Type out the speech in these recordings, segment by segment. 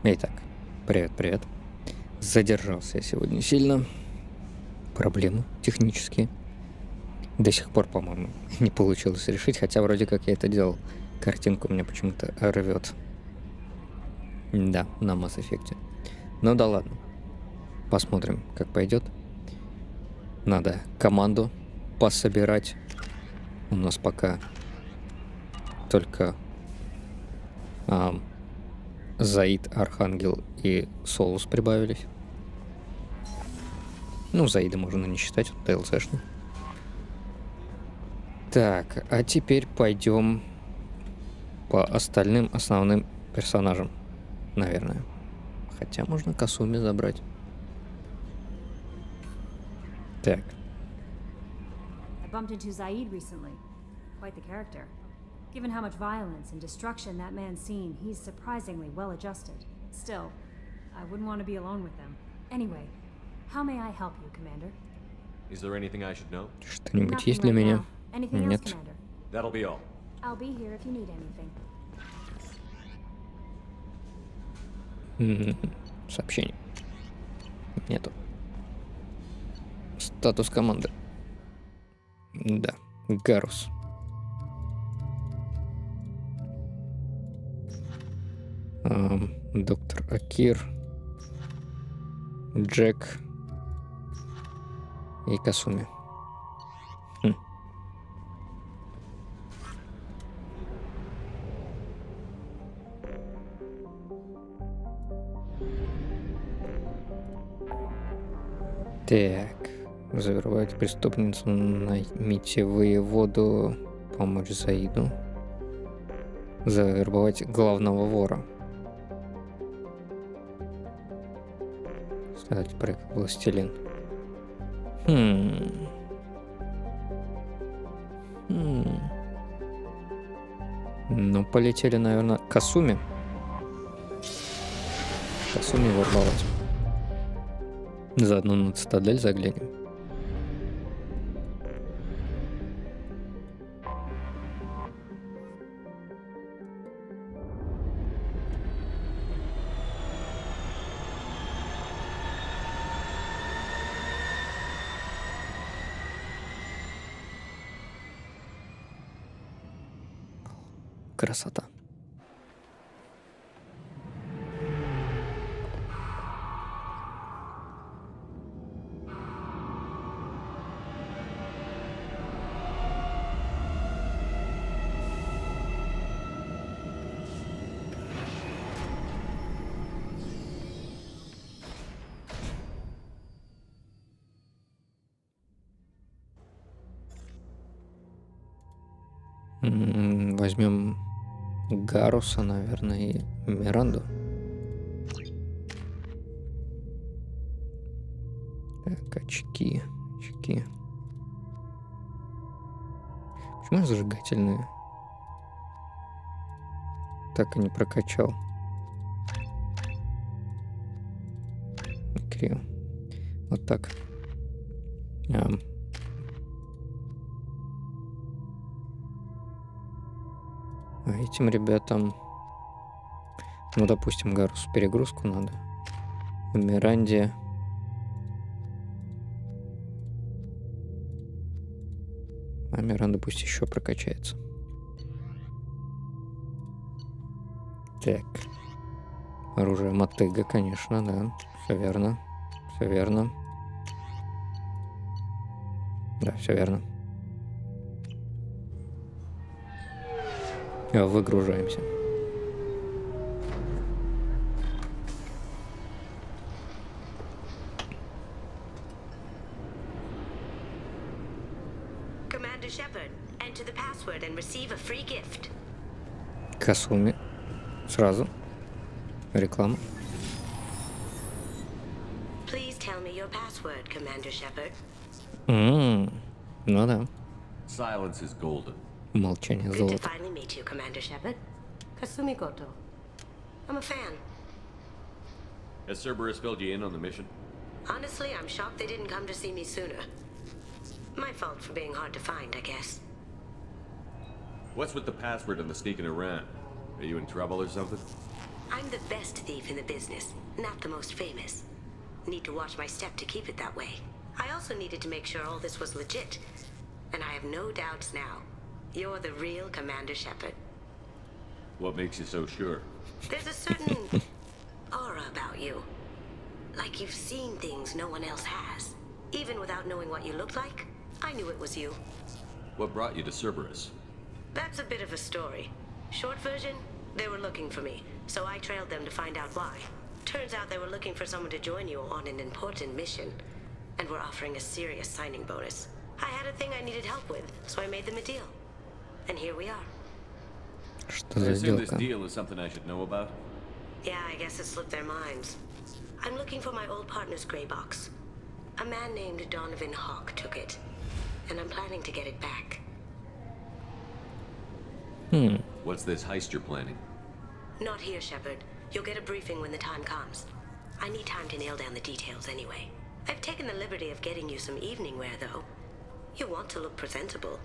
Итак, привет. Задержался я сегодня сильно. Проблемы технические. До сих пор, по-моему, не получилось решить, хотя вроде как я это делал. Картинку у меня почему-то рвет. Да, на Mass Effect. Ну да ладно. Посмотрим, как пойдет. Надо команду пособирать. У нас пока только Заид, Архангел и Солус прибавились. Ну, Заида можно не считать, он DLC-шный. Так, а теперь пойдем по остальным основным персонажам, наверное. Хотя можно Касуми забрать. Так. I bumped into Zaid recently. Quite the character. Given how much violence and destruction that man's seen, he's surprisingly well adjusted. Still, I wouldn't want to be alone with them. Anyway, how may I help you, Commander? Is there anything I should know? Что-нибудь есть для меня? Anything else, Нет. Commander? That'll be all. I'll be here if you need anything. Сообщений. Нету. Статус команды. Да. Гарус. Доктор Акир. Джек. И Касуми. Так. Завербовать преступницу, наймите воеводу, помочь Заиду. Завербовать главного вора. Стать проект Властелин. Ну, полетели, наверное, к Касуми. Касуми вербовать. Заодно на цитадель заглянем. Красота. Возьмем Гаруса, наверное, и Миранду. Так, очки. Почему зажигательные? Так и не прокачал. Криво. Вот так. А этим ребятам, ну, допустим, Гарусу перегрузку надо. Миранде. А Миранда пусть еще прокачается. Так. Оружие Мотыга, конечно, да. Все верно. Да, все верно. Выгружаемся. Commander Shepard, enter the password and receive a free gift. Касуми. Сразу. Реклама. Please tell me your password, Commander Shepard. Ну да. Silence is golden. Молчание Good to золото. finally meet you, Commander Shepard. Kasumi Goto. I'm a fan. Has Cerberus filled you in on the mission? Honestly, I'm shocked they didn't come to see me sooner. My fault for being hard to find, I guess. What's with the password and the sneaking around? Are you in trouble or something? I'm the best thief in the business, not the most famous. Need to watch my step to keep it that way. I also needed to make sure all this was legit. And I have no doubts now. You're the real Commander Shepard. What makes you so sure? There's a certain aura about you. Like you've seen things no one else has. Even without knowing what you looked like, I knew it was you. What brought you to Cerberus? That's a bit of a story. Short version, they were looking for me, so I trailed them to find out why. Turns out they were looking for someone to join you on an important mission, and were offering a serious signing bonus. I had a thing I needed help with, so I made them a deal. And here we are. Что I за assume this сделка? deal is something I should know about? Yeah, I guess it slipped their minds. I'm looking for my old partner's gray box. A man named Donovan Hawk took it, and I'm planning to get it back. What's this heist you're planning? Not here, Shepard. You'll get a briefing when the time comes. I need time to nail down the details anyway. I've taken the liberty of getting you some evening wear, though. You want to look presentable.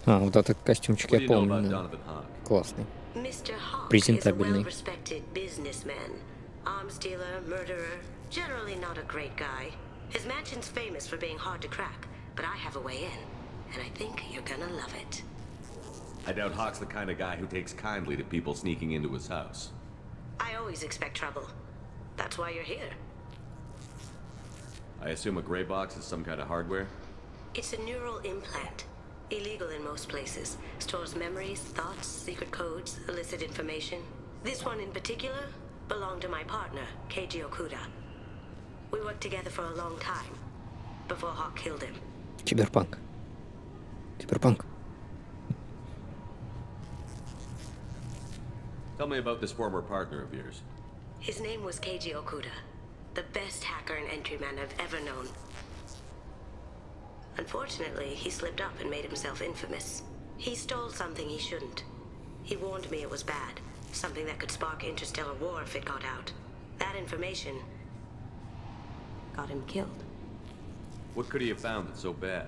А, вот этот костюмчик What do я you know помню, about да. Donovan Hawk? Классный. Mr. Hawk is a Презентабельный. well-respected businessman. Arms dealer, murderer, generally not a great guy. His mansion's famous for being hard to crack, but I have a way in, and I think you're gonna love it. I doubt Hawk's the kind of guy who takes kindly to people sneaking into his house. I always expect trouble. That's why you're here. I assume a gray box is some kind of hardware? It's a neural implant. Illegal in most places. Stores memories, thoughts, secret codes, illicit information. This one in particular belonged to my partner, Keiji Okuda. We worked together for a long time, before Hawk killed him. Киберпанк. Киберпанк. Tell me about this former partner of yours. His name was Keiji Okuda, the best hacker and entryman I've ever known. Unfortunately, he slipped up and made himself infamous. He stole something he shouldn't. He warned me it was bad, something that could spark interstellar war if it got out. That information got him killed. What could he have found that's so bad?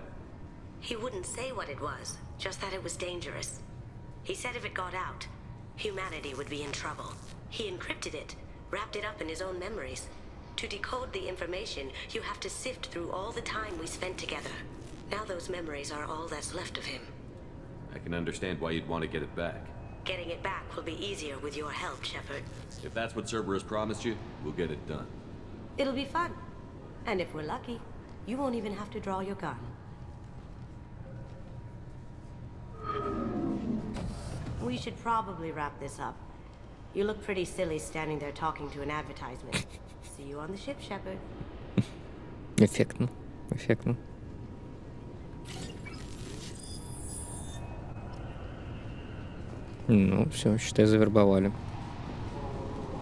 He wouldn't say what it was, just that it was dangerous. He said if it got out, humanity would be in trouble. He encrypted it, wrapped it up in his own memories. To decode the information, you have to sift through all the time we spent together. Now those memories are all that's left of him. I can understand why you'd want to get it back. Getting it back will be easier with your help, Shepard. If that's what Cerberus promised you, we'll get it done. It'll be fun. And if we're lucky, you won't even have to draw your gun. We should probably wrap this up. You look pretty silly standing there talking to an advertisement. See you on the ship, Shepard. Эффектно. Эффектно. Ну, все, считай, завербовали.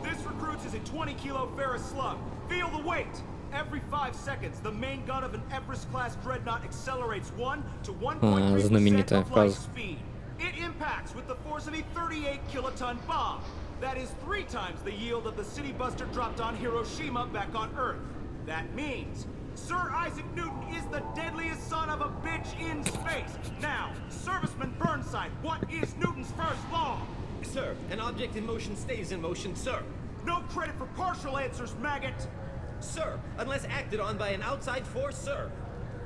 This recruits is a 20-kilo ferrous slug. Feel the weight! Every 5 seconds, the main gun of an Everest-class dreadnought accelerates 1 to 1.3% знаменитая of light фраза. speed. It impacts with the force of a 38-kiloton bomb. That is 3 times the yield of the city buster dropped on Hiroshima back on Earth. That means Sir Isaac Newton is the deadliest son of a bitch in space. Now, Serviceman Burnside, what is Newton's first law? Sir, an object in motion stays in motion, sir. No credit for partial answers, maggot. Sir, unless acted on by an outside force, sir.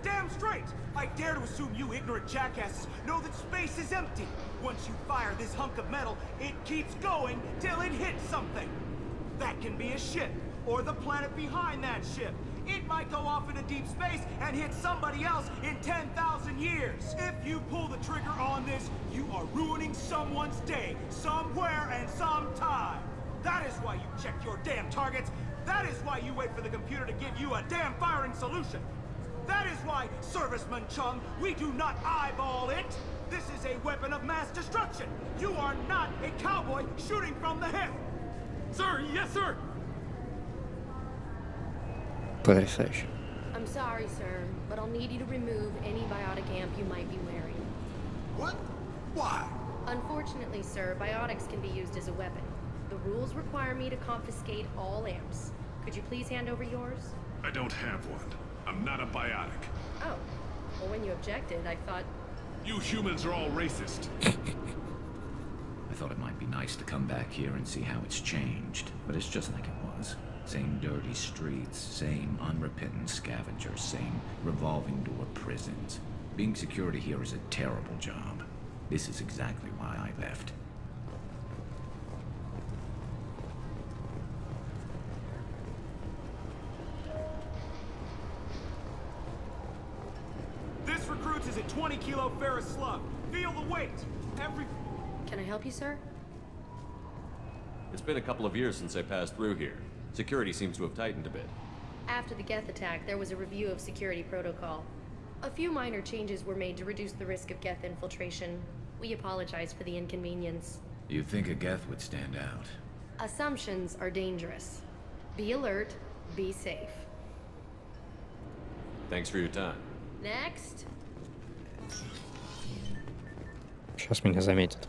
Damn straight! I dare to assume you ignorant jackasses know that space is empty. Once you fire this hunk of metal, it keeps going till it hits something. That can be a ship, or the planet behind that ship. It might go off into deep space and hit somebody else in 10,000 years. If you pull the trigger on this, you are ruining someone's day, somewhere and sometime. That is why you check your damn targets. That is why you wait for the computer to give you a damn firing solution. That is why, Serviceman Chung, we do not eyeball it. This is a weapon of mass destruction. You are not a cowboy shooting from the hip. Sir, yes, sir. Потрясающе. I'm sorry, sir, but I'll need you to remove any biotic amp you might be wearing. What? Why? Unfortunately, sir, biotics can be used as a weapon. The rules require me to confiscate all amps. Could you please hand over yours? I don't have one. I'm not a biotic. Oh. Well, when you objected, I thought... You humans are all racist. I thought it might be nice to come back here and see how it's changed, but it's just like it was. Same dirty streets, same unrepentant scavengers, same revolving door prisons. Being security here is a terrible job. This is exactly why I left. This recruits is a 20-kilo ferrous slug. Feel the weight. Can I help you, sir? It's been a couple of years since I passed through here. Security seems to have tightened a bit. After the Geth attack, there was a review of security protocol. A few minor changes were made to reduce the risk of Geth infiltration. We apologize for the inconvenience. You'd think a Geth would stand out. Assumptions are dangerous. Be alert, be safe. Thanks for your time. Next. Сейчас меня заметят.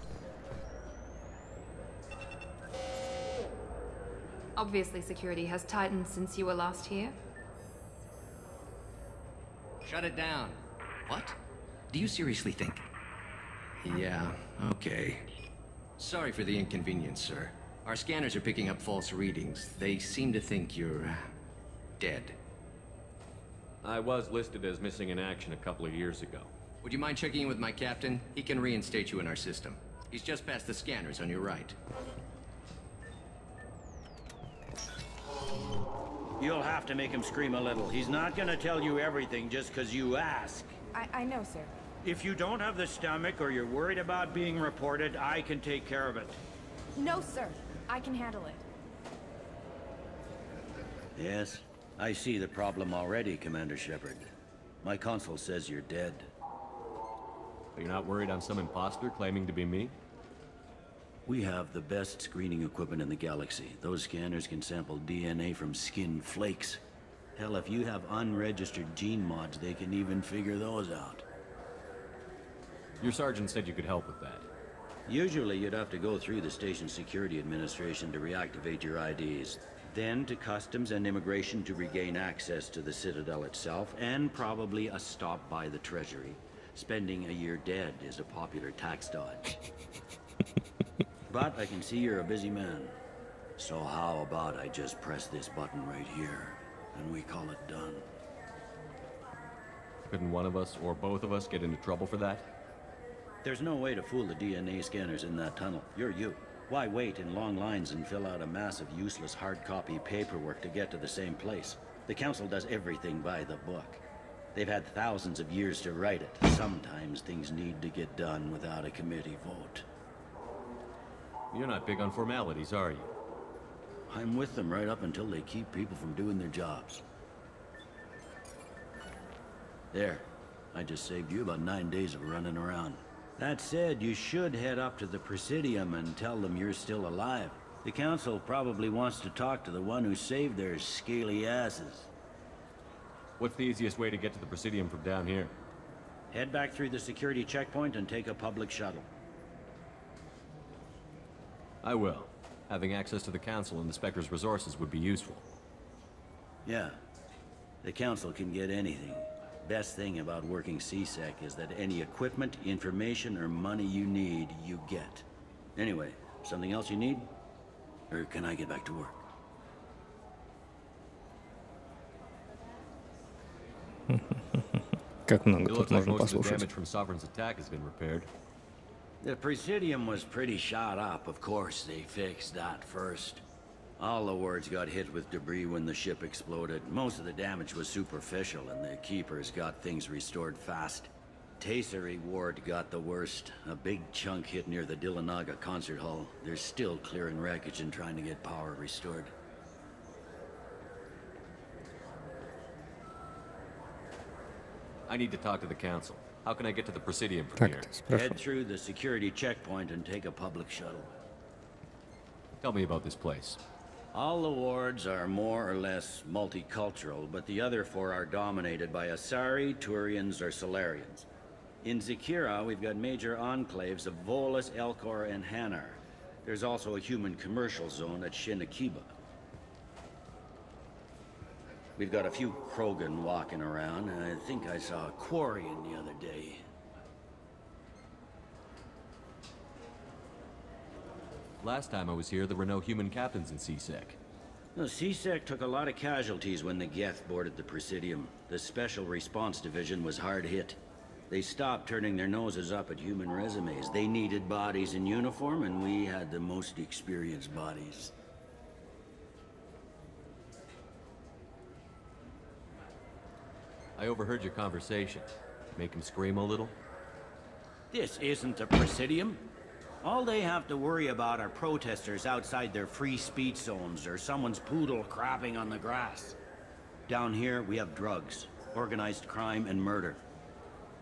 Obviously, security has tightened since you were last here. Shut it down. What? Do you seriously think? Yeah, okay. Sorry for the inconvenience, sir. Our scanners are picking up false readings. They seem to think you're dead. I was listed as missing in action a couple of years ago. Would you mind checking in with my captain? He can reinstate you in our system. He's just past the scanners on your right. You'll have to make him scream a little. He's not gonna tell you everything just because you ask. I know, sir. If you don't have the stomach or you're worried about being reported, I can take care of it. No, sir. I can handle it. Yes, I see the problem already, Commander Shepard. My console says you're dead. But you're not worried I'm some imposter claiming to be me? We have the best screening equipment in the galaxy. Those scanners can sample DNA from skin flakes. Hell, if you have unregistered gene mods, they can even figure those out. Your sergeant said you could help with that. Usually you'd have to go through the station security administration to reactivate your IDs. Then to customs and immigration to regain access to the Citadel itself, and probably a stop by the Treasury. Spending a year dead is a popular tax dodge. But I can see you're a busy man. So how about I just press this button right here, and we call it done? Couldn't one of us, or both of us, get into trouble for that? There's no way to fool the DNA scanners in that tunnel. You're you. Why wait in long lines and fill out a massive useless hard copy paperwork to get to the same place? The Council does everything by the book. They've had thousands of years to write it. Sometimes things need to get done without a committee vote. You're not big on formalities, are you? I'm with them right up until they keep people from doing their jobs. There. I just saved you about 9 days of running around. That said, you should head up to the Presidium and tell them you're still alive. The Council probably wants to talk to the one who saved their scaly asses. What's the easiest way to get to the Presidium from down here? Head back through the security checkpoint and take a public shuttle. I will. Having access to the Council and the Spectre's resources would be useful. Yeah. The Council can get anything. Best thing about working CSEC is that any equipment, information, or money you need, you get. Anyway, something else you need? Or can I get back to work? Как много It тут looks like можно most of the послушать. damage from Sovereign's attack has been repaired. The Presidium was pretty shot up. Of course, they fixed that first. All the wards got hit with debris when the ship exploded. Most of the damage was superficial, and the Keepers got things restored fast. Tasery Ward got the worst. A big chunk hit near the Dillanaga concert hall. They're still clearing wreckage and trying to get power restored. I need to talk to the Council. How can I get to the Presidium from here? Так, ты спрашивал. Head through the security checkpoint and take a public shuttle. Tell me about this place. All the wards are more or less multicultural, but the other four are dominated by Asari, Turians, or Solarians. In Zakira, we've got major enclaves of Volus, Elcor, and Hanar. There's also a human commercial zone at Shinakiba. We've got a few Krogan walking around, and I think I saw a Quarian the other day. Last time I was here, there were no human captains in CSEC. The CSEC took a lot of casualties when the Geth boarded the Presidium. The Special Response Division was hard hit. They stopped turning their noses up at human resumes. They needed bodies in uniform, and we had the most experienced bodies. I overheard your conversation. Make him scream a little? This isn't a Presidium. All they have to worry about are protesters outside their free speech zones or someone's poodle crapping on the grass. Down here, we have drugs, organized crime, and murder.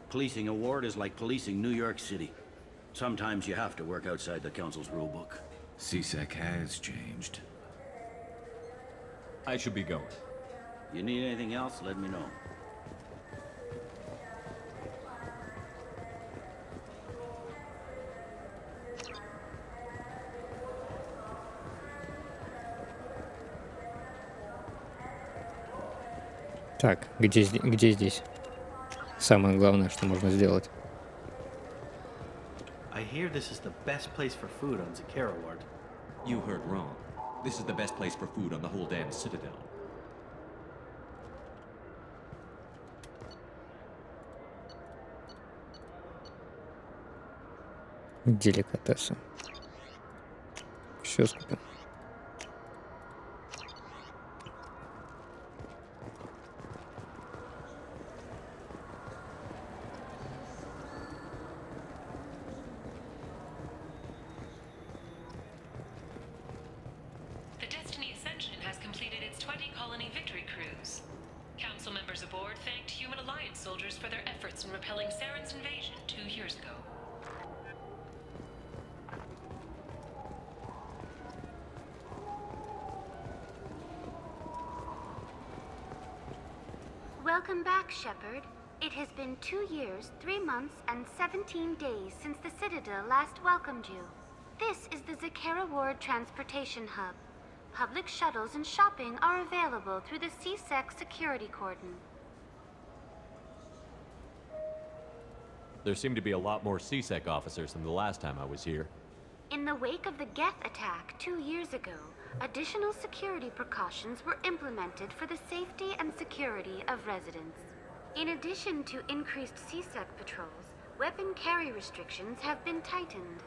Policing a ward is like policing New York City. Sometimes you have to work outside the Council's rulebook. CSEC has changed. I should be going. You need anything else, let me know. Так, где здесь? Самое главное, что можно сделать. I hear this is the best place for food on Zakera Ward. You heard wrong. This is the best place for food on the whole damn Citadel. Деликатесы. Все скупим. The Destiny Ascension has completed its 20-colony victory cruise. Council members aboard thanked Human Alliance soldiers for their efforts in repelling Saren's invasion 2 years ago. Welcome back, Shepard. It has been 2 years, 3 months, and 17 days since the Citadel last welcomed you. This is the Zakera Ward Transportation Hub. Public shuttles and shopping are available through the CSEC security cordon. There seem to be a lot more CSEC officers than the last time I was here. In the wake of the Geth attack 2 years ago, additional security precautions were implemented for the safety and security of residents. In addition to increased CSEC patrols, weapon carry restrictions have been tightened.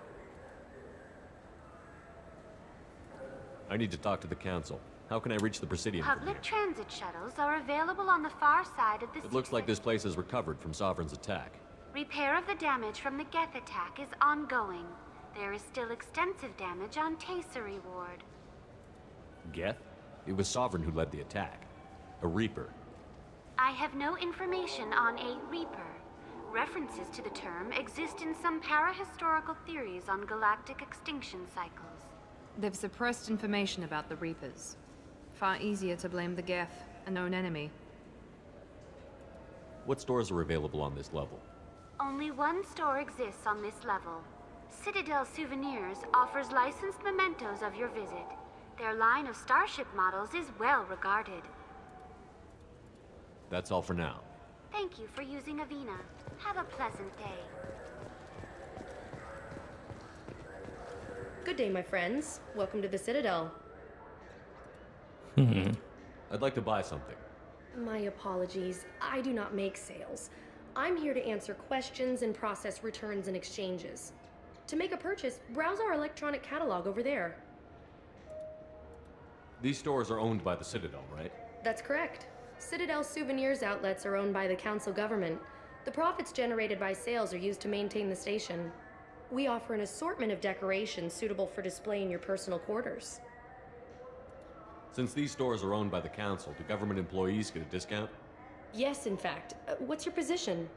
I need to talk to the Council. How can I reach the Presidium from here? Public transit shuttles are available on the far side of the It looks like this place is recovered from Sovereign's attack. Repair of the damage from the Geth attack is ongoing. There is still extensive damage on Tasery Ward. Geth? It was Sovereign who led the attack. A Reaper. I have no information on a Reaper. References to the term exist in some parahistorical theories on galactic extinction cycles. They've suppressed information about the Reapers. Far easier to blame the Geth, a known enemy. What stores are available on this level? Only one store exists on this level. Citadel Souvenirs offers licensed mementos of your visit. Their line of starship models is well regarded. That's all for now. Thank you for using Avina. Have a pleasant day. Good day, my friends. Welcome to the Citadel. I'd like to buy something. My apologies. I do not make sales. I'm here to answer questions and process returns and exchanges. To make a purchase, browse our electronic catalog over there. These stores are owned by the Citadel, right? That's correct. Citadel Souvenirs outlets are owned by the Council government. The profits generated by sales are used to maintain the station. We offer an assortment of decorations suitable for display in your personal quarters. Since these stores are owned by the Council, do government employees get a discount? Yes, in fact. What's your position?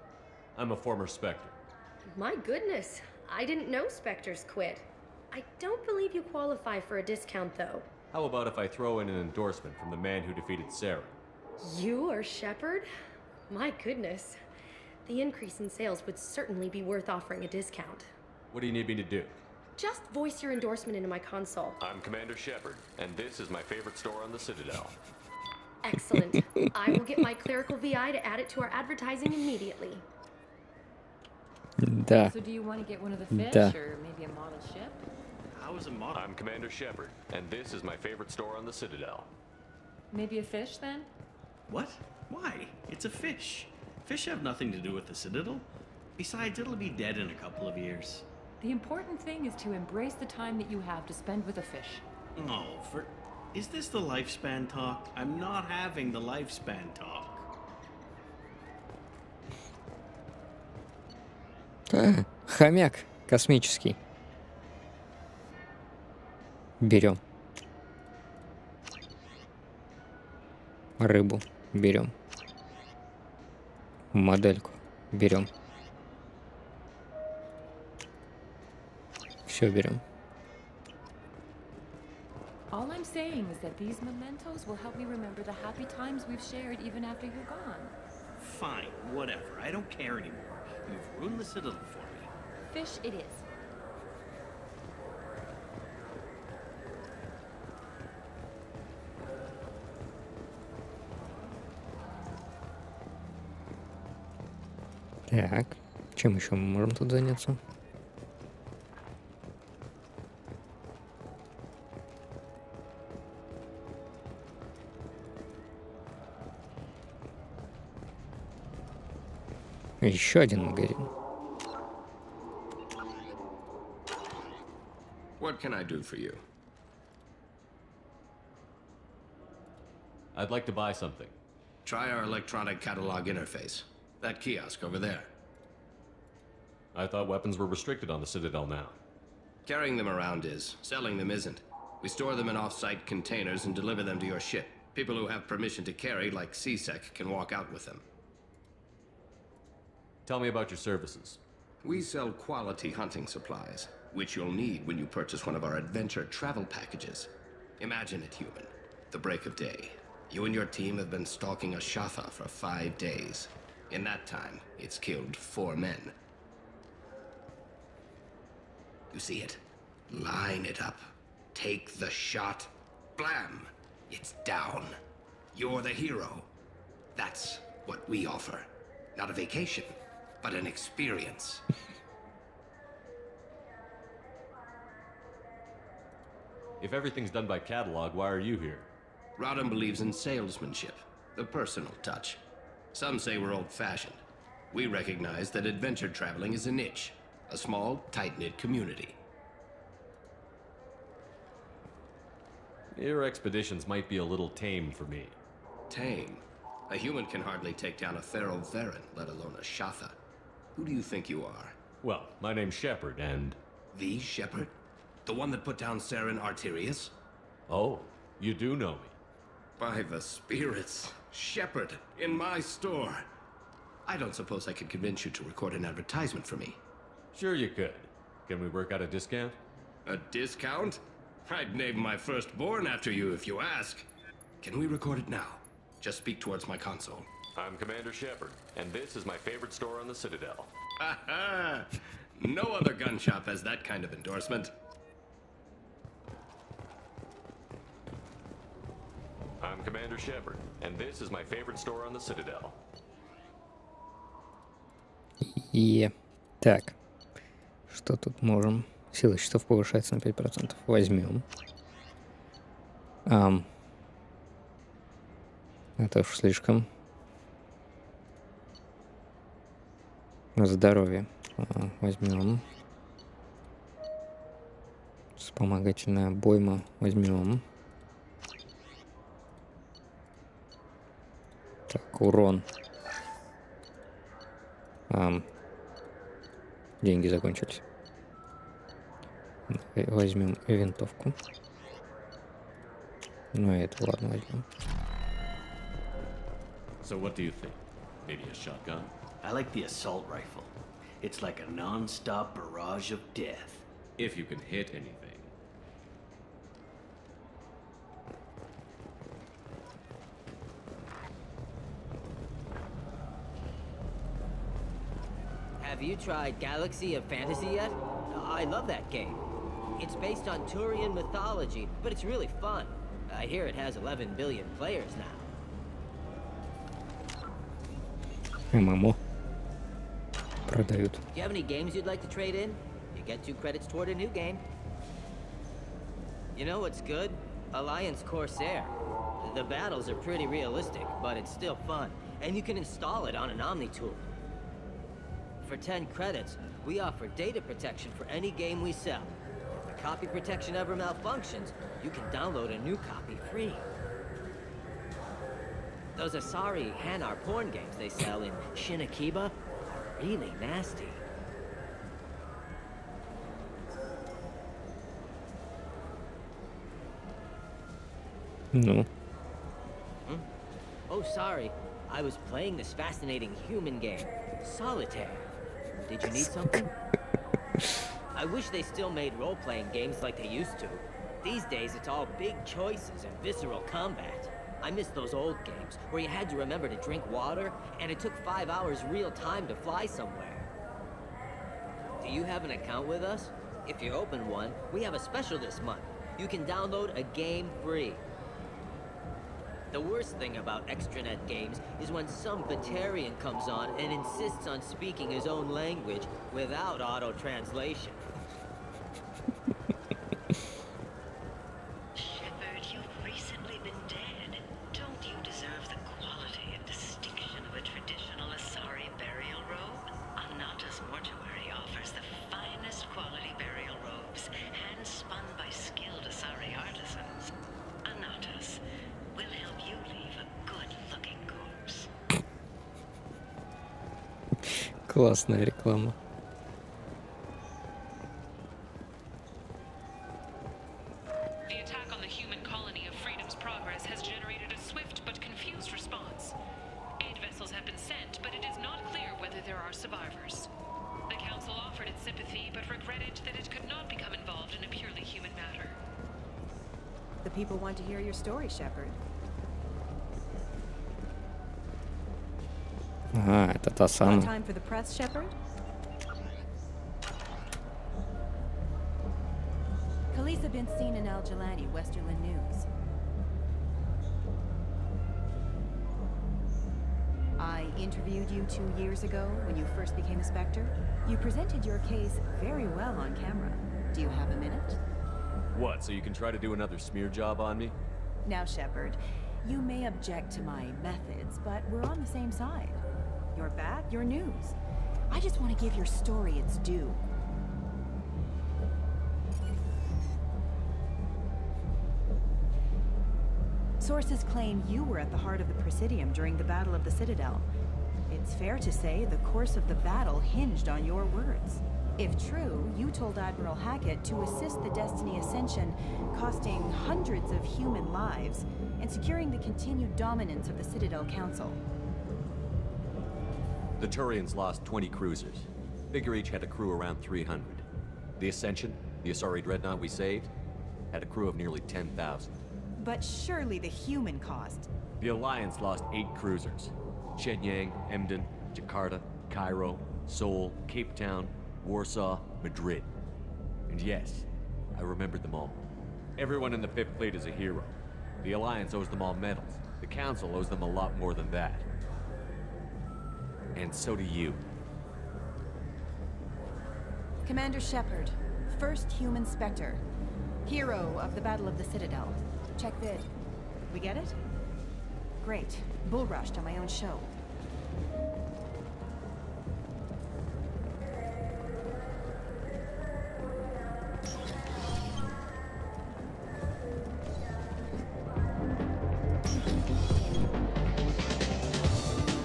I'm a former Spectre. My goodness. I didn't know Spectres quit. I don't believe you qualify for a discount, though. How about if I throw in an endorsement from the man who defeated Saren? You are Shepard? My goodness. The increase in sales would certainly be worth offering a discount. What do you need me to do? Just voice your endorsement into my console. I'm Commander Shepard, and this is my favorite store on the Citadel. Excellent. I will get my clerical VI to add it to our advertising immediately. Да. So do you want to get one of the fish Да. or maybe a model ship? How is a model? I'm Commander Shepard, and this is my favorite store on the Citadel. Maybe a fish, then? What? Why? It's a fish. Fish have nothing to do with the Citadel. Besides, it'll be dead in a couple of years. The important thing is to embrace the time that you have to spend with a fish. No, is this the lifespan talk? I'm not having the lifespan talk. Хомяк космический. Берем. Рыбу берем. Модельку берем. Все берем. All I'm saying is that these mementos will help me remember the happy times we've shared even after you're gone. Fine, whatever. I don't care anymore. You've ruined the Citadel for me. Fish it is. Так, чем еще мы можем тут заняться? Еще один магазин. What can I do for you? I'd like to buy something. Try our electronic catalog interface. That kiosk over there. I thought weapons were restricted on the Citadel now. Carrying them around is. Selling them isn't. We store them in off-site containers and deliver them to your ship. People who have permission to carry, like CSEC, can walk out with them. Tell me about your services. We sell quality hunting supplies, which you'll need when you purchase one of our adventure travel packages. Imagine it, human. The break of day. You and your team have been stalking a Shatha for 5 days. In that time, it's killed 4 men. You see it? Line it up. Take the shot. Blam! It's down. You're the hero. That's what we offer. Not a vacation, but an experience. If everything's done by catalog, why are you here? Rodham believes in salesmanship, the personal touch. Some say we're old-fashioned. We recognize that adventure traveling is a niche, a small, tight-knit community. Your expeditions might be a little tame for me. Tame? A human can hardly take down a Thero Varen, let alone a Shatha. Who do you think you are? Well, my name's Shepard, and... The Shepard? The one that put down Saren Arterius? Oh, you do know me. By the spirits, Shepard, in my store. I don't suppose I could convince you to record an advertisement for me. Sure you could. Can we work out a discount? A discount? I'd name my firstborn after you if you ask. Can we record it now? Just speak towards my console. I'm Commander Shepard, and this is my favorite store on the Citadel. Ha ha! No other gun shop has that kind of endorsement. I'm Commander Shepard, and this is my favorite store on the Citadel. Так, что тут можем? Сила щитов повышается на 5%. Возьмем. Это уж слишком. Здоровье. Возьмем. Вспомогательная обойма. Возьмем. Так, урон. Деньги закончились. Возьмем винтовку. Ну, это ладно, возьмем. So what do you think? Maybe a shotgun? I like the assault rifle. It's like a non-stop barrage of death. If you can hit anything. Have you tried Galaxy of Fantasy yet? I love that game. It's based on Turian mythology, but it's really fun. I hear it has 11 billion players now. ММО продают. Do you have any games you'd like to trade in? You get 2 credits toward a new game. You know what's good? Alliance Corsair. The battles are pretty realistic, but it's still fun. And you can install it on an Omni tool. For 10 credits, we offer data protection for any game we sell. If the copy protection ever malfunctions, you can download a new copy free. Those Asari Hanar porn games they sell in Shinakiba are really nasty. No. Oh, sorry. I was playing this fascinating human game, Solitaire. Did you need something? I wish they still made role-playing games like they used to. These days, it's all big choices and visceral combat. I miss those old games, where you had to remember to drink water, and it took 5 hours real time to fly somewhere. Do you have an account with us? If you open one, we have a special this month. You can download a game free. The worst thing about extranet games is when some Batarian comes on and insists on speaking his own language without auto-translation. Shepard, you've recently been dead. Don't you deserve the quality and distinction of a traditional Asari burial robe? Anata's mortuary offers the finest quality burial robes, hand-spun by skilled Asari artisans. Anata's will help you leave a good-looking corpse. Классная реклама. The attack on the human colony of Freedom's Progress has generated a swift but confused response. Aid vessels have been sent, but it is not clear whether there are survivors. The Council offered its sympathy, but regretted that it could not become involved in a purely human matter. The people want to hear your story, Shepard. Ага, это та Got самая. time for the press, Shepard? Khaleesa been seen in Al Jalani, Westerland News. I interviewed you 2 years ago when you first became a Spectre. You presented your case very well on camera. Do you have a minute? What, so you can try to do another smear job on me? Now, Shepard, you may object to my methods, but we're on the same side. You're back, your news. I just want to give your story its due. Sources claim you were at the heart of the Presidium during the Battle of the Citadel. It's fair to say the course of the battle hinged on your words. If true, you told Admiral Hackett to assist the Destiny Ascension, costing hundreds of human lives, and securing the continued dominance of the Citadel Council. The Turians lost 20 cruisers. Figure each had a crew around 300. The Ascension, the Asari dreadnought we saved, had a crew of nearly 10,000. But surely the human cost. The Alliance lost 8 cruisers. Shenyang, Emden, Jakarta, Cairo, Seoul, Cape Town, Warsaw, Madrid. And yes, I remembered them all. Everyone in the 5th Fleet is a hero. The Alliance owes them all medals. The Council owes them a lot more than that. And so do you. Commander Shepard, first human Spectre. Hero of the Battle of the Citadel. Check vid. We get it? Great. Bull rushed on my own show.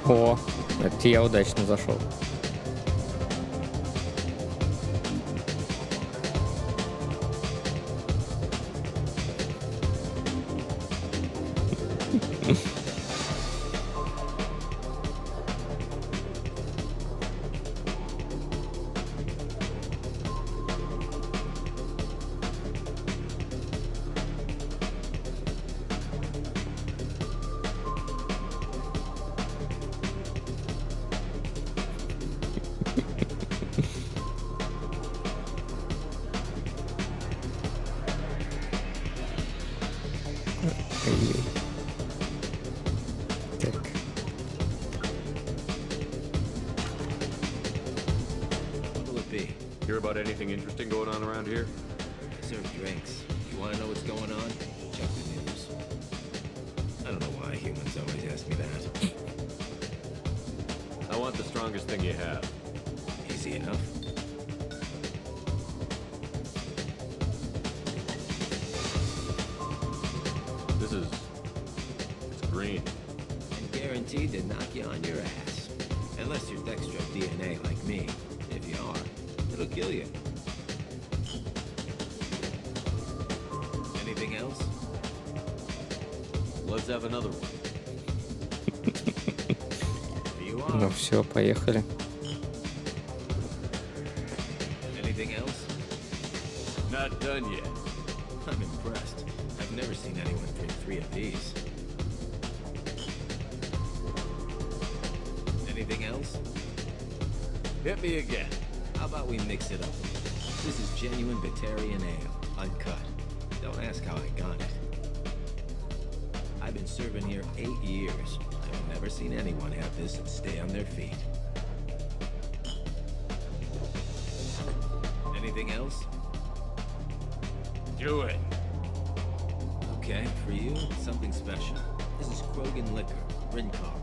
О, это я удачно зашел. Hear about anything interesting going on around here? I serve drinks. You want to know what's going on? Check the news. I don't know why humans always ask me that. I want the strongest thing you have. Easy enough. It's green. And guaranteed to knock you on your ass. Unless you're Dextro DNA like me. If you are, it'll kill you. Anything else? Let's have another one. You are. Ну все, поехали. Anything else? Not done yet. I'm impressed. I've never seen anyone drink 3 of these. Anything else? Hit me again. How about we mix it up? This is genuine Batarian ale, uncut. Don't ask how I got it. I've been serving here 8 years. I've never seen anyone have this and stay on their feet. Anything else? Do it. Okay, for you, something special. This is Krogan liquor, Rincar.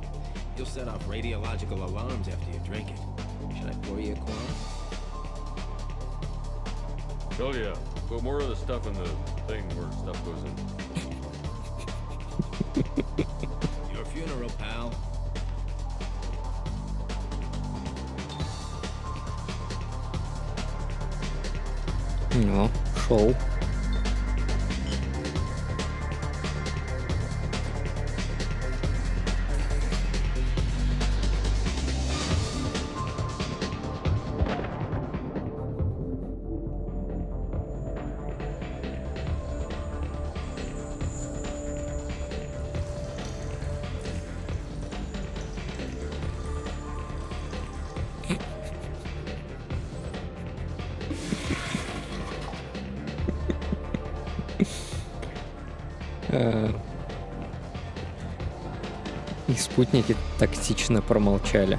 You'll set off radiological alarms after you drink it. Should I pour you a quart? Hell yeah. Put more of the stuff in the thing where stuff goes in. Your funeral, pal. Ну, шоу. И спутники тактично промолчали.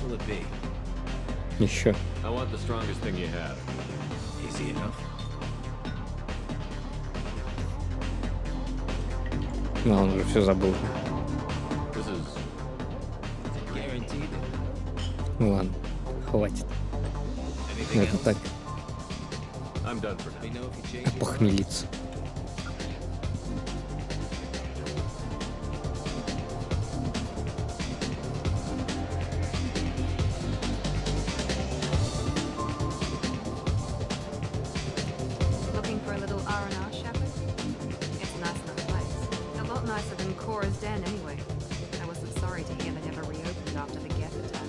Will it be? Еще. I want the strongest thing you have. Easy enough. Но он уже все забыл. This is Guaranteed. Ну ладно, хватит. Anything Это else? так, I'm done for Let me now. know if you change your mind. похмелиться. Looking for a little R&R, Shepard? It's a nice enough place. A lot nicer than Cora's den, anyway. I wasn't sorry to hear they never reopened after the Geth attack.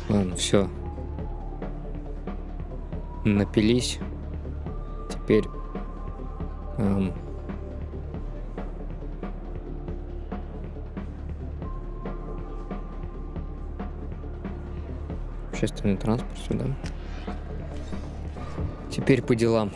Ладно, все. Напились. Теперь общественный транспорт сюда. Теперь по делам.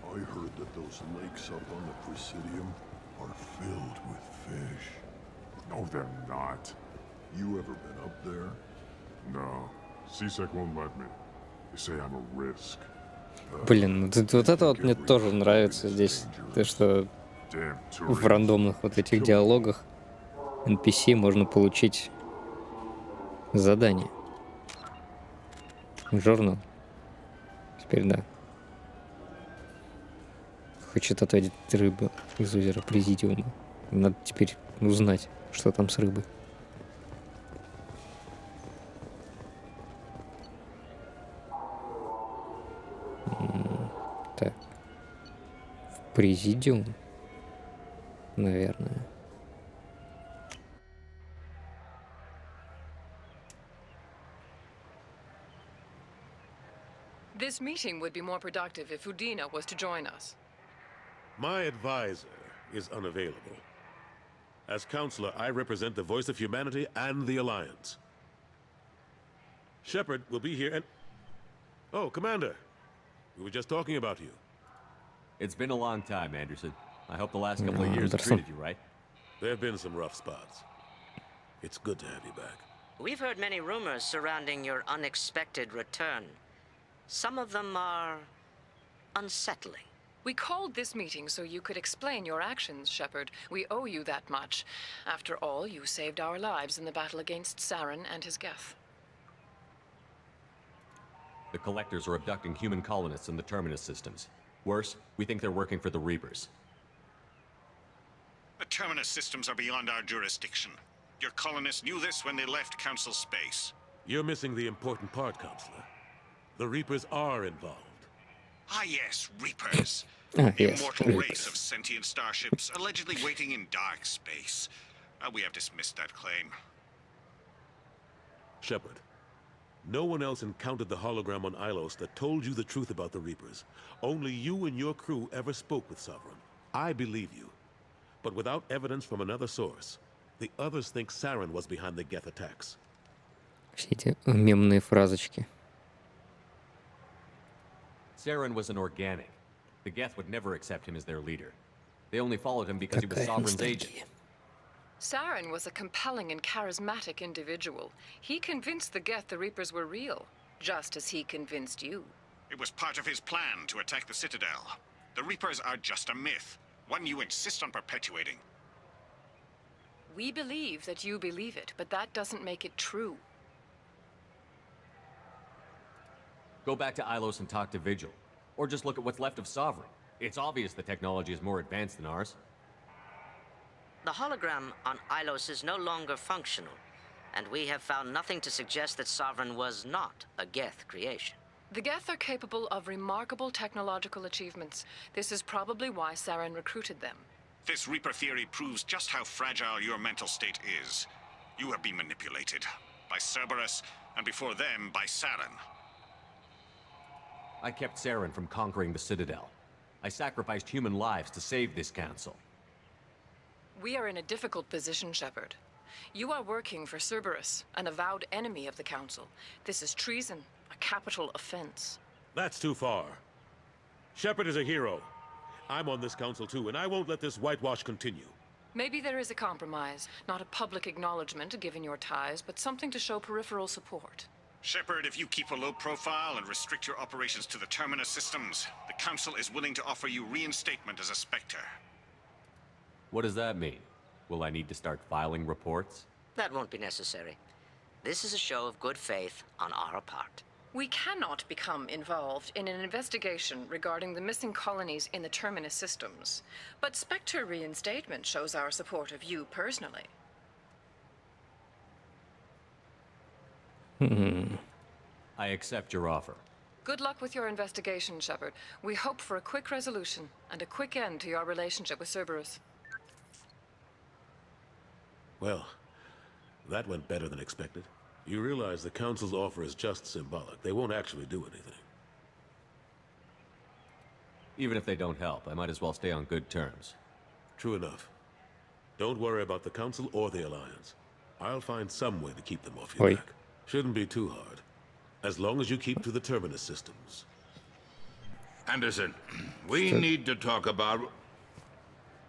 I heard that those lakes up on the Presidium are filled with fish. No, they're not. You ever been up there? No. CSEC won't let me. They say I'm a risk. Блин, вот это вот мне тоже нравится здесь. То, что в рандомных вот этих диалогах NPC можно получить задание. Журнал. Теперь да. Хочет отводить рыбу из озера Президиума. Надо теперь узнать, что там с рыбой. Так. В Президиум? наверное. This meeting would be more productive if Udina was to join us. My advisor is unavailable. As counselor, I represent the voice of humanity and the Alliance. Shepard will be here and... Oh, Commander. We were just talking about you. It's been a long time, Anderson. I hope the last couple of years have treated you right. There have been some rough spots. It's good to have you back. We've heard many rumors surrounding your unexpected return. Some of them are unsettling. We called this meeting so you could explain your actions, Shepard. We owe you that much. After all, you saved our lives in the battle against Saren and his Geth. The Collectors are abducting human colonists in the Terminus systems. Worse, we think they're working for the Reapers. The Terminus systems are beyond our jurisdiction. Your colonists knew this when they left Council space. You're missing the important part, Counselor. The Reapers are involved. Ah yes, Reapers. Yes, Immortal Reapers. race of sentient starships allegedly waiting in dark space. We have dismissed that claim. Shepard, no one else encountered the hologram on Ilos that told you the truth about the Reapers. Only you and your crew ever spoke with Sovereign. I believe you. But without evidence from another source, the others think Saren was behind the Geth attacks. Все эти мемные фразочки. Saren was an organic. The Geth would never accept him as their leader. They only followed him because he was Какая Sovereign's ностальгия. agent. Saren was a compelling and charismatic individual. He convinced the Geth the Reapers were real, just as he convinced you. It was part of his plan to attack the Citadel. The Reapers are just a myth, one you insist on perpetuating. We believe that you believe it, but that doesn't make it true. Go back to Ilos and talk to Vigil. Or just look at what's left of Sovereign. It's obvious the technology is more advanced than ours. The hologram on Ilos is no longer functional, and we have found nothing to suggest that Sovereign was not a Geth creation. The Geth are capable of remarkable technological achievements. This is probably why Saren recruited them. This Reaper theory proves just how fragile your mental state is. You have been manipulated. By Cerberus, and before them, by Saren. I kept Saren from conquering the Citadel. I sacrificed human lives to save this council. We are in a difficult position, Shepard. You are working for Cerberus, an avowed enemy of the Council. This is treason, a capital offense. That's too far. Shepard is a hero. I'm on this council too, and I won't let this whitewash continue. Maybe there is a compromise, not a public acknowledgement given your ties, but something to show peripheral support. Shepard, if you keep a low profile and restrict your operations to the Terminus systems, the Council is willing to offer you reinstatement as a Spectre. What does that mean? Will I need to start filing reports? That won't be necessary. This is a show of good faith on our part. We cannot become involved in an investigation regarding the missing colonies in the Terminus systems, but Spectre reinstatement shows our support of you personally. I accept your offer. Good luck with your investigation, Shepard. We hope for a quick resolution and a quick end to your relationship with Cerberus. Well, that went better than expected. You realize the Council's offer is just symbolic. They won't actually do anything. Even if they don't help, I might as well stay on good terms. True enough. Don't worry about the Council or the Alliance. I'll find some way to keep them off your back. Shouldn't be too hard. As long as you keep to the Terminus systems. Anderson, we need to talk about...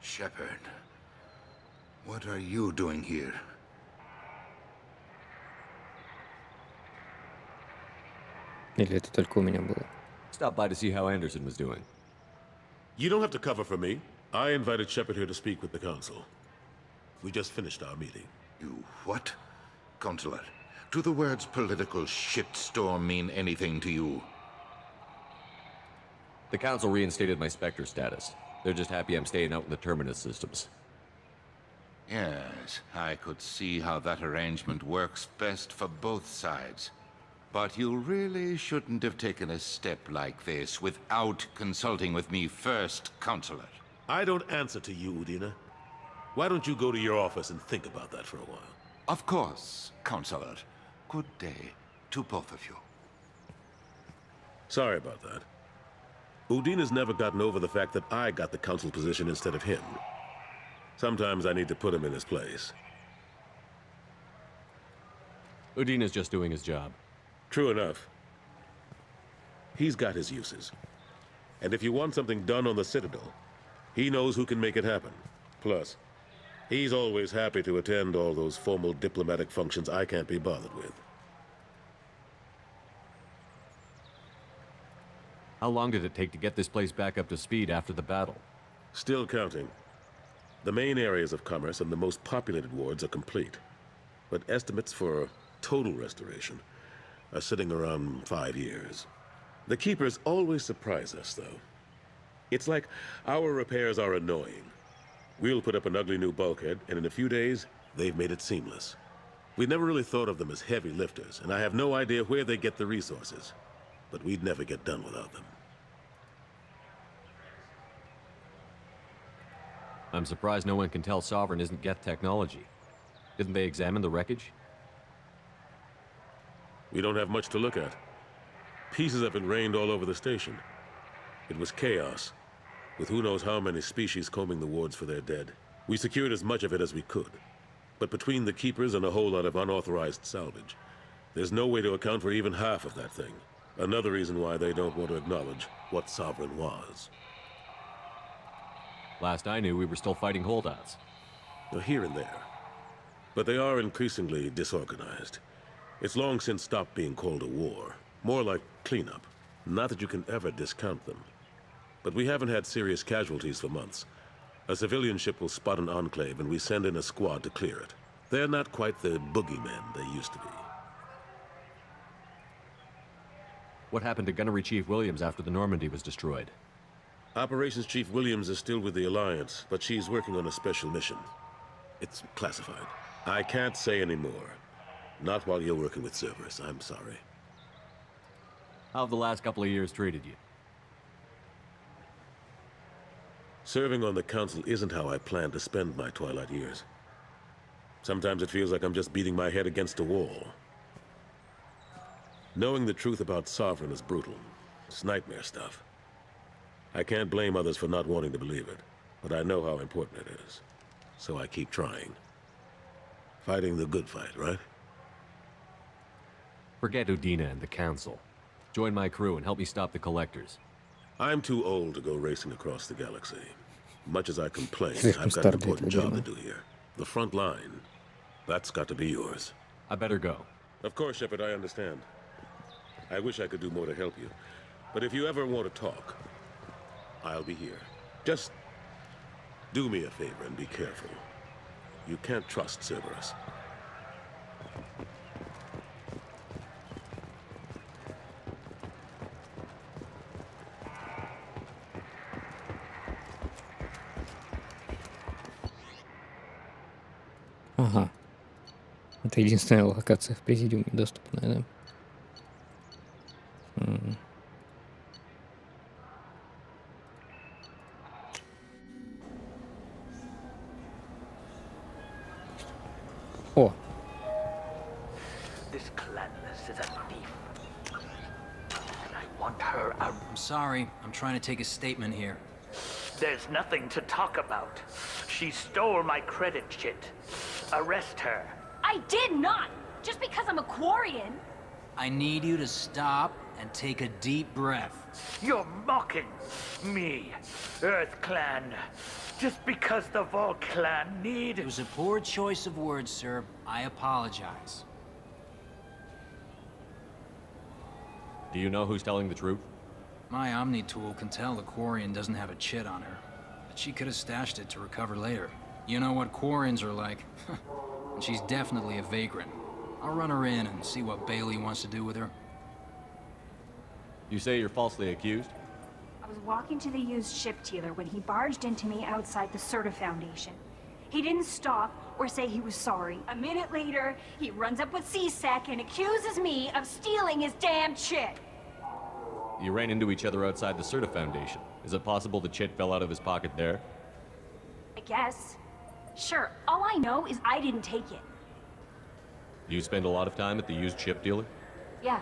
Shepard. What are you doing here? Или это только у меня было? Stop by to see how Anderson was doing. You don't have to cover for me. I invited Shepard here to speak with the Council. We just finished our meeting. You what? Counselor, do the words political shitstorm mean anything to you? The Council reinstated my Spectre status. They're just happy I'm staying out in the Terminus systems. Yes, I could see how that arrangement works best for both sides. But you really shouldn't have taken a step like this without consulting with me first, Counselor. I don't answer to you, Udina. Why don't you go to your office and think about that for a while? Of course, Counselor. Good day to both of you. Sorry about that. Udina's never gotten over the fact that I got the council position instead of him. Sometimes I need to put him in his place. Udina's just doing his job. True enough. He's got his uses. And if you want something done on the Citadel, he knows who can make it happen. Plus, he's always happy to attend all those formal diplomatic functions I can't be bothered with. How long did it take to get this place back up to speed after the battle? Still counting. The main areas of commerce and the most populated wards are complete. But estimates for total restoration are sitting around 5 years. The Keepers always surprise us, though. It's like our repairs are annoying. We'll put up an ugly new bulkhead, and in a few days, they've made it seamless. We never really thought of them as heavy lifters, and I have no idea where they get the resources. But we'd never get done without them. I'm surprised no one can tell Sovereign isn't Geth technology. Didn't they examine the wreckage? We don't have much to look at. Pieces have been rained all over the station. It was chaos, with who knows how many species combing the wards for their dead. We secured as much of it as we could. But between the Keepers and a whole lot of unauthorized salvage, there's no way to account for even half of that thing. Another reason why they don't want to acknowledge what Sovereign was. Last I knew, we were still fighting holdouts. Here and there. But they are increasingly disorganized. It's long since stopped being called a war. More like cleanup. Not that you can ever discount them. But we haven't had serious casualties for months. A civilian ship will spot an enclave and we send in a squad to clear it. They're not quite the boogeymen they used to be. What happened to Gunnery Chief Williams after the Normandy was destroyed? Operations Chief Williams is still with the Alliance, but she's working on a special mission. It's classified. I can't say any more. Not while you're working with Cerberus, I'm sorry. How have the last couple of years treated you? Serving on the Council isn't how I plan to spend my twilight years. Sometimes it feels like I'm just beating my head against a wall. Knowing the truth about Sovereign is brutal. It's nightmare stuff. I can't blame others for not wanting to believe it, but I know how important it is. So I keep trying. Fighting the good fight, right? Forget Udina and the Council. Join my crew and help me stop the Collectors. I'm too old to go racing across the galaxy. Much as I complain, Слишком I've got стар an для important этого job to дела. do here. The front line. That's got to be yours. I better go. Of course, Shepard, I understand. I wish I could do more to help you. But if you ever want to talk, I'll be here. Just do me a favor and be careful. You can't trust Cerberus. Ага. Это единственная локация в Президиуме доступная, да? О, This Clanless is a thief. And I want her out. I'm sorry. I'm trying to take a statement here. There's nothing to talk about. She stole my credit chit. Arrest her. I did not! Just because I'm a Quarian! I need you to stop and take a deep breath. You're mocking me, Earth Clan. Just because the Vol Clan need... It was a poor choice of words, sir. I apologize. Do you know who's telling the truth? My Omni tool can tell the Quarian doesn't have a chit on her, but she could have stashed it to recover later. You know what Quarians are like. And she's definitely a vagrant. I'll run her in and see what Bailey wants to do with her. You say you're falsely accused? I was walking to the used ship dealer when he barged into me outside the Serta Foundation. He didn't stop or say he was sorry. A minute later, he runs up with CSEC and accuses me of stealing his damn chit. You ran into each other outside the Serta Foundation. Is it possible the chit fell out of his pocket there? I guess. Sure, all I know is I didn't take it. You spend a lot of time at the used ship dealer? Yeah,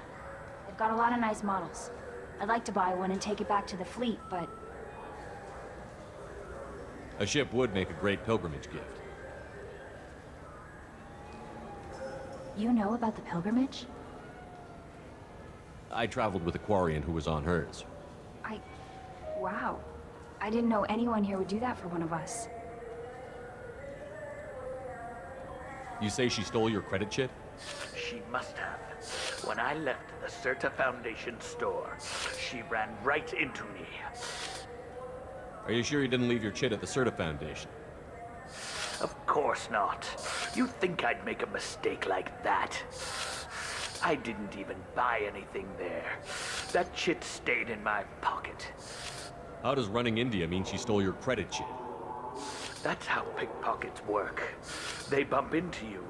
they've got a lot of nice models. I'd like to buy one and take it back to the fleet, but A ship would make a great pilgrimage gift. you know about the pilgrimage? I traveled with a Quarian who was on hers. Wow. I didn't know anyone here would do that for one of us. You say she stole your credit chit? She must have. When I left the Certa Foundation store, she ran right into me. Are you sure you didn't leave your chit at the Certa Foundation? Of course not. You think I'd make a mistake like that? I didn't even buy anything there. That chit stayed in my pocket. How does running India mean she stole your credit chit? That's how pickpockets work. They bump into you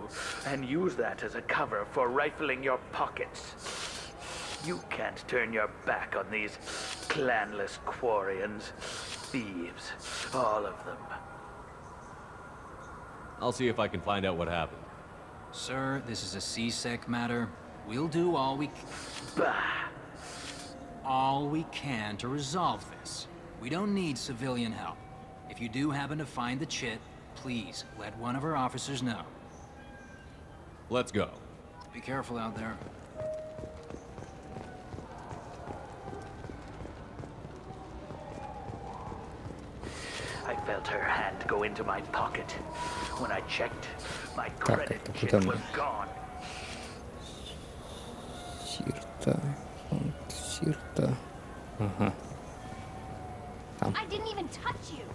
and use that as a cover for rifling your pockets. You can't turn your back on these clanless Quarians. Thieves, all of them. I'll see if I can find out what happened. Sir, this is a CSEC matter. We'll do all we can to resolve this. We don't need civilian help. If you do happen to find the chit, please let one of our officers know. Let's go. Be careful out there. I felt her hand go into my pocket. When I checked, my credit chit was gone. Сирта. Ага. Там. I didn't even touch you.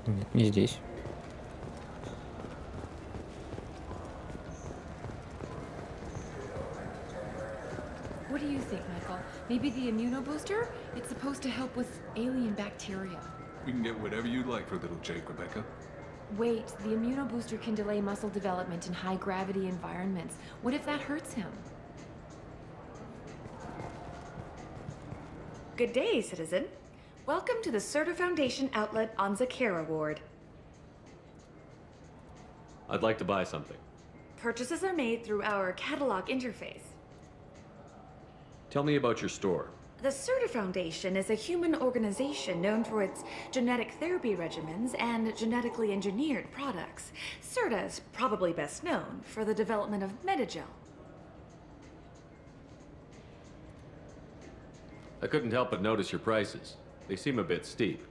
Нет, не здесь. What do you think, Michael? Maybe the immunobooster? It's supposed to help with alien bacteria. We can get whatever you'd like for little Jake, Rebecca. Wait, the immunobooster can delay muscle development in high-gravity environments. What if that hurts him? Good day, citizen. Welcome to the Certa Foundation outlet on Zakera Ward. I'd like to buy something. Purchases are made through our catalog interface. Tell me about your store. The Certa Foundation is a human organization known for its genetic therapy regimens and genetically engineered products. Certa is probably best known for the development of Metagel. I couldn't help but notice your prices. They seem a bit steep.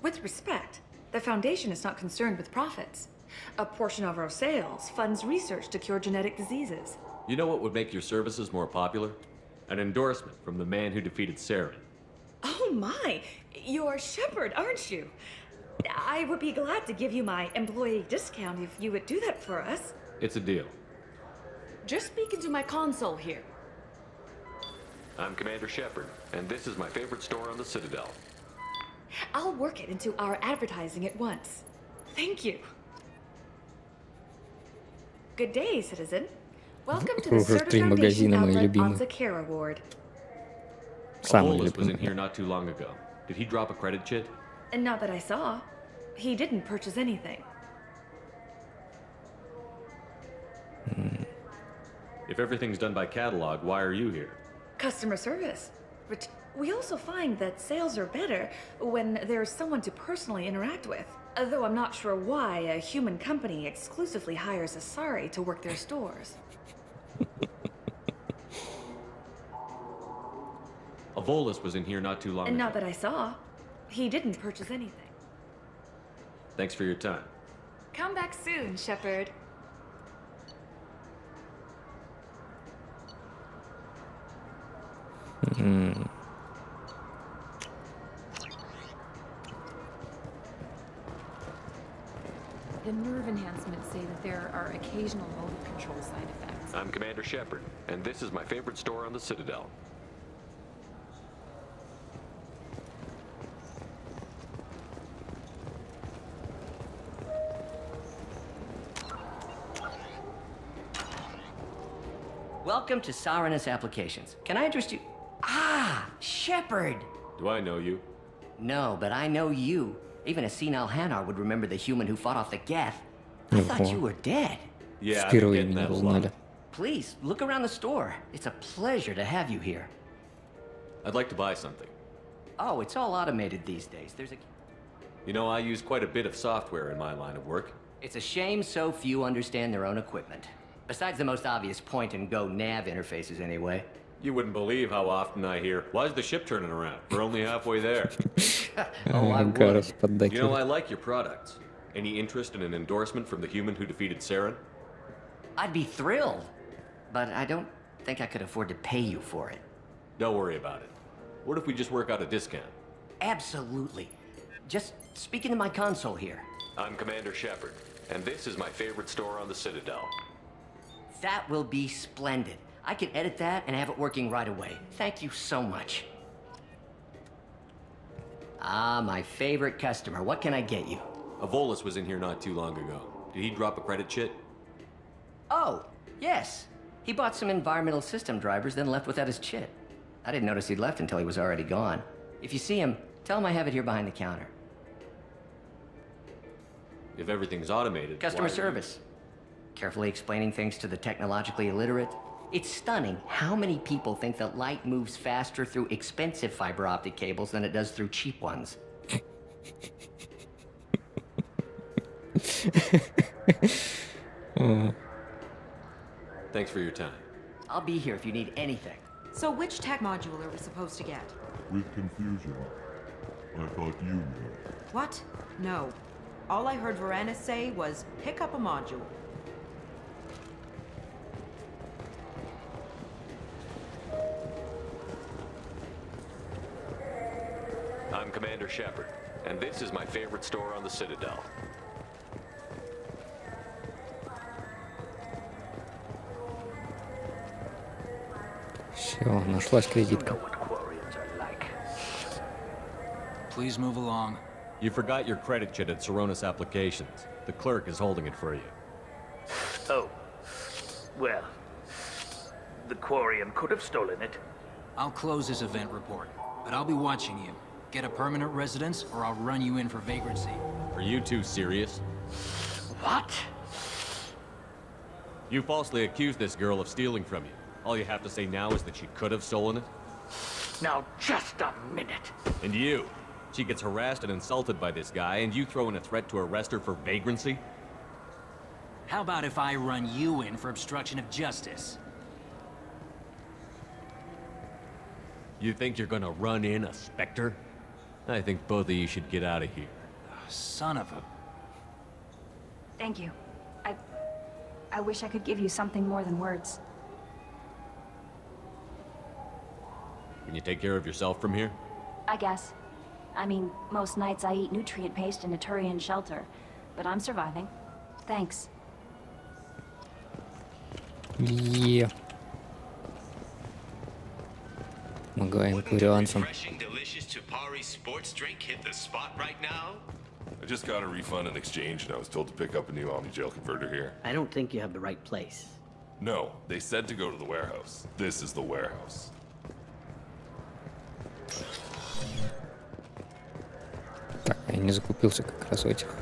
With respect, the Foundation is not concerned with profits. A portion of our sales funds research to cure genetic diseases. You know what would make your services more popular? An endorsement from the man who defeated Saren. Oh my! You're Shepard, aren't you? I would be glad to give you my employee discount if you would do that for us. It's a deal. Just speak into my console here. I'm Commander Shepard, and this is my favorite store on the Citadel. I'll work it into our advertising at once. Thank you. Good day, citizen. Welcome to the Уже Certa 3 магазина Foundation мои outlet on любимые. Zakera Ward. Самый Bolus was in here любимый. not too long ago. Did he drop a credit chit? And not that I saw. He didn't purchase anything. If everything's done by catalog, why are you here? Customer service. But we also find that sales are better when there's someone to personally interact with. Though I'm not sure why a human company exclusively hires Asari to work their stores. A Volus was in here not too long And ago. not that I saw. He didn't purchase anything. Thanks for your time. Come back soon, Shepard. The nerve enhancements say that there are occasional motor control side effects. I'm Commander Shepard, and this is my favorite store on the Citadel. Welcome to Sarenus Applications. Can I interest you? Ah, Shepard! Do I know you? No, but I know you. Even a senile Hanar would remember the human who fought off the Geth. I thought you were dead. Yeah, I've been getting that a lot. Please, look around the store. It's a pleasure to have you here. I'd like to buy something. Oh, it's all automated these days. There's a... You know, I use quite a bit of software in my line of work. It's a shame so few understand their own equipment. Besides the most obvious point-and-go nav interfaces, anyway. You wouldn't believe how often I hear, "Why is the ship turning around? We're only halfway there." Oh, I would. You know, I like your products. Any interest in an endorsement from the human who defeated Saren? I'd be thrilled, but I don't think I could afford to pay you for it. Don't worry about it. What if we just work out a discount? Absolutely. Just speak into my console here. I'm Commander Shepard, and this is my favorite store on the Citadel. That will be splendid. I can edit that and have it working right away. Thank you so much. Ah, my favorite customer. What can I get you? Avolis was in here not too long ago. Did he drop a credit chit? Oh, yes. He bought some environmental system drivers, then left without his chit. I didn't notice he'd left until he was already gone. If you see him, tell him I have it here behind the counter. If everything's automated... Customer service. Carefully explaining things to the technologically illiterate. It's stunning how many people think that light moves faster through expensive fiber optic cables than it does through cheap ones. Thanks for your time. I'll be here if you need anything. So which tech module are we supposed to get? With confusion. I thought you knew. What? No. All I heard Varanus say was, pick up a module. I'm Commander Shepard, and this is my favorite store on the Citadel. Все, нашлась кредитка. Please move along. You forgot your credit chit at Sarenus Applications. The clerk is holding it for you. Oh. Well, the Quarian could have stolen it. I'll close this event report, but I'll be watching you. Get a permanent residence, or I'll run you in for vagrancy. Are you two serious? What? You falsely accused this girl of stealing from you. All you have to say now is that she could have stolen it? Now, just a minute. And you? She gets harassed and insulted by this guy, and you throw in a threat to arrest her for vagrancy? How about if I run you in for obstruction of justice? You think you're gonna run in a Spectre? I think both of you should get out of here. Son of a... Thank you. I wish I could give you something more than words. Can you take care of yourself from here? I guess. I mean, most nights I eat nutrient paste in a Turian shelter, but I'm surviving. Thanks. Yeah. Помогаем курианцам. Delicious Tupari sports drink hit the spot right now? I just got a refund in exchange, and I was told to pick up a new Omni-Gel converter here. I don't think you have the right place. No, they said to go to the warehouse. This is the warehouse. Так, я не закупился как раз в этих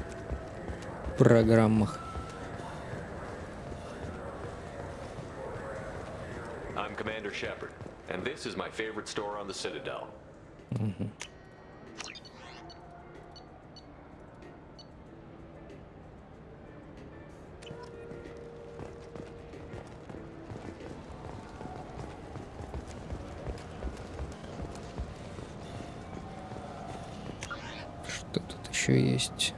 программах. I'm Commander Shepard, and this is my favorite store on the Citadel. Что тут еще есть?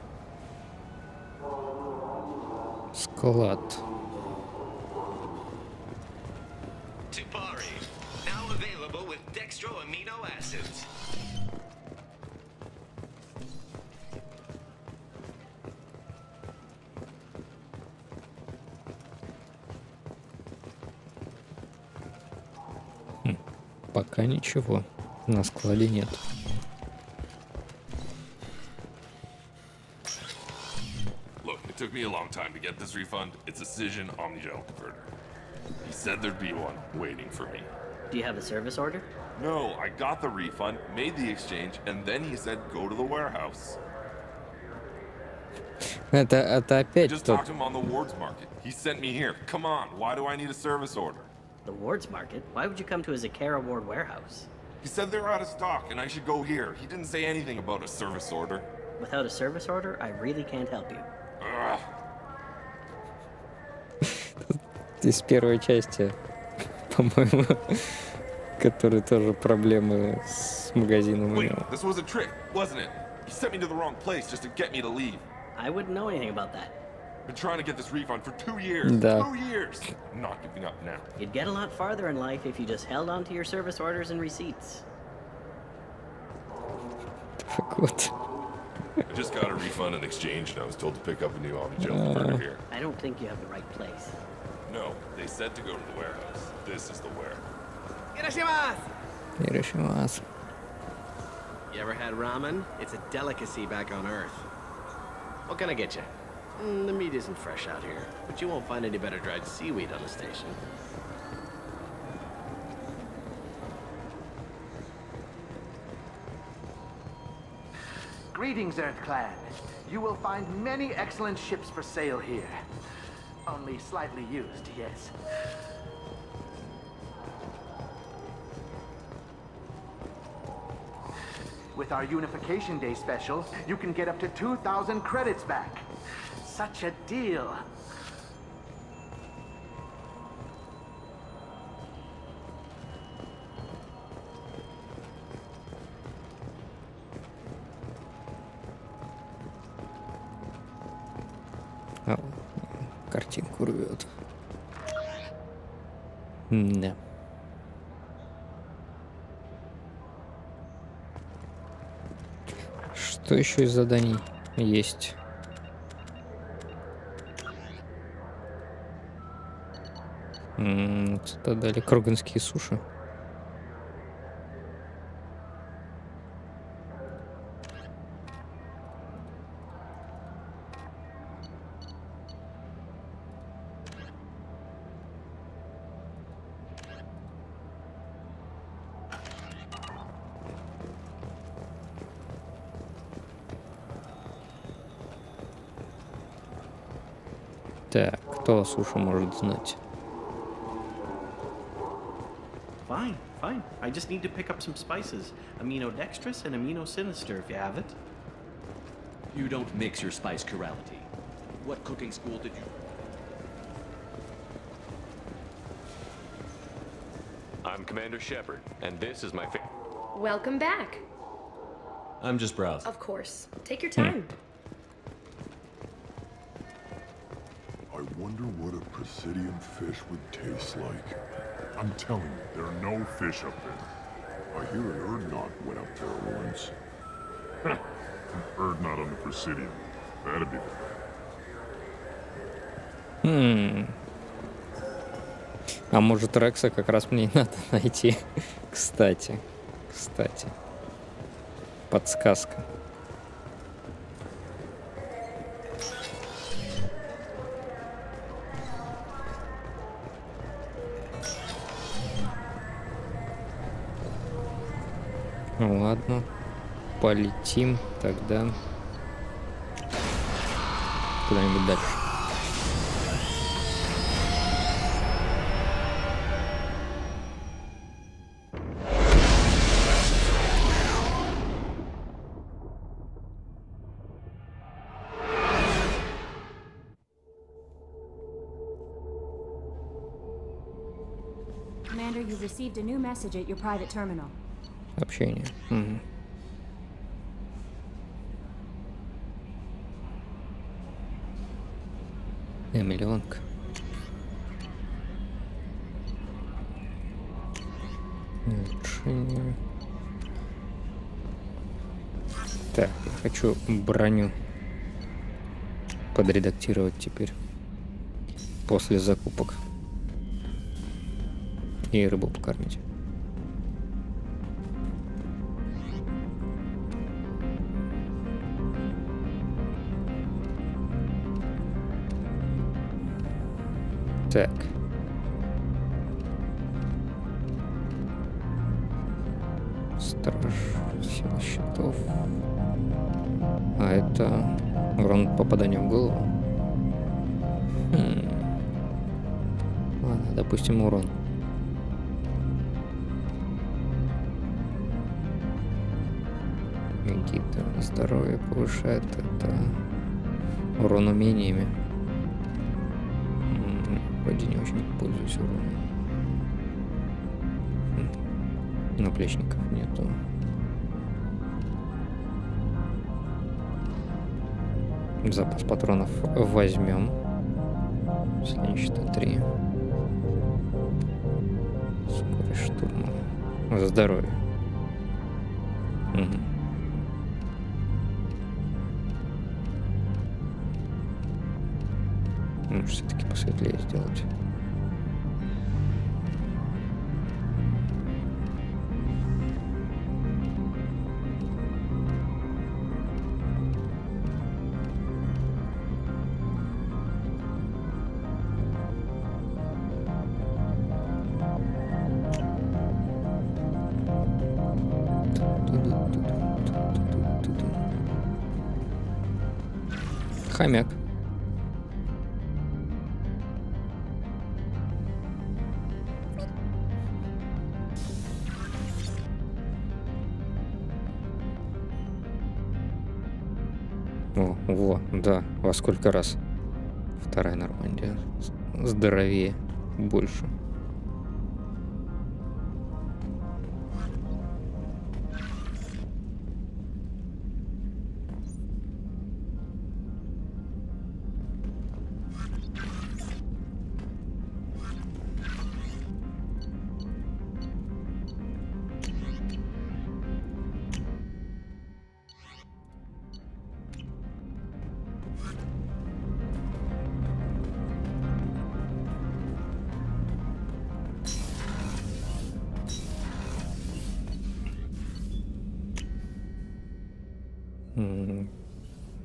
Склад. Tupari, now available with dextro amino acids. Пока ничего. На складе нет. Look, it took me a long time to get this refund. It's a Cision Omni-Gel converter. He said there'd be one waiting for me. Do you have a service order? No, I got the refund, made the exchange, and then he said go to the warehouse. Это I опять just тот. talked to him on the Wards Market. He sent me here. Come on, why do I need a service order? The Wards Market? Why would you come to a Zakara Ward warehouse? He said they're out of stock and I should go here. He didn't say anything about a service order. Without a service order, I really can't help you. Ugh. Из первой части, по-моему, который тоже проблемы с магазином у Wait, него. this was a trick, wasn't it? He sent me to the wrong place just to get me to leave. I wouldn't know anything about that. Been trying to get this refund for 2 years. Да. 2 years. I'm not giving up now. You'd get a lot farther in life if you just held on to your service orders and receipts. Так вот. I just got a refund and exchange and I was told to pick up a new Omni gel converter here. I don't think you have the right place. No, they said to go to the warehouse. This is the warehouse. Ирашимас. You ever had ramen? It's a delicacy back on Earth. What can I get you? The meat isn't fresh out here, but you won't find any better dried seaweed on the station. Greetings, Earth Clan. You will find many excellent ships for sale here. Only slightly used, yes. With our Unification Day special, you can get up to 2,000 credits back. Such a deal. О, картинку рвет. Да. Что еще из заданий есть? Сюда дали кроганские суши. Так, кто о суши может знать? Fine, fine. I just need to pick up some spices. Aminodextrous and aminosinister if you have it. You don't mix your spice chirality. What cooking school did you... I'm Commander Shepard, and this is my Welcome back. I'm just browsing. Of course. Take your time. I wonder what a Presidium fish would taste like. I'm telling you, there are no fish up there. I hear an Erdnot went up there once. An Erdnot on the Presidium. That'd be the... А может, Рекса как раз мне и надо найти. Кстати. Подсказка. Ладно. Полетим тогда куда-нибудь дальше. Commander, you've received a new message at your private terminal. Общение. Угу. Миллионка. Улучшение. Так, я хочу броню подредактировать теперь после закупок и рыбу покормить. Так. Страж, сила щитов. А это урон от попадания в голову. Ладно, допустим, урон. Гита здоровье повышает. Это урон умениями. Вроде не очень пользуюсь уроном. Наплечников нету. Запас патронов возьмем. Если не считать 3. Скорость штурма. Здоровье. Угу. Может, все-таки посветлее сделать. Хомяк. Во, да, во сколько раз. Вторая Нормандия. Здоровее, больше.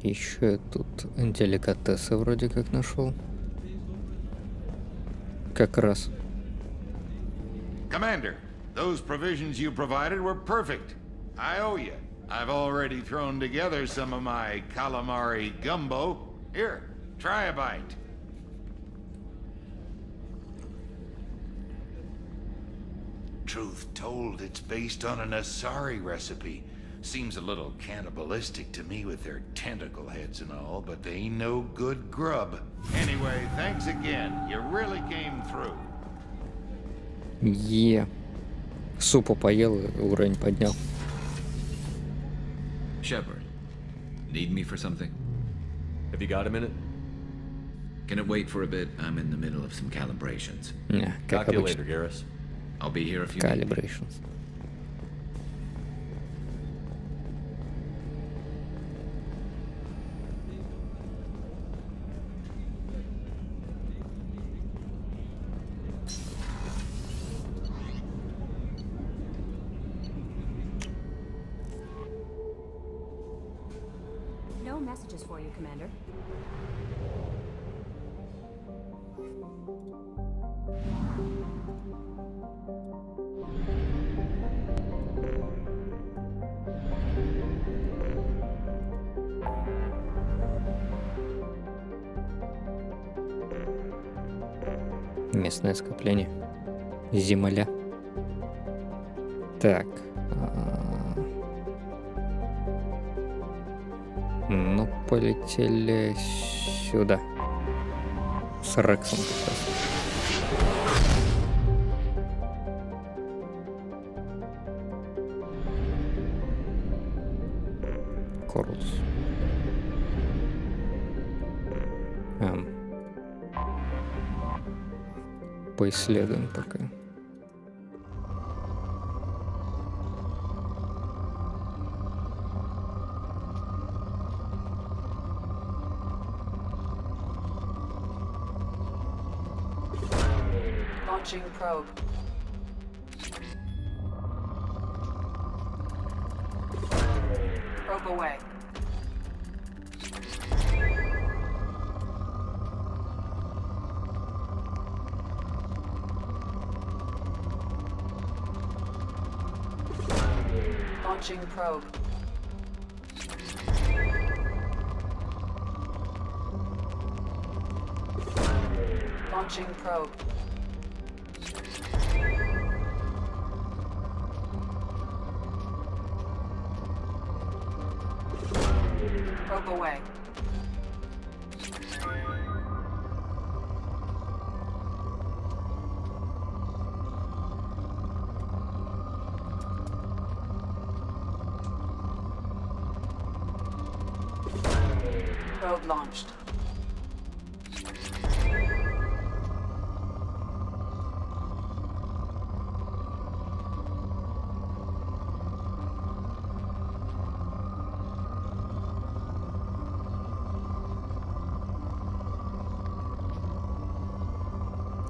Еще я тут деликатесы вроде как нашел. Как раз. Commander, those provisions you provided were perfect. I owe you. I've already thrown together some of my calamari gumbo. Here, try a bite. Truth told, it's based on an Asari recipe. Seems a little cannibalistic to me with their tentacle heads and all, but they ain't no good grub. Anyway, thanks again. You really came through. Супу поел и уровень поднял. Shepard, need me for something? Have you got a minute? Can it wait for a bit? I'm in the middle of some calibrations. Talk to you later, Garrus. I'll be here if you Calibrations. No messages for you, Commander. Местное скопление. Земля. Так. Ну, полетели сюда. С Рексом как раз. Корлс. Поисследуем пока. Launching probe. Probe away. Launching probe. Launching probe. Probe away. Probe launched.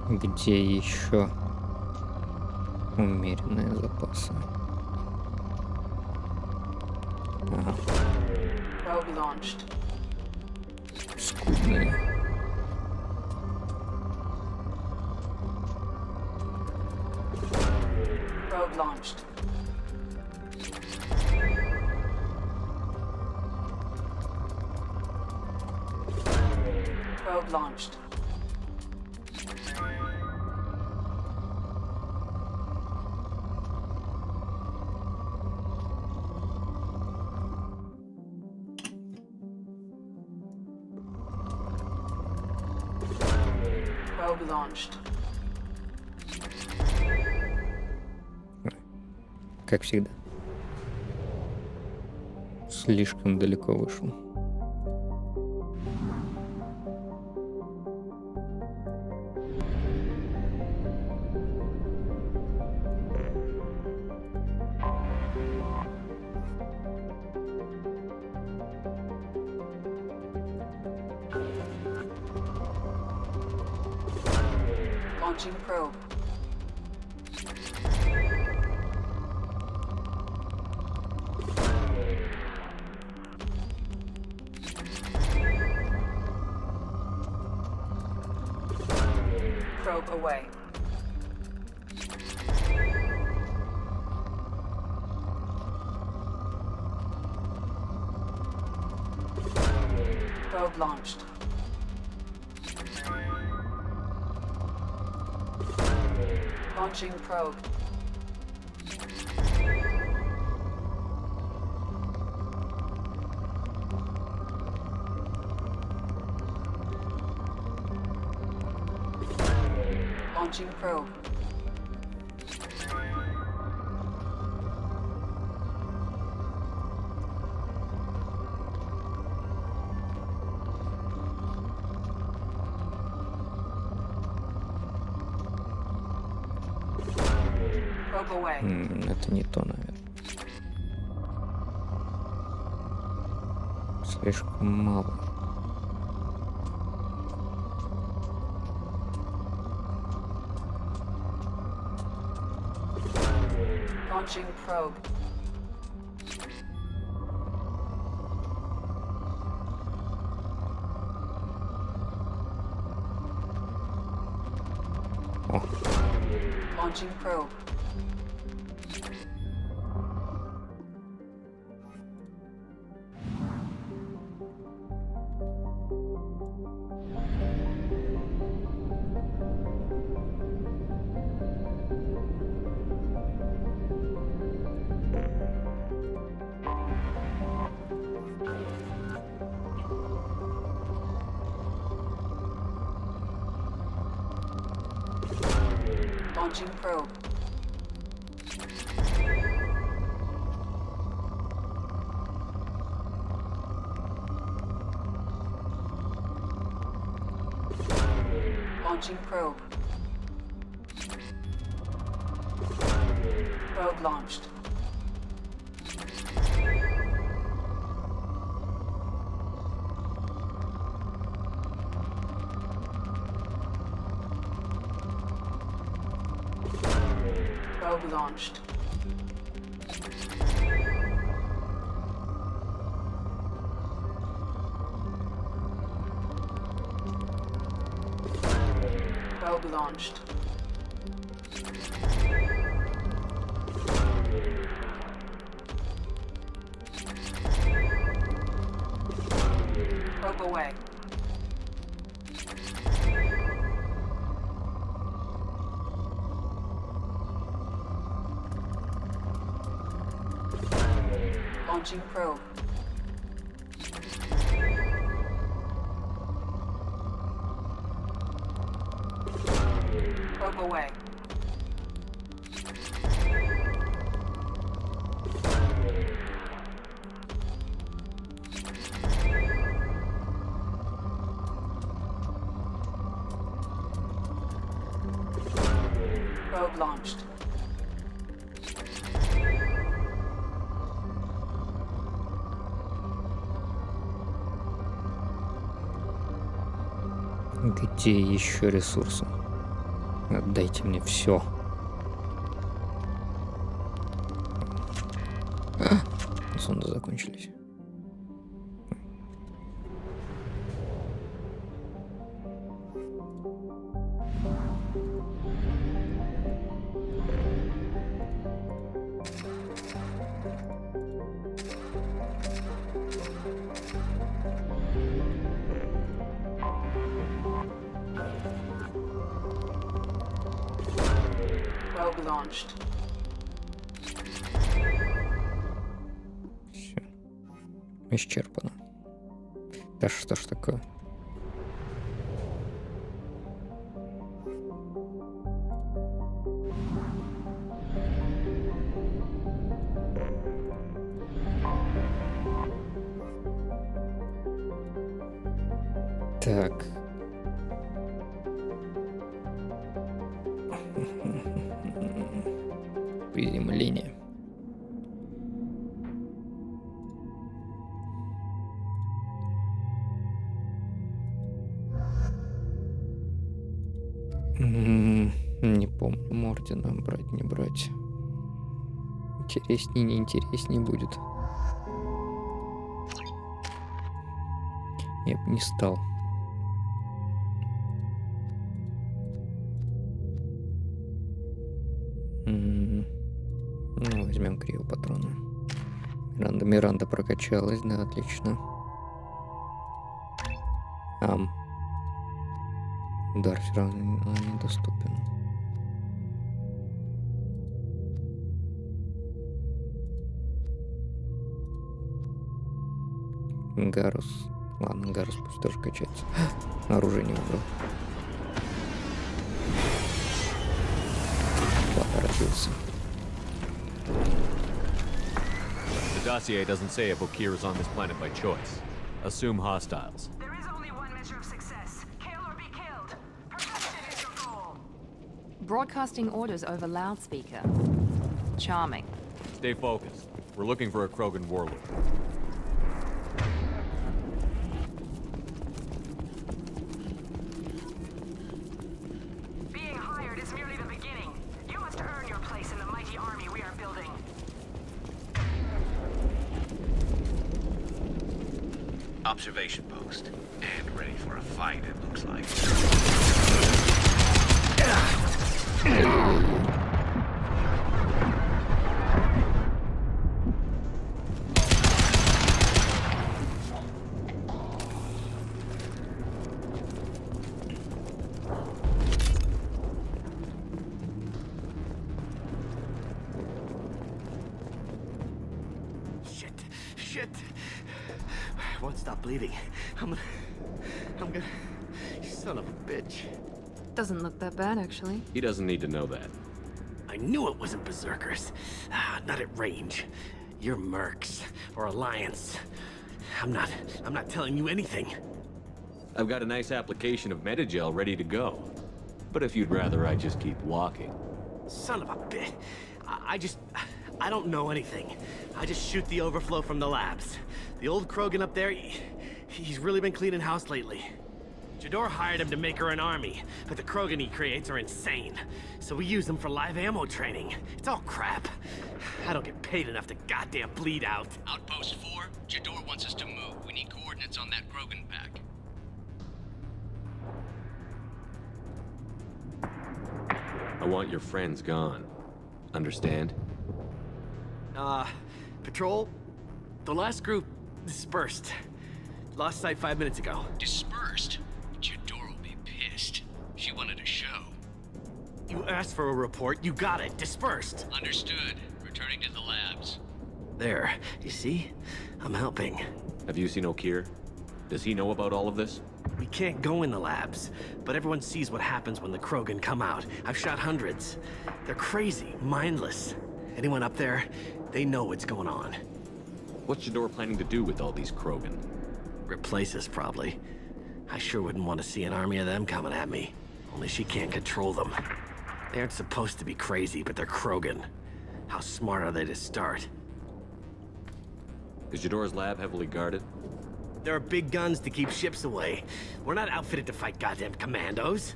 Где еще умеренные запасы? Ага. Probe launched. Скудные. Probe launched. Probe launched. Probe launched. Как всегда. Слишком далеко вышел. Launching probe. Probe away. Probe launched. Launching probe. Launching probe. Probe away. Это не то, наверное. Слишком мало. Launching probe. О. Launching probe. Launching probe. Launching probe. Probe launched. Probe launched. Probe launched. away. Launching probe. Probe away. Probe launched. Где еще ресурсы? Отдайте мне все. Зонды закончились. Probe launched. Все. Исчерпано. Да что ж такое? Так. Приземление. Не помню, ордена брать, не брать. Интересней, неинтересней будет. Я бы не стал. Ну, возьмем криопатроны. Миранда прокачалась, да, отлично. Удар все равно недоступен. Гарус. Ладно, Гарус пусть тоже качается. Оружие не убрал. Поторопился. The dossier doesn't say if Okir is on this planet by choice. Assume hostiles. There is only one measure of success. Kill or be killed. Perfection is your goal. Broadcasting orders over loudspeaker. Charming. Stay focused. We're looking for a Krogan warlord. Being hired is merely the beginning. You must earn your place in the mighty army we are building. Observation post. And ready for a fight, it looks like. Shit. I won't stop bleeding. I'm gonna... You son of a bitch. Doesn't look that bad, actually. He doesn't need to know that. I knew it wasn't berserkers. Not at range. You're mercs or Alliance. I'm not telling you anything. I've got a nice application of Metagel ready to go. But if you'd rather I just keep walking. Son of a bitch. I don't know anything. I just shoot the overflow from the labs. The old Krogan up there, he's really been cleaning house lately. Jador hired him to make her an army, but the Krogan he creates are insane. So we use them for live ammo training. It's all crap. I don't get paid enough to goddamn bleed out. Outpost 4, Jador wants us to move. We need coordinates on that Krogan pack. I want your friends gone. Understand? Patrol, the last group dispersed. Lost sight 5 minutes ago. Dispersed? Jador will be pissed. She wanted a show. You asked for a report, you got it. Dispersed. Understood. Returning to the labs. There. You see? I'm helping. Have you seen O'Keir? Does he know about all of this? We can't go in the labs, but everyone sees what happens when the Krogan come out. I've shot hundreds. They're crazy, mindless. Anyone up there, they know what's going on. What's Jador planning to do with all these Krogan? Replace us, probably. I sure wouldn't want to see an army of them coming at me. Only she can't control them. They aren't supposed to be crazy, but they're Krogan. How smart are they to start? Is Jador's lab heavily guarded? There are big guns to keep ships away. We're not outfitted to fight goddamn commandos.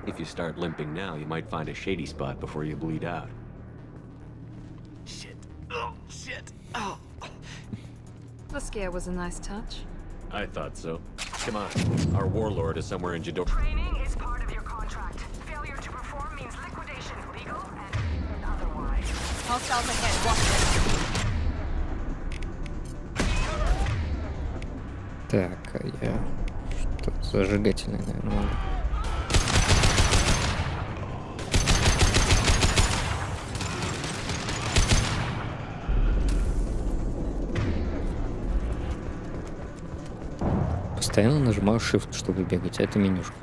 If you start limping now, you might find a shady spot before you bleed out. Shit. Oh, shit. Oh. The scare was a nice touch. I thought so. Come on. Our warlord is somewhere in Jador. Training is part of your contract. Failure to perform means liquidation, legal and otherwise. Hostiles ahead, watch it. Так, а я что-то зажигательное, наверное, могу. Постоянно нажимаю Shift, чтобы бегать, а это менюшка.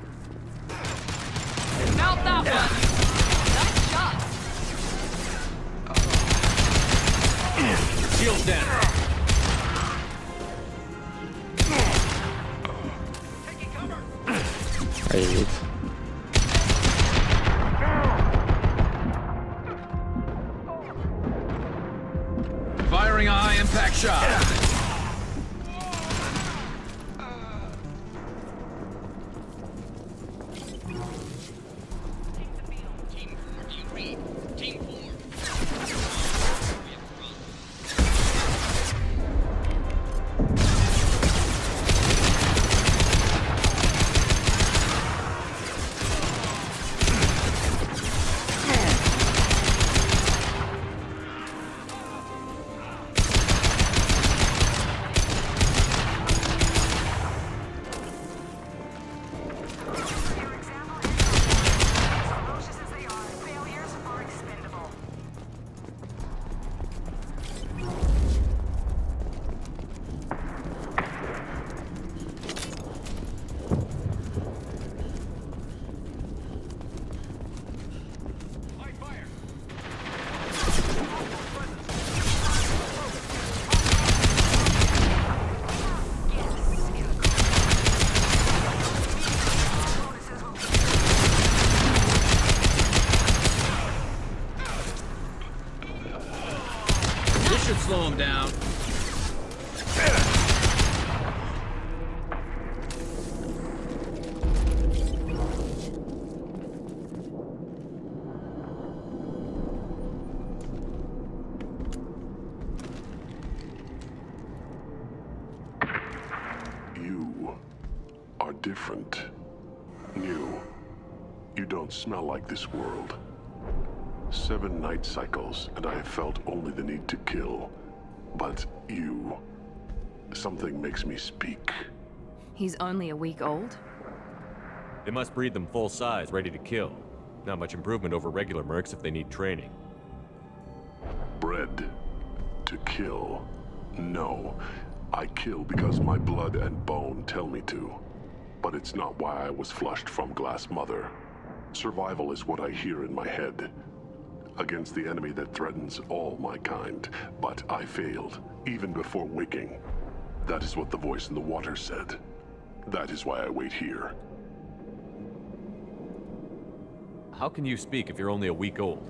Ай-яй-яй. Firing a high impact shot. Slow him down. You are different, new. You don't smell like this world. 7 night cycles, and I have felt only the need to kill. But you... something makes me speak. He's only a week old? They must breed them full size, ready to kill. Not much improvement over regular mercs if they need training. Bred to kill. No. I kill because my blood and bone tell me to. But it's not why I was flushed from Glass Mother. Survival is what I hear in my head. Against the enemy that threatens all my kind. But I failed, even before waking. That is what the voice in the water said. That is why I wait here. How can you speak if you're only a week old?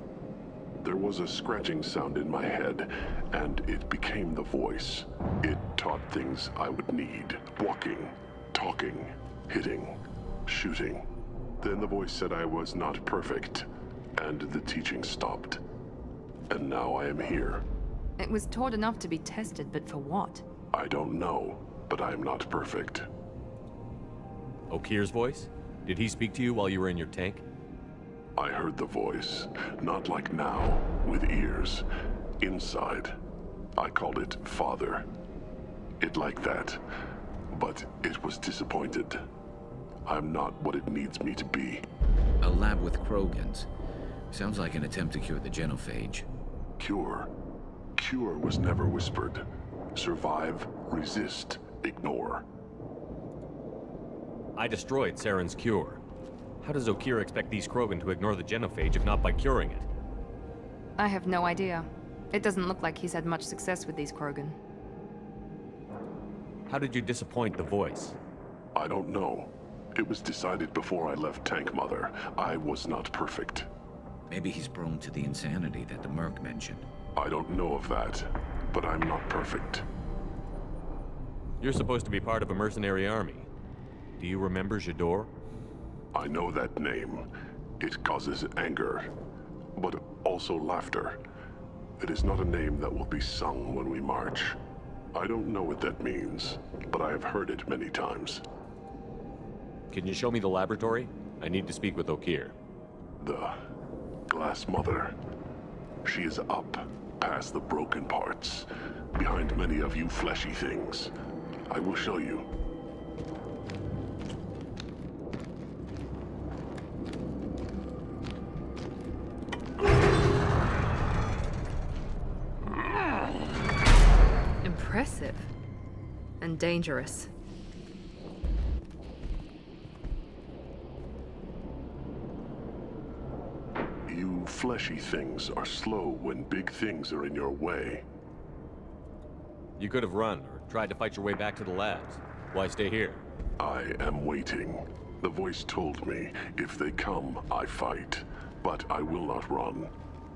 There was a scratching sound in my head, and it became the voice. It taught things I would need. Walking, talking, hitting, shooting. Then the voice said I was not perfect. And the teaching stopped. And now I am here. It was taught enough to be tested, but for what? I don't know, but I am not perfect. O'Keir's voice? Did he speak to you while you were in your tank? I heard the voice. Not like now, with ears. Inside. I called it Father. It liked that, but it was disappointed. I'm not what it needs me to be. A lab with Krogans. Sounds like an attempt to cure the genophage. Cure? Cure was never whispered. Survive, resist, ignore. I destroyed Saren's cure. How does Okir expect these Krogan to ignore the genophage if not by curing it? I have no idea. It doesn't look like he's had much success with these Krogan. How did you disappoint the voice? I don't know. It was decided before I left Tank Mother. I was not perfect. Maybe he's prone to the insanity that the Merc mentioned. I don't know of that, but I'm not perfect. You're supposed to be part of a mercenary army. Do you remember J'dor? I know that name. It causes anger, but also laughter. It is not a name that will be sung when we march. I don't know what that means, but I have heard it many times. Can you show me the laboratory? I need to speak with Okir. The Glass Mother. She is up, past the broken parts, behind many of you fleshy things. I will show you. Impressive. And dangerous. You fleshy things are slow when big things are in your way. You could have run, or tried to fight your way back to the labs. Why stay here? I am waiting. The voice told me, if they come, I fight. But I will not run,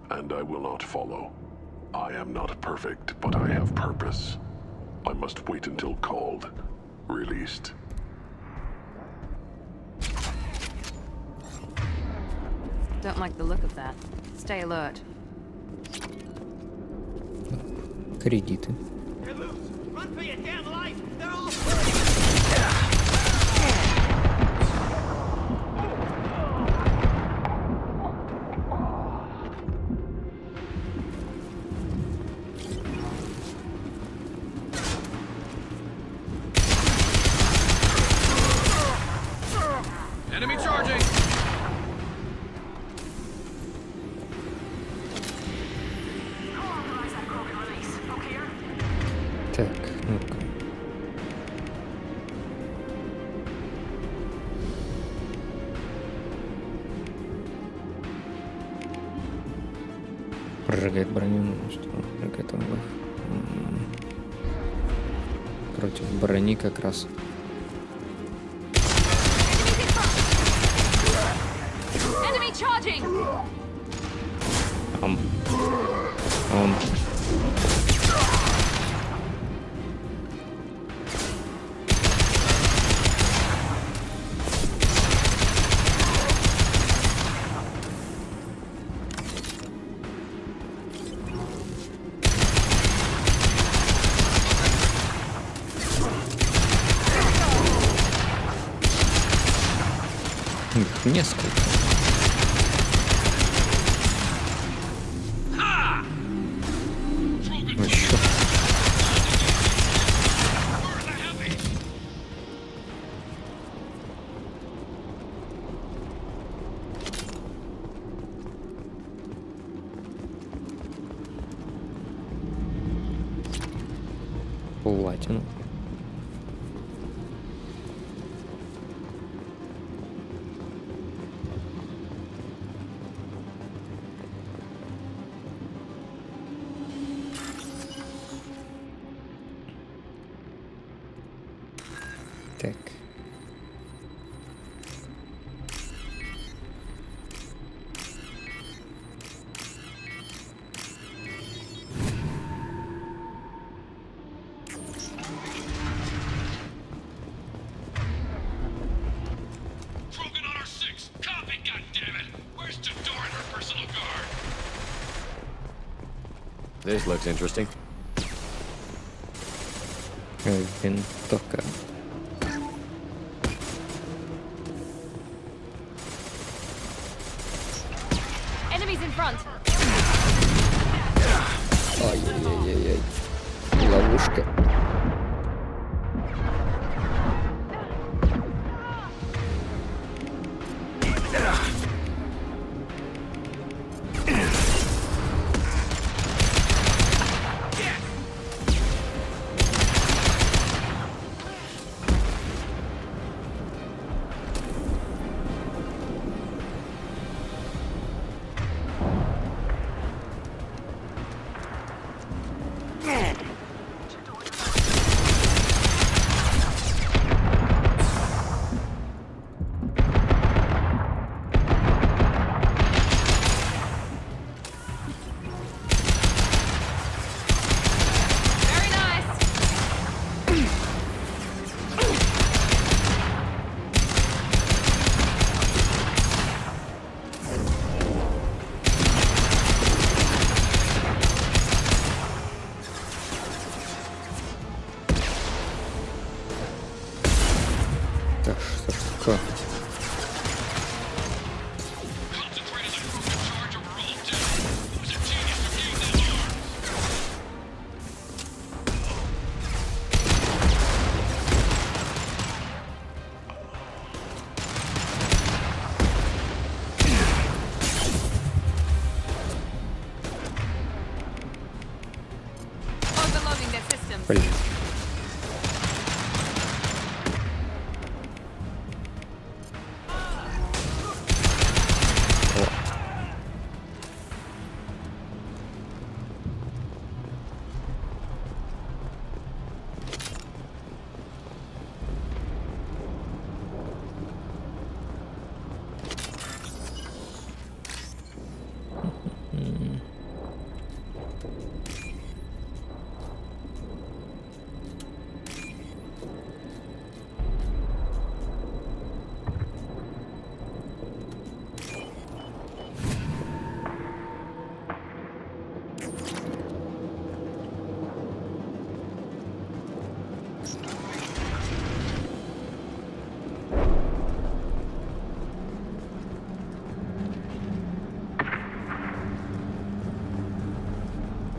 and I will not follow. I am not perfect, but I have purpose. I must wait until called, released. Don't like the look of that. Stay alert. Кредиты. Run for your damn life! They're all... Enemy charging! Так, ну-ка. Прожигает броню, ну что, готово. Против брони как раз. Enemy charging! Их несколько. Еще. Платину. Так. Krogan on our 6! Copy, goddammit! Where's J'dor and her personal guard? This looks interesting. Винтовка. Enemies in front! Ай-яй-яй-яй. ловушка. Так, что ж такое? Overloading their systems. Блин.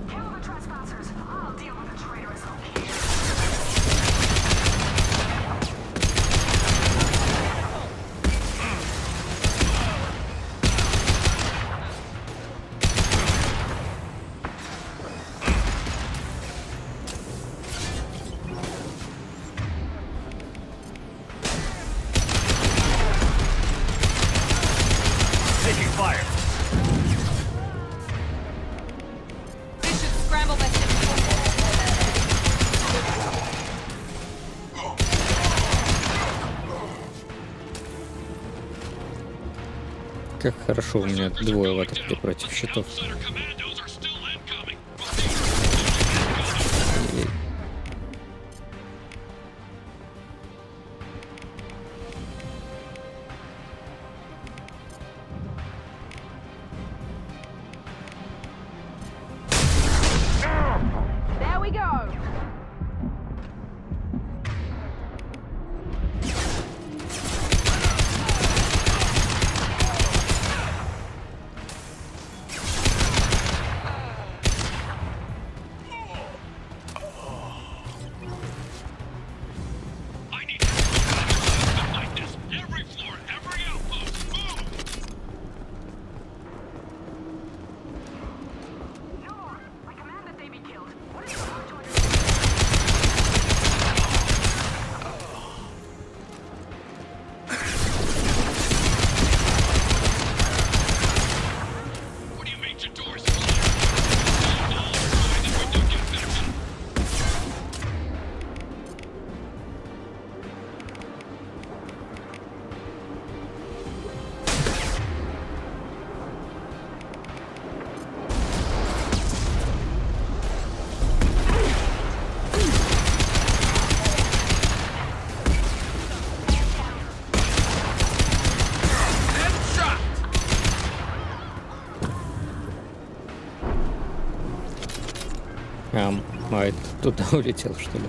Kill the trespassers. I'll deal with the traitors over here. Taking fire. They should scramble their systems. Как хорошо, у меня двое в отряде против щитов. Ой. There we go. А это туда улетел, что ли?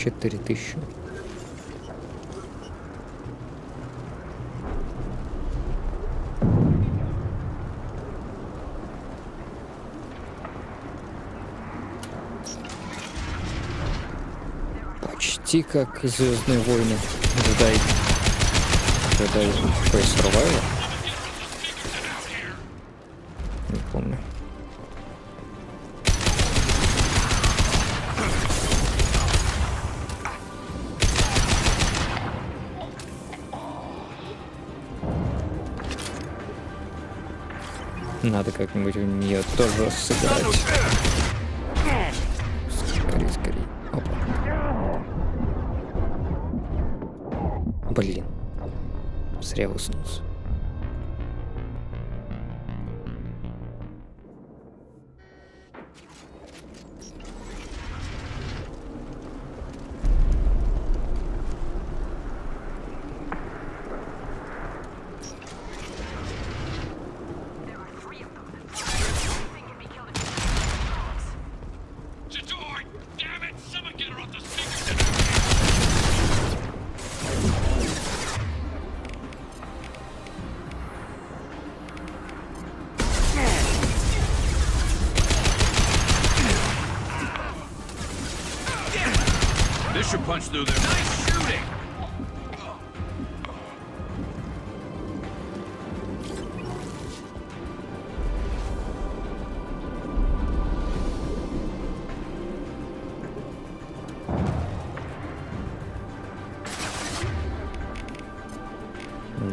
4000. Почти как Звездные войны. Джедай Space Survivor. Не помню. Надо как-нибудь в нее тоже сыграть. Скорее. Опа. Блин. Зря высунулся. This should punch through there. Nice shooting!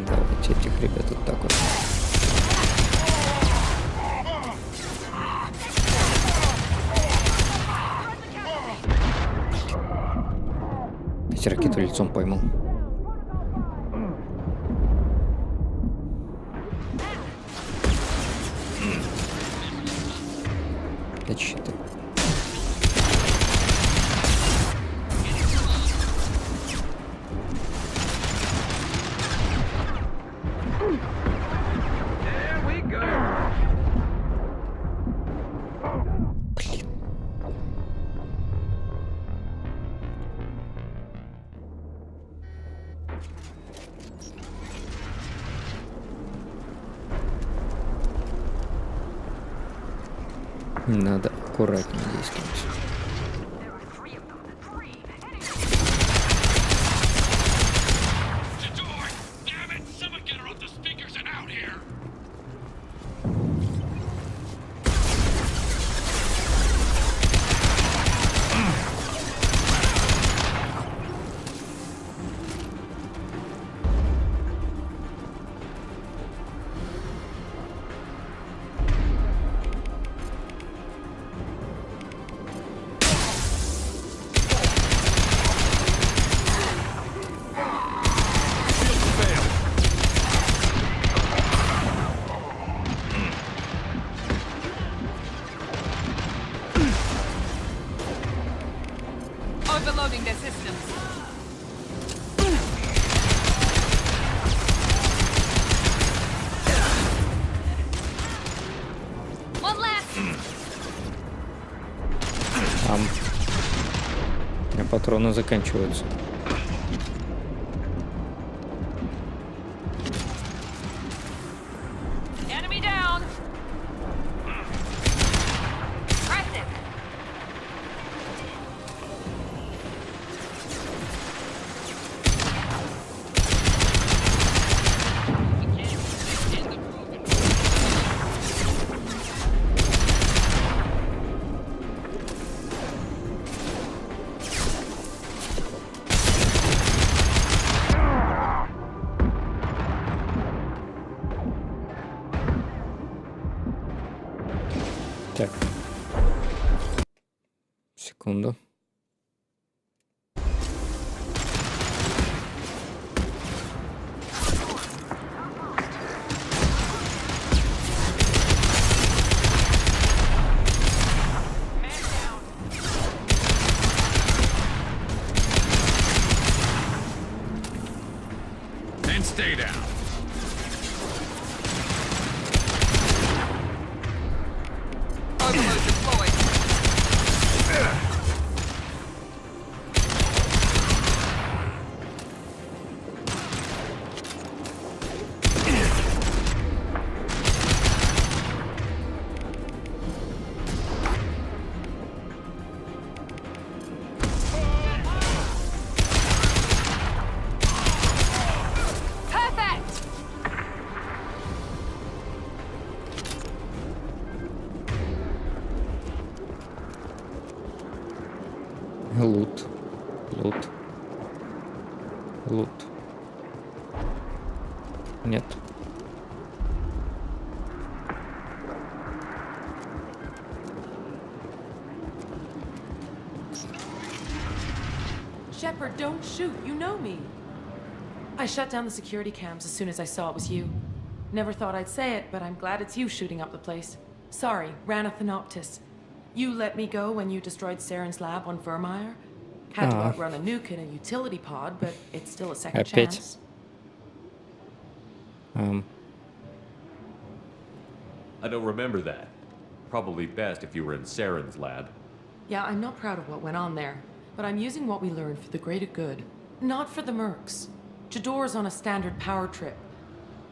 Давайте этих ребят вот так вот. Эти ракету лицом поймал. Это щиты. Надо аккуратнее действовать. Overloading their systems. One left. У меня патроны заканчиваются. Enemy down. Impressive. Так. Секунду. And stay down. Overload deployed. Лут. Лут. Лут. Нет. Shepard, don't shoot. You know me. I shut down the security cams as soon as I saw it was you. Never thought I'd say it, but I'm glad it's you shooting up the place. Sorry, Ranathanoptis. You let me go when you destroyed Saren's lab on Vermeer. Had to outrun a nuke in a utility pod, but it's still a second chance. I don't remember that. Probably best if you were in Saren's lab. Yeah, I'm not proud of what went on there, but I'm using what we learned for the greater good. Not for the mercs. Jador's on a standard power trip.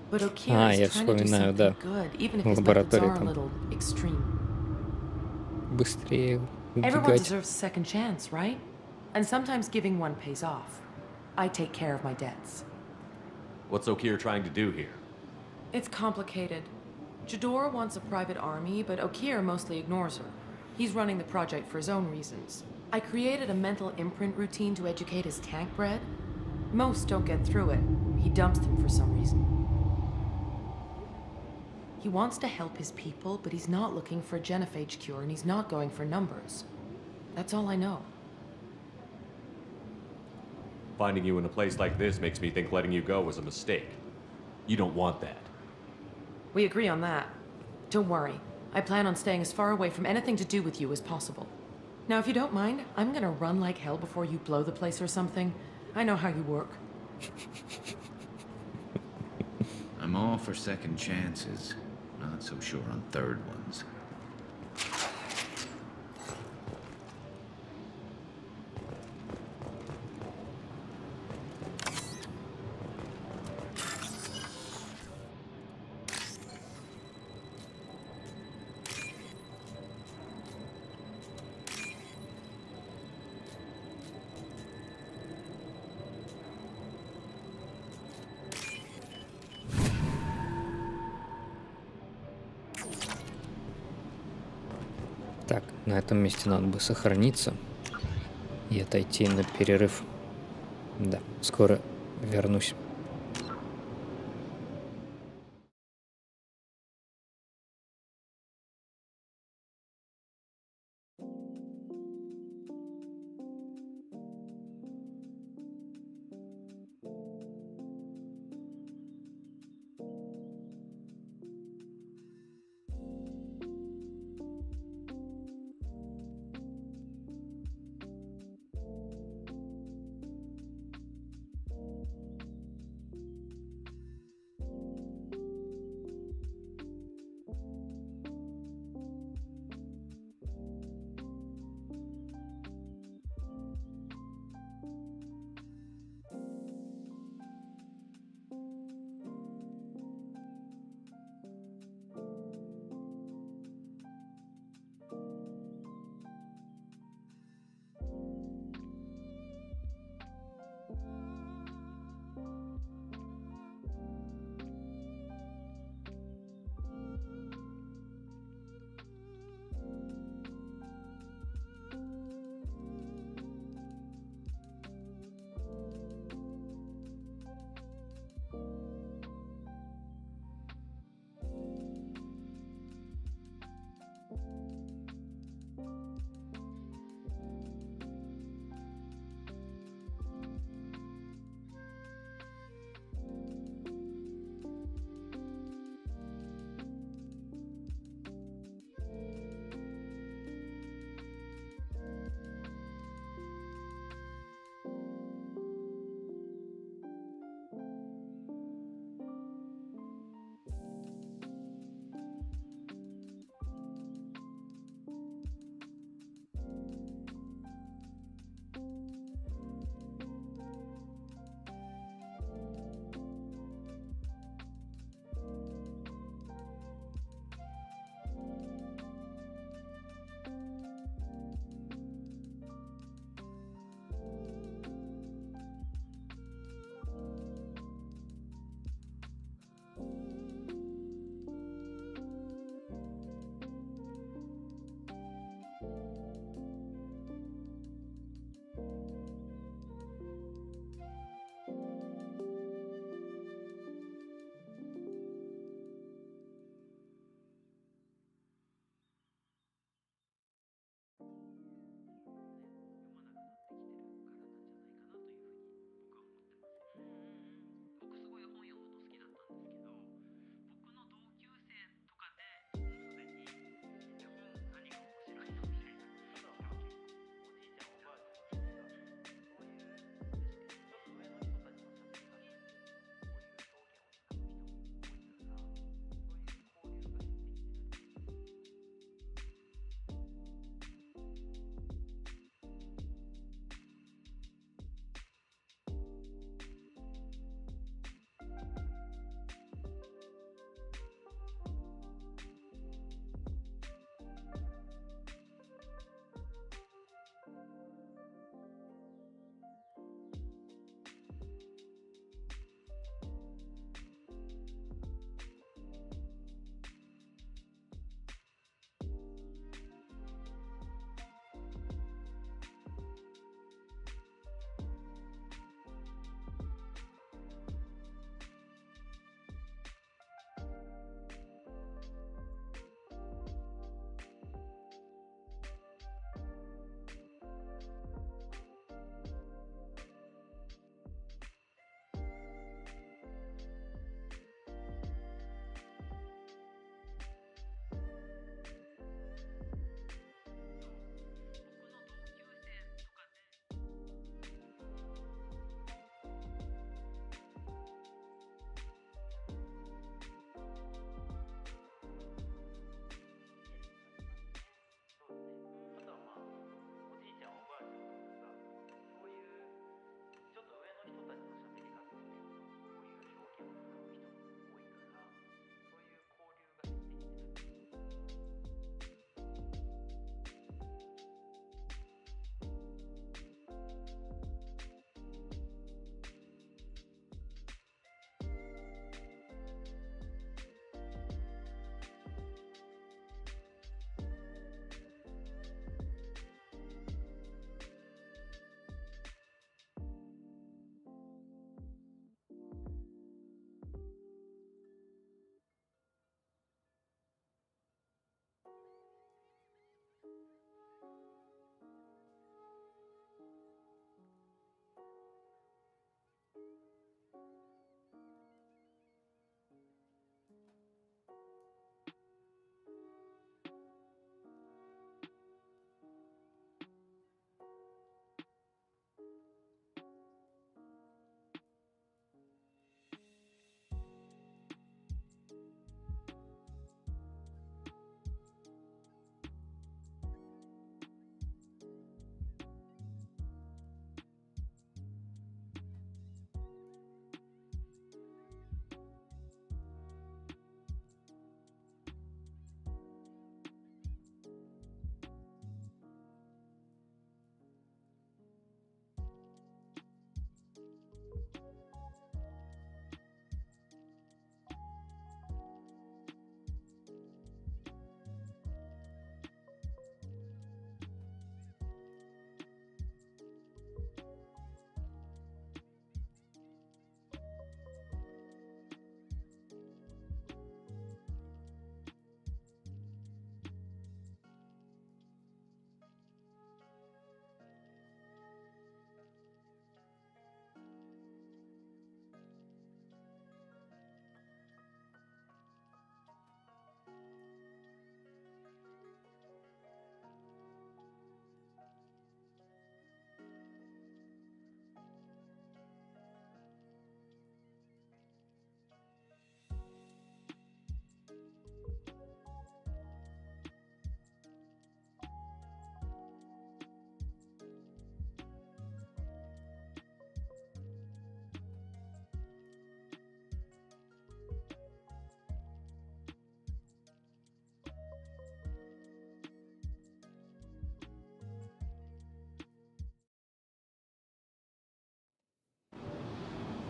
But Okira is trying to do something good, even if his methods are a little extreme. Быстрее Everyone убегать. deserves a second chance, right? And sometimes giving one pays off. I take care of my debts. What's Okir trying to do here? It's complicated. Jador wants a private army, but Okir mostly ignores her. He's running the project for his own reasons. I created a mental imprint routine to educate his tank bred. Most don't get through it. He dumps them for some reason. He wants to help his people, but he's not looking for a genophage cure, and he's not going for numbers. That's all I know. Finding you in a place like this makes me think letting you go was a mistake. You don't want that. We agree on that. Don't worry. I plan on staying as far away from anything to do with you as possible. Now, if you don't mind, I'm gonna run like hell before you blow the place or something. I know how you work. I'm all for second chances. Not so sure on third ones. Так, на этом месте надо бы сохраниться и отойти на перерыв. Да, скоро вернусь.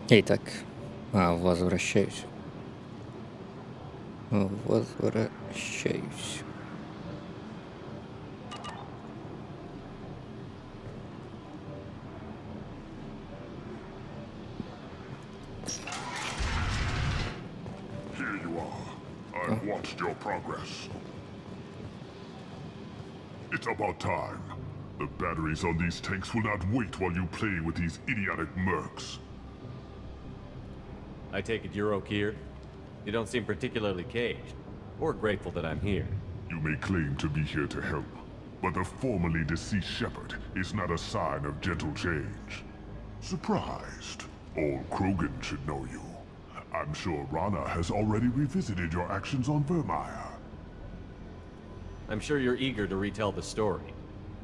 Итак, возвращаюсь. Возвращаюсь. Here you are. I've watched your progress. It's about time. The batteries on these tanks will not wait while you play with these idiotic mercs. I take it you're okay here? You don't seem particularly caged, or grateful that I'm here. You may claim to be here to help, but the formerly deceased shepherd is not a sign of gentle change. Surprised? Old Krogan should know you. I'm sure Rana has already revisited your actions on Vermeer. I'm sure you're eager to retell the story.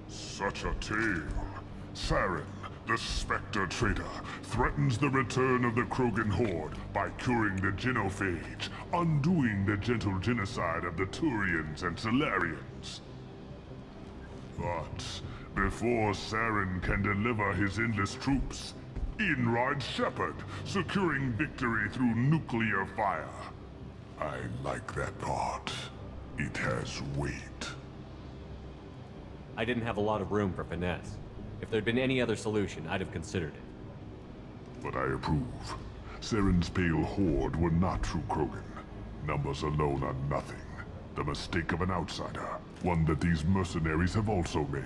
Such a tale. Saren, the Spectre traitor, threatens the return of the Krogan horde by curing the genophage, undoing the gentle genocide of the Turians and Solarians. But before Saren can deliver his endless troops, in rides Shepard, securing victory through nuclear fire. I like that part. It has weight. I didn't have a lot of room for finesse. If there'd been any other solution, I'd have considered it. But I approve. Saren's pale horde were not true Krogan. Numbers alone are nothing. The mistake of an outsider. One that these mercenaries have also made.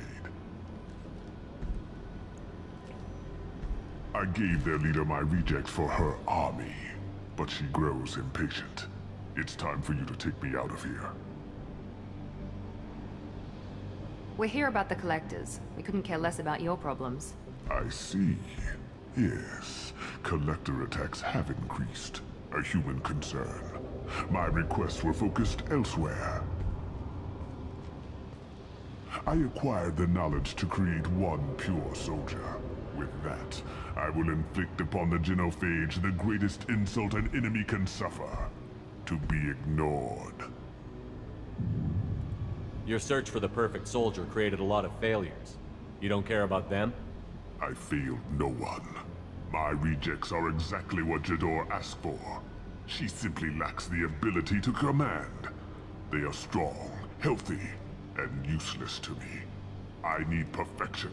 I gave their leader my rejects for her army, but she grows impatient. It's time for you to take me out of here. We're here about the collectors. We couldn't care less about your problems. I see. Yes, collector attacks have increased. A human concern. My requests were focused elsewhere. I acquired the knowledge to create one pure soldier. With that, I will inflict upon the genophage the greatest insult an enemy can suffer. To be ignored. Your search for the perfect soldier created a lot of failures. You don't care about them? I failed no one. My rejects are exactly what Jador asked for. She simply lacks the ability to command. They are strong, healthy, and useless to me. I need perfection.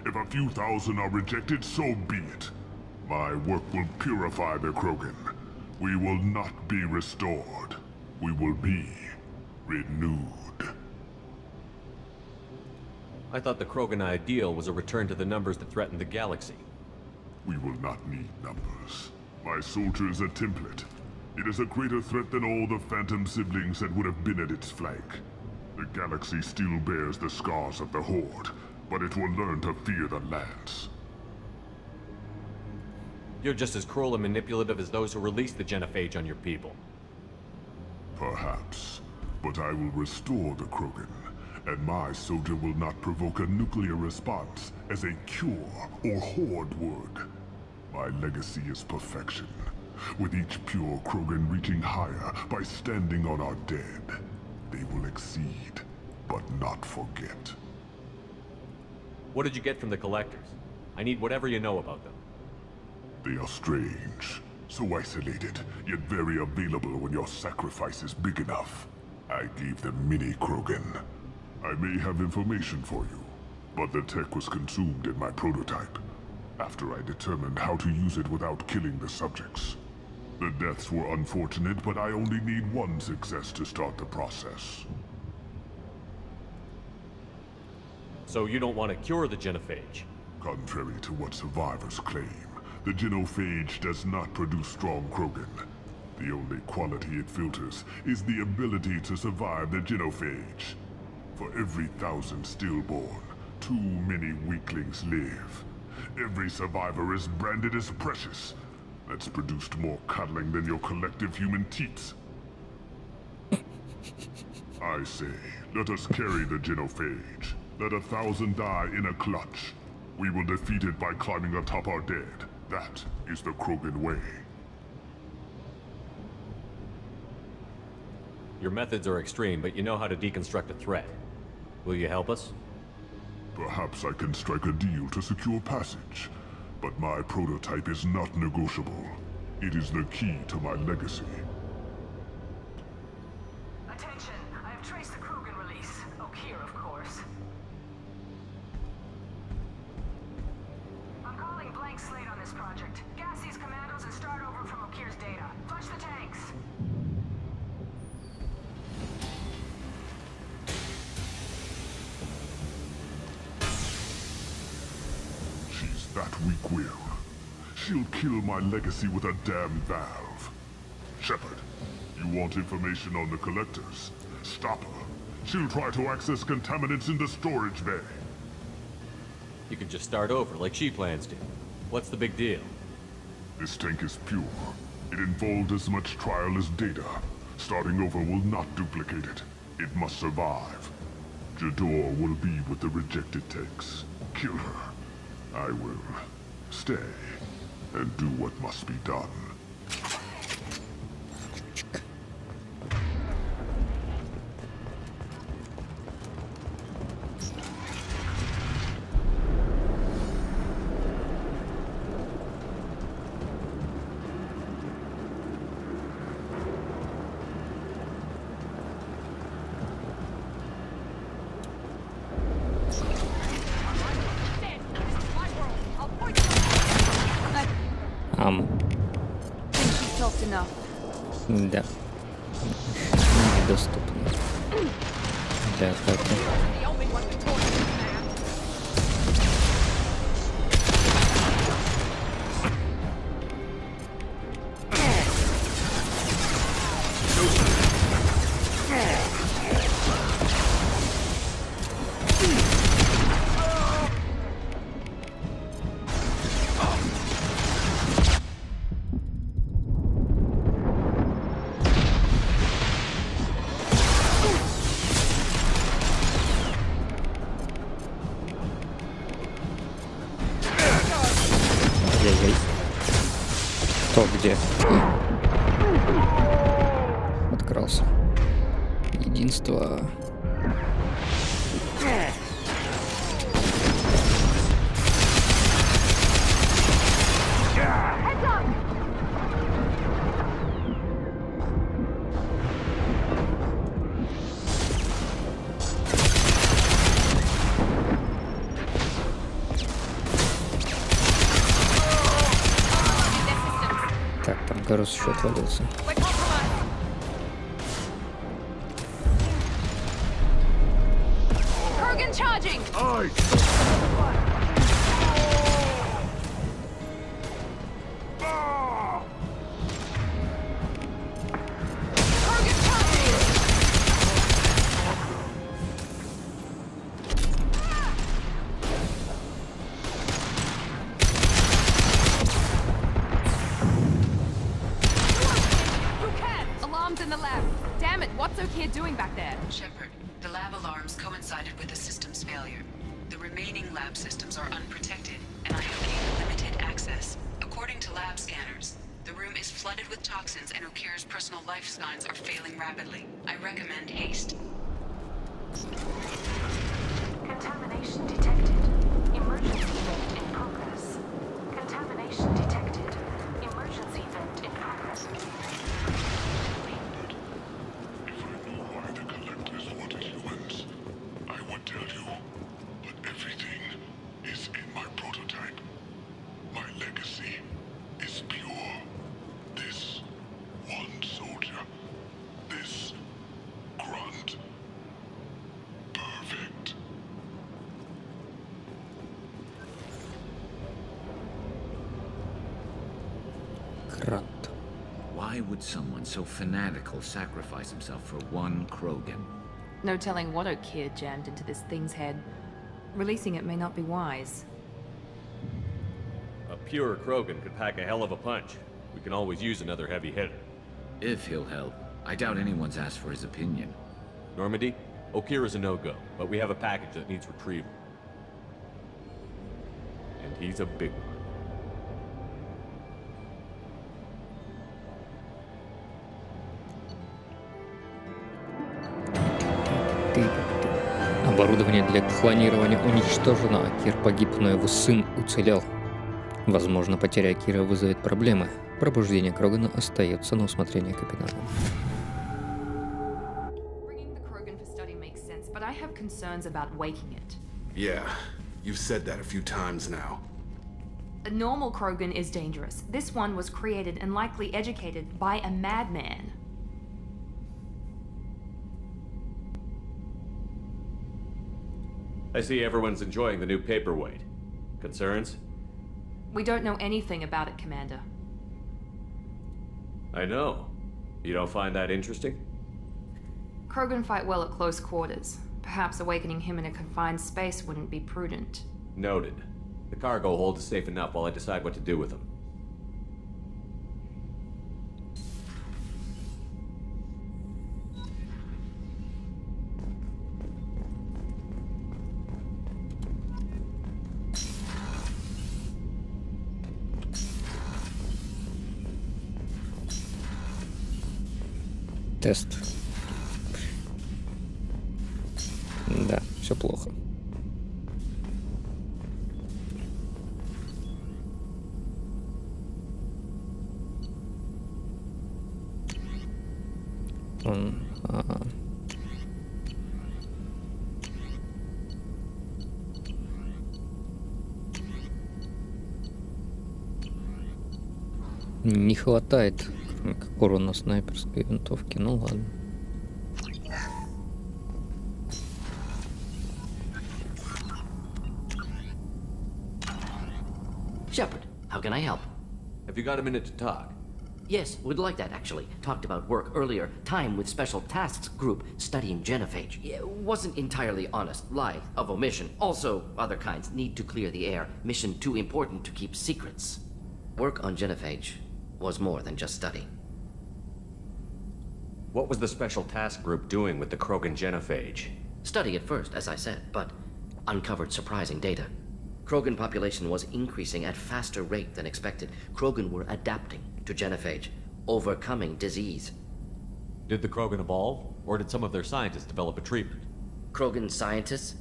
If a few thousand are rejected, so be it. My work will purify the Krogan. We will not be restored. We will be renewed. I thought the Krogan ideal was a return to the numbers that threatened the galaxy. We will not need numbers. My soldier is a template. It is a greater threat than all the Phantom siblings that would have been at its flank. The galaxy still bears the scars of the Horde, but it will learn to fear the Lance. You're just as cruel and manipulative as those who released the genophage on your people. Perhaps, but I will restore the Krogan, and my soldier will not provoke a nuclear response as a cure or Horde would. My legacy is perfection, with each pure Krogan reaching higher by standing on our dead. They will exceed, but not forget. What did you get from the collectors? I need whatever you know about them. They are strange, so isolated, yet very available when your sacrifice is big enough. I gave them mini Krogan. I may have information for you, but the tech was consumed in my prototype, after I determined how to use it without killing the subjects. The deaths were unfortunate, but I only need one success to start the process. So you don't want to cure the genophage? Contrary to what survivors claim, the genophage does not produce strong Krogan. The only quality it filters is the ability to survive the genophage. For every 1,000 stillborn, too many weaklings live. Every survivor is branded as precious. That's produced more cuddling than your collective human teats. I say, let us carry the genophage. Let 1,000 die in a clutch. We will defeat it by climbing atop our dead. That is the Krogan way. Your methods are extreme, but you know how to deconstruct a threat. Will you help us? Perhaps I can strike a deal to secure passage. But my prototype is not negotiable. It is the key to my legacy. Attention, I have traced the Krogan release. Okeer, of course. I'm calling blank slate on this project. Gas these commandos and start over from Okeer's data. Flush the tanks. She's that weak-willed. She'll kill my legacy with a damn valve. Shepard, you want information on the collectors? Stop her. She'll try to access contaminants in the storage bay. You can just start over, like she plans to. What's the big deal? This tank is pure. It involved as much trial as data. Starting over will not duplicate it. It must survive. Jador will be with the rejected tanks. Kill her. I will stay and do what must be done. Да. Недоступно для атаки. Кто где? Открался. Единство. Так, там Гарус еще отвалился. Krogan charging! In the lab. Damn it, what's Okeer doing back there? Shepard, the lab alarms coincided with the system's failure. The remaining lab systems are unprotected, and I have gained limited access. According to lab scanners, the room is flooded with toxins and Okeer's personal life signs are failing rapidly. I recommend haste. Contamination detected. Emergency vent in progress. Contamination detected. Emergency vent in progress. Why would someone so fanatical sacrifice himself for one Krogan? No telling what Okeer jammed into this thing's head. Releasing it may not be wise. A pure Krogan could pack a hell of a punch. We can always use another heavy hitter. If he'll help. I doubt anyone's asked for his opinion. Normandy, Okeer is a no-go, but we have a package that needs retrieval. And he's a big one. Оборудование для клонирования уничтожено, а Кир погиб, но его сын уцелел. Возможно, потеря Кира вызовет проблемы. Пробуждение Крогана остается на усмотрение капитана. Bringing the Krogan for study makes sense, but I have concerns about waking it. Yeah, you've said that a few times now. A normal Krogan is dangerous. This one was created and likely educated by a madman. I see everyone's enjoying the new paperweight. Concerns? We don't know anything about it, Commander. I know. You don't find that interesting? Krogan fight well at close quarters. Perhaps awakening him in a confined space wouldn't be prudent. Noted. The cargo hold is safe enough while I decide what to do with them. Тест. Да, все плохо. Не хватает, кроме как урона снайперской винтовки. Ну ладно. Shepard, how can I help? Have you got a minute to talk? Yes, would like that actually. Talked about work earlier. Time with Special Tasks Group studying genophage. Yeah, wasn't entirely honest. Lie of omission. Also, other kinds. Need to clear the air. Mission too important to keep secrets. Work on genophage was more than just study. What was the Special Task Group doing with the Krogan genophage? Study at first, as I said, but uncovered surprising data. Krogan population was increasing at faster rate than expected. Krogan were adapting to genophage, overcoming disease. Did the Krogan evolve, or did some of their scientists develop a treatment? Krogan scientists?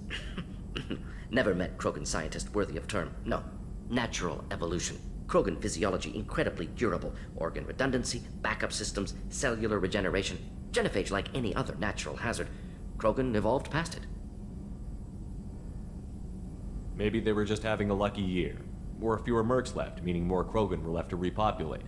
Never met Krogan scientist worthy of term. No. Natural evolution. Krogan physiology incredibly durable. Organ redundancy, backup systems, cellular regeneration. Genophage like any other natural hazard. Krogan evolved past it. Maybe they were just having a lucky year. Or fewer mercs left, meaning more Krogan were left to repopulate.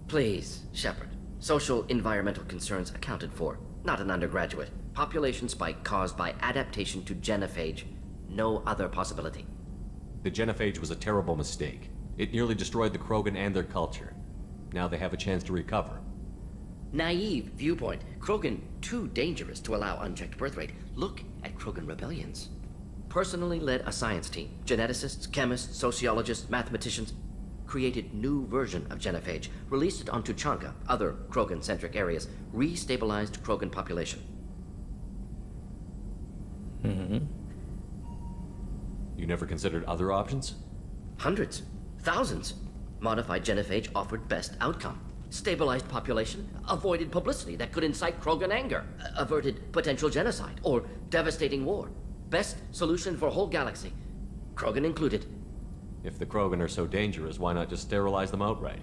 Please, Shepard. Social environmental concerns accounted for. Not an undergraduate. Population spike caused by adaptation to genophage. No other possibility. The genophage was a terrible mistake. It nearly destroyed the Krogan and their culture. Now they have a chance to recover. Naive viewpoint. Krogan too dangerous to allow unchecked birth rate. Look at Krogan rebellions. Personally led a science team. Geneticists, chemists, sociologists, mathematicians. Created new version of genophage. Released it on Tuchanka, other Krogan-centric areas. Restabilized Krogan population. You never considered other options? Hundreds. Thousands. Modified genophage offered best outcome. Stabilized population, avoided publicity that could incite Krogan anger, averted potential genocide, or devastating war. Best solution for whole galaxy. Krogan included. If the Krogan are so dangerous, why not just sterilize them outright?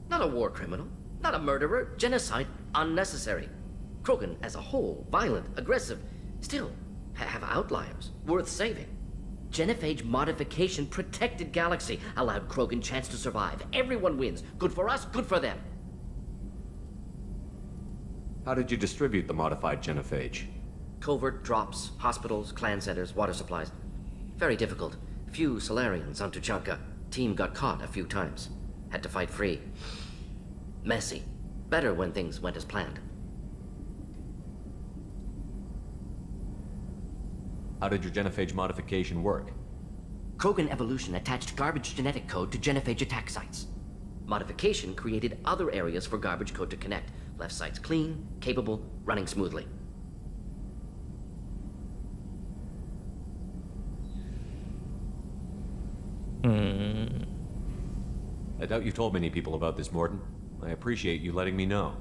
Not a war criminal, not a murderer, genocide unnecessary. Krogan as a whole, violent, aggressive, still have outliers, worth saving. Genophage modification protected galaxy, allowed Krogan chance to survive. Everyone wins. Good for us, good for them. How did you distribute the modified genophage? Covert drops, hospitals, clan centers, water supplies. Very difficult. Few Solarians on Tuchanka. Team got caught a few times. Had to fight free. Messy. Better when things went as planned. How did your genophage modification work? Krogan evolution attached garbage genetic code to genophage attack sites. Modification created other areas for garbage code to connect. Left sites clean, capable, running smoothly. I doubt you told many people about this, Morden. I appreciate you letting me know.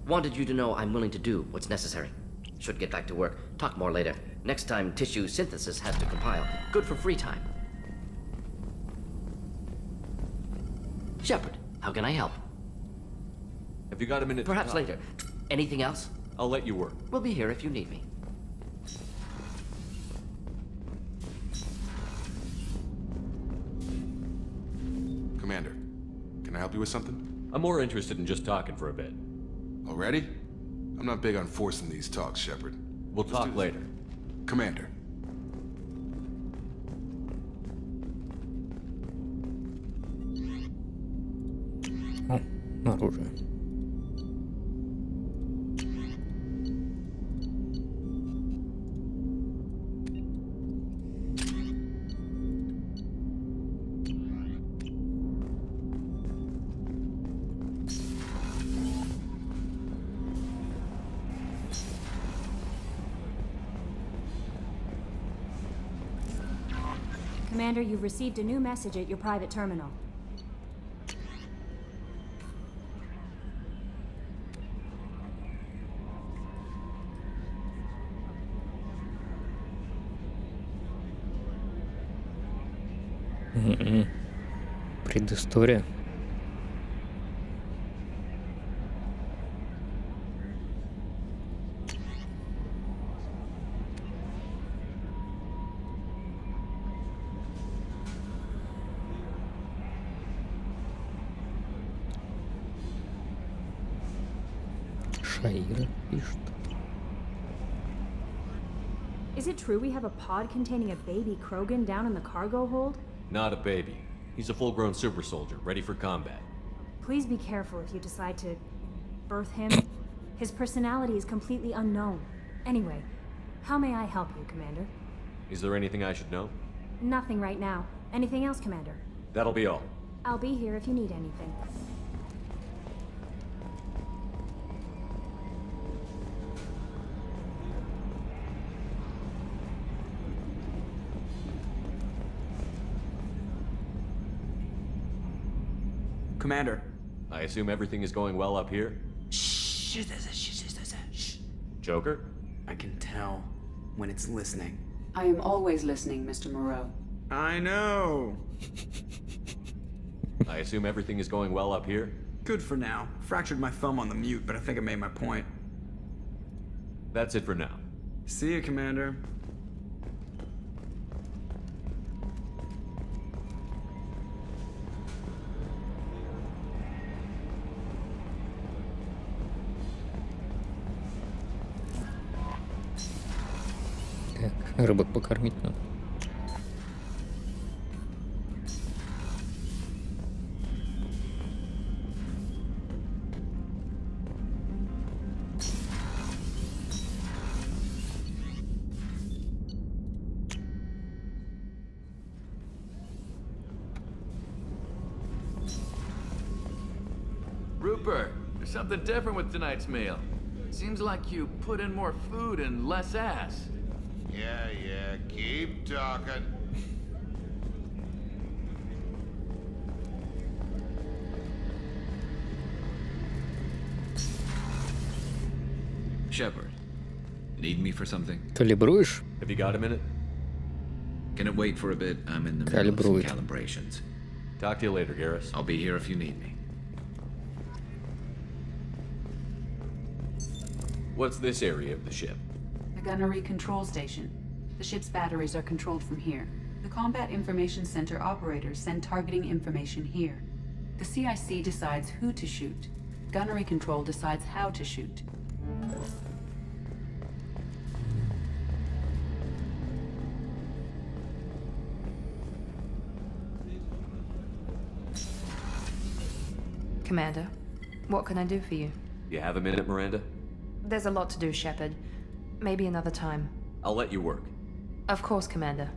Wanted you to know I'm willing to do what's necessary. Should get back to work. Talk more later. Next time, tissue synthesis has to compile. Good for free time. Shepard, how can I help? Have you got a minute? Perhaps later. Anything else? I'll let you work. We'll be here if you need me. Commander, can I help you with something? I'm more interested in just talking for a bit. Already? I'm not big on forcing these talks, Shepard. We'll talk later. Commander. О, оружие. Commander, you've received a new message at your private terminal. Предыстория. Шаира пишет. Is it true we have a pod containing a baby Krogan down in the cargo hold? Not a baby. He's a full-grown super soldier, ready for combat. Please be careful if you decide to birth him. His personality is completely unknown. Anyway, how may I help you, Commander? Is there anything I should know? Nothing right now. Anything else, Commander? That'll be all. I'll be here if you need anything. Commander. I assume everything is going well up here? Shh. Joker? I can tell when it's listening. I am always listening, Mr. Moreau. I know. I assume everything is going well up here? Good for now. Fractured my thumb on the mute, but I think I made my point. That's it for now. See you, Commander. Так, рыбок покормить надо. Rupert, there's something different with tonight's meal. Seems like you put in more food and less ass. Yeah, keep talking. Shepard, need me for something? Калибруешь? Have you got a minute? Can it wait for a bit? I'm in the middle of some calibrations. Talk to you later, Garrus. I'll be here if you need me. What's this area of the ship? The gunnery control station. The ship's batteries are controlled from here. The Combat Information Center operators send targeting information here. The CIC decides who to shoot. Gunnery control decides how to shoot. Commander, what can I do for you? You have a minute, Miranda? There's a lot to do, Shepard. Maybe another time. I'll let you work. Of course, Commander.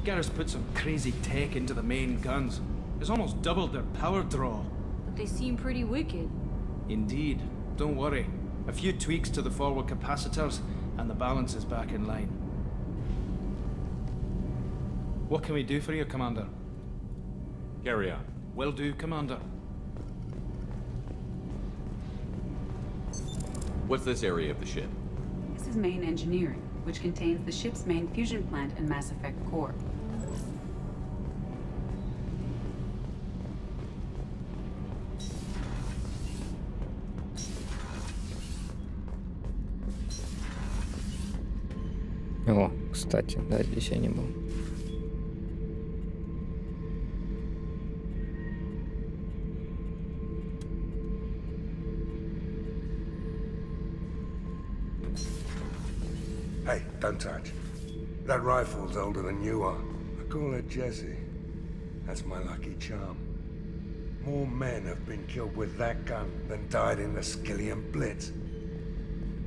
Garrus put some crazy tech into the main guns. It's almost doubled their power draw. But they seem pretty wicked. Indeed. Don't worry. A few tweaks to the forward capacitors, and the balance is back in line. What can we do for you, Commander? Carry on. Will do, Commander. What's this area of the ship? This is main engineering, which contains the ship's main fusion plant and Mass Effect core. О, кстати, да, здесь я не был. Hey, don't touch. That rifle's older than you are. I call her Jessie. That's my lucky charm. More men have been killed with that gun than died in the Skillian Blitz.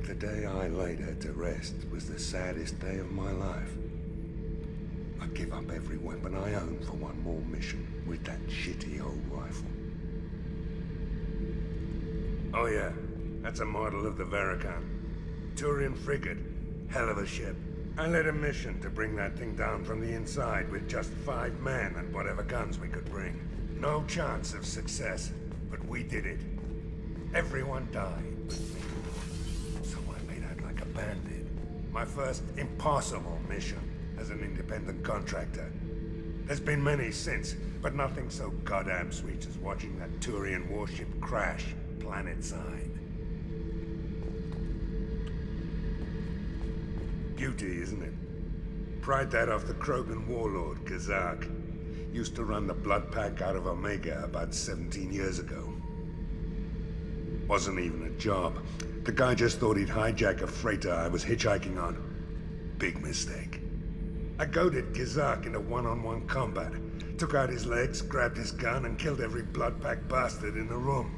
The day I laid her to rest was the saddest day of my life. I'd give up every weapon I own for one more mission with that shitty old rifle. Oh yeah, that's a model of the Verican. Turian frigate. Hell of a ship. I led a mission to bring that thing down from the inside with just 5 men and whatever guns we could bring. No chance of success, but we did it. Everyone died but me. So I made out like a bandit. My first impossible mission as an independent contractor. There's been many since, but nothing so goddamn sweet as watching that Turian warship crash planet-side. Beauty, isn't it? Pried that off the Krogan warlord, Kazak. Used to run the blood pack out of Omega about 17 years ago. Wasn't even a job. The guy just thought he'd hijack a freighter I was hitchhiking on. Big mistake. I goaded Kazak into one-on-one combat. Took out his legs, grabbed his gun, and killed every blood pack bastard in the room.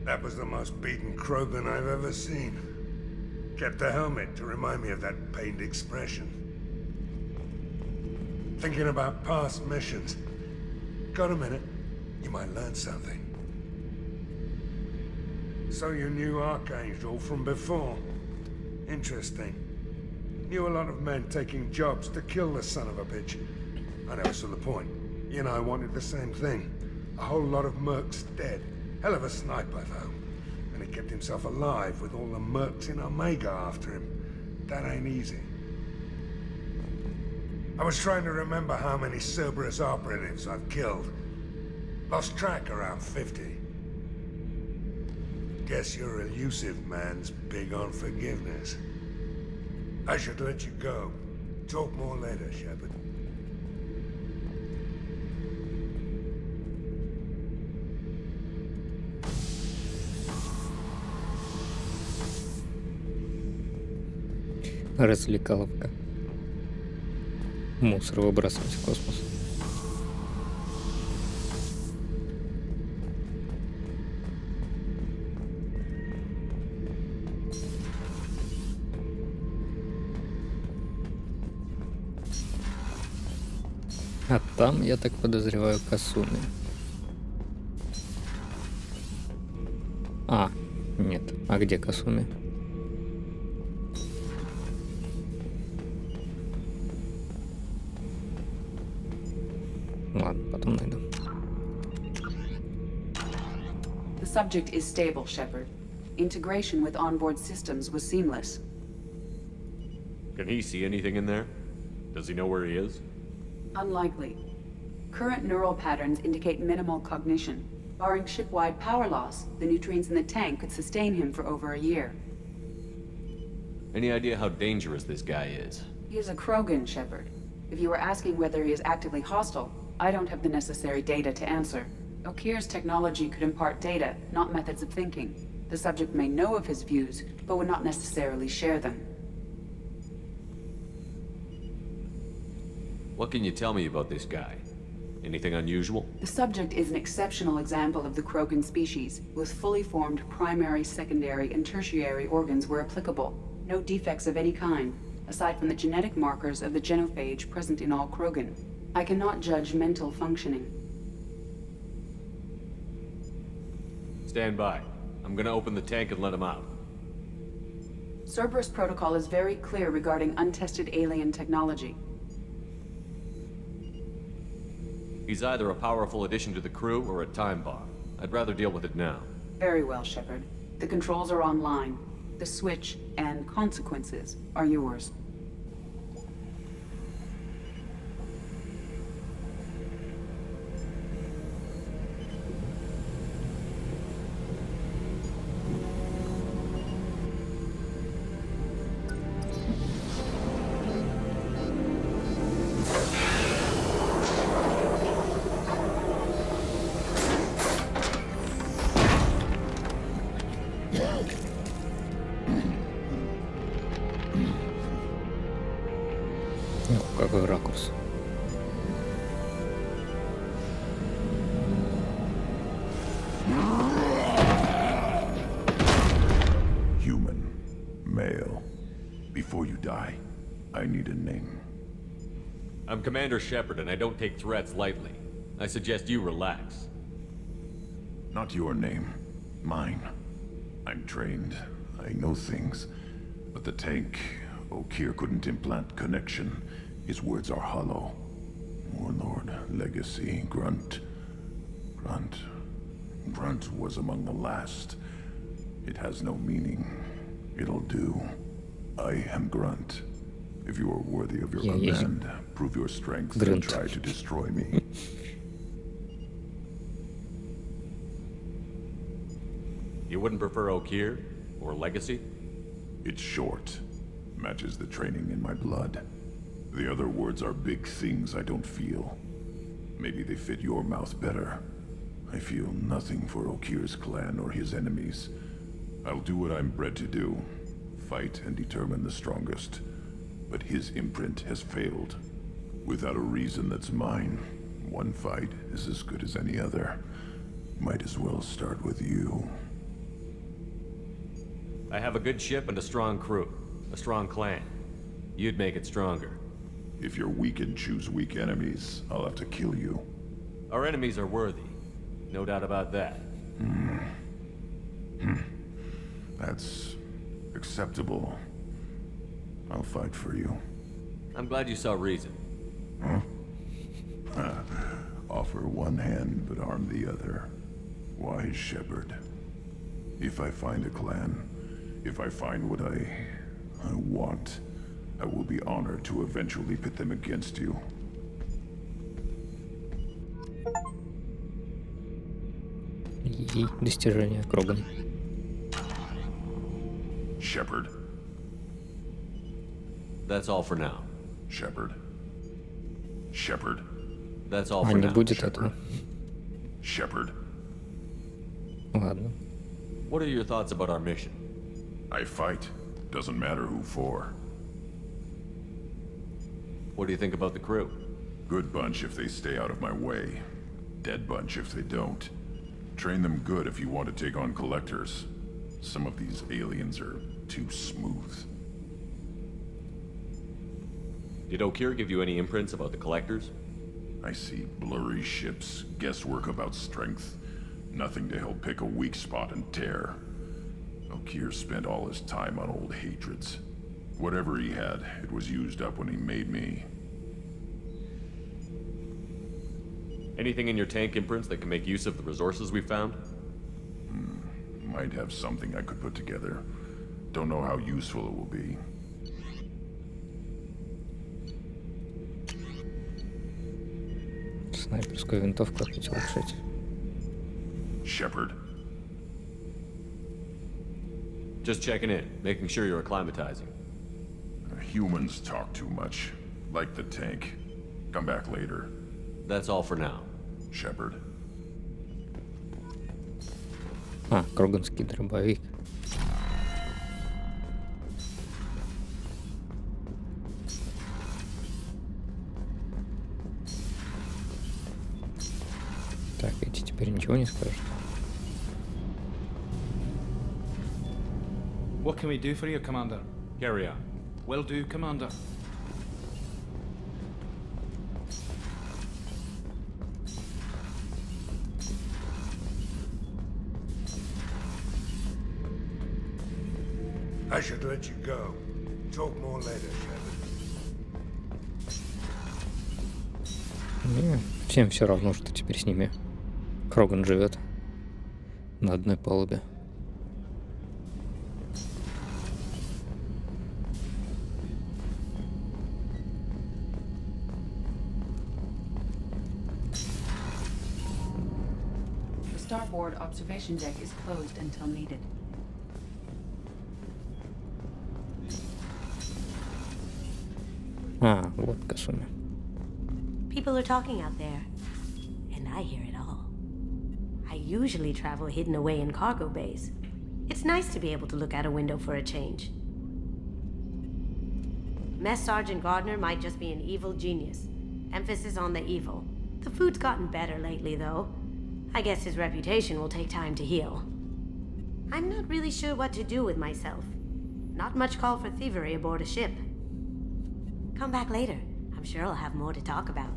That was the most beaten Krogan I've ever seen. Kept a helmet to remind me of that pained expression. Thinking about past missions. Got a minute? You might learn something. So you knew Archangel from before? Interesting. Knew a lot of men taking jobs to kill the son of a bitch. I never saw the point. You know, I wanted the same thing. A whole lot of mercs dead. Hell of a sniper, though. And he kept himself alive with all the mercs in Omega after him. That ain't easy. I was trying to remember how many Cerberus operatives I've killed. Lost track around 50. Guess your elusive man's big on forgiveness. I should let you go. Talk more later, Shepard. Развлекаловка. Мусор выбрасывать в космос. А там, я так подозреваю, Касуми. А, нет. А где Касуми? Ладно, потом найду. The subject is stable, Shepard. Integration with onboard systems was seamless. Can he see anything in there? Does he know where he is? Unlikely. Current neural patterns indicate minimal cognition. Barring ship-wide power loss, the nutrients in the tank could sustain him for over a year. Any idea how dangerous this guy is? He is a Krogan, Shepard. If you were asking whether he is actively hostile, I don't have the necessary data to answer. Okir's technology could impart data, not methods of thinking. The subject may know of his views, but would not necessarily share them. What can you tell me about this guy? Anything unusual? The subject is an exceptional example of the Krogan species, with fully formed primary, secondary, and tertiary organs where applicable. No defects of any kind, aside from the genetic markers of the genophage present in all Krogan. I cannot judge mental functioning. Stand by. I'm gonna open the tank and let him out. Cerberus protocol is very clear regarding untested alien technology. He's either a powerful addition to the crew or a time bomb. I'd rather deal with it now. Very well, Shepard. The controls are online. The switch and consequences are yours. Какой ракурс. Human. Male. Before you die, I need a name. I'm Commander Shepard, and I don't take threats lightly. I suggest you relax. Not your name. Mine. I'm trained. I know things. But the tank, O'Kear couldn't implant connection. His words are hollow. Warlord, Legacy, Grunt. Grunt was among the last. It has no meaning. It'll do. I am Grunt. If you are worthy of your command, prove your strength and try to destroy me. You wouldn't prefer O'Kear? Or Legacy? It's short. Matches the training in my blood. The other words are big things I don't feel. Maybe they fit your mouth better. I feel nothing for O'Kear's clan or his enemies. I'll do what I'm bred to do. Fight and determine the strongest. But his imprint has failed. Without a reason that's mine. One fight is as good as any other. Might as well start with you. I have a good ship and a strong crew. A strong clan. You'd make it stronger. If you're weak and choose weak enemies, I'll have to kill you. Our enemies are worthy. No doubt about that. That's acceptable. I'll fight for you. I'm glad you saw reason. Huh? Offer one hand, but arm the other. Wise Shepard. If I find a clan, if I find what I want, I will be honored to eventually pit them against you. И достижение Кроган. Shepard. That's all for now. Shepard. Shepard. That's all for не now. будет этого. Shepard. Ладно. What are your thoughts about our mission? I fight. Doesn't matter who for. What do you think about the crew? Good bunch if they stay out of my way. Dead bunch if they don't. Train them good if you want to take on collectors. Some of these aliens are too smooth. Did O'Kear give you any imprints about the collectors? I see blurry ships, guesswork about strength. Nothing to help pick a weak spot and tear. O'Kear spent all his time on old hatreds. Whatever he had, it was used up when he made me. Anything in your tank imprints that can make use of the resources we found? Might have something I could put together. Don't know how useful it will be. Снайперскую винтовку опять улучшить. Shepard. Just checking in, making sure you're acclimatizing. Humans talk too much. Like the tank. Come back later. That's all for now. Shepard. Кроганский дробовик. Так, эти теперь ничего не скажут. What can we do for you, Commander? Carry on. Will do, Commander. I should let you go. Talk more later, Shepard. Не, всем все равно, что теперь с ними Кроган живет на одной палубе. The starboard observation deck is closed until needed. А, вот Касуми. People are talking out there, and I hear it all. I usually travel hidden away in cargo bays. It's nice to be able to look out a window for a change. Mess Sergeant Gardner might just be an evil genius. Emphasis on the evil. The food's gotten better lately, though. I guess his reputation will take time to heal. I'm not really sure what to do with myself. Not much call for thievery aboard a ship. Come back later. I'm sure I'll have more to talk about.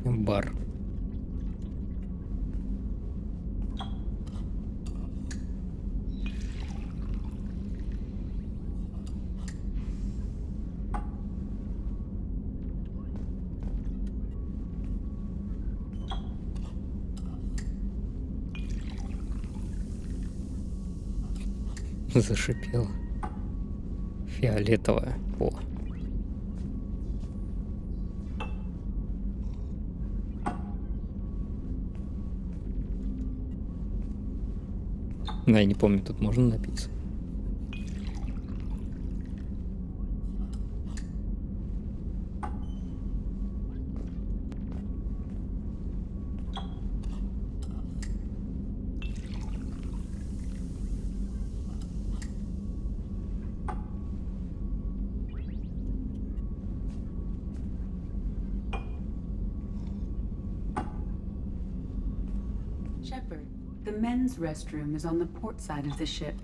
Бар. Зашипела. Фиолетовая. О. Да, я не помню, тут можно напиться. Shepard, the men's restroom is on the port side of the ship.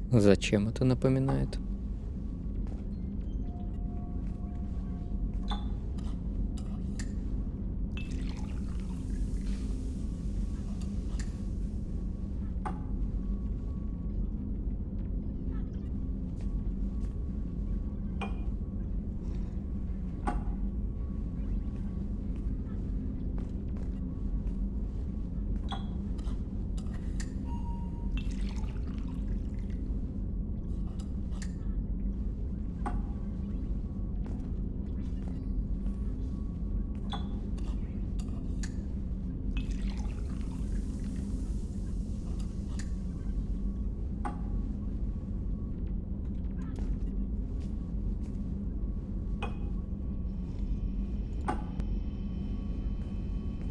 Зачем это напоминает?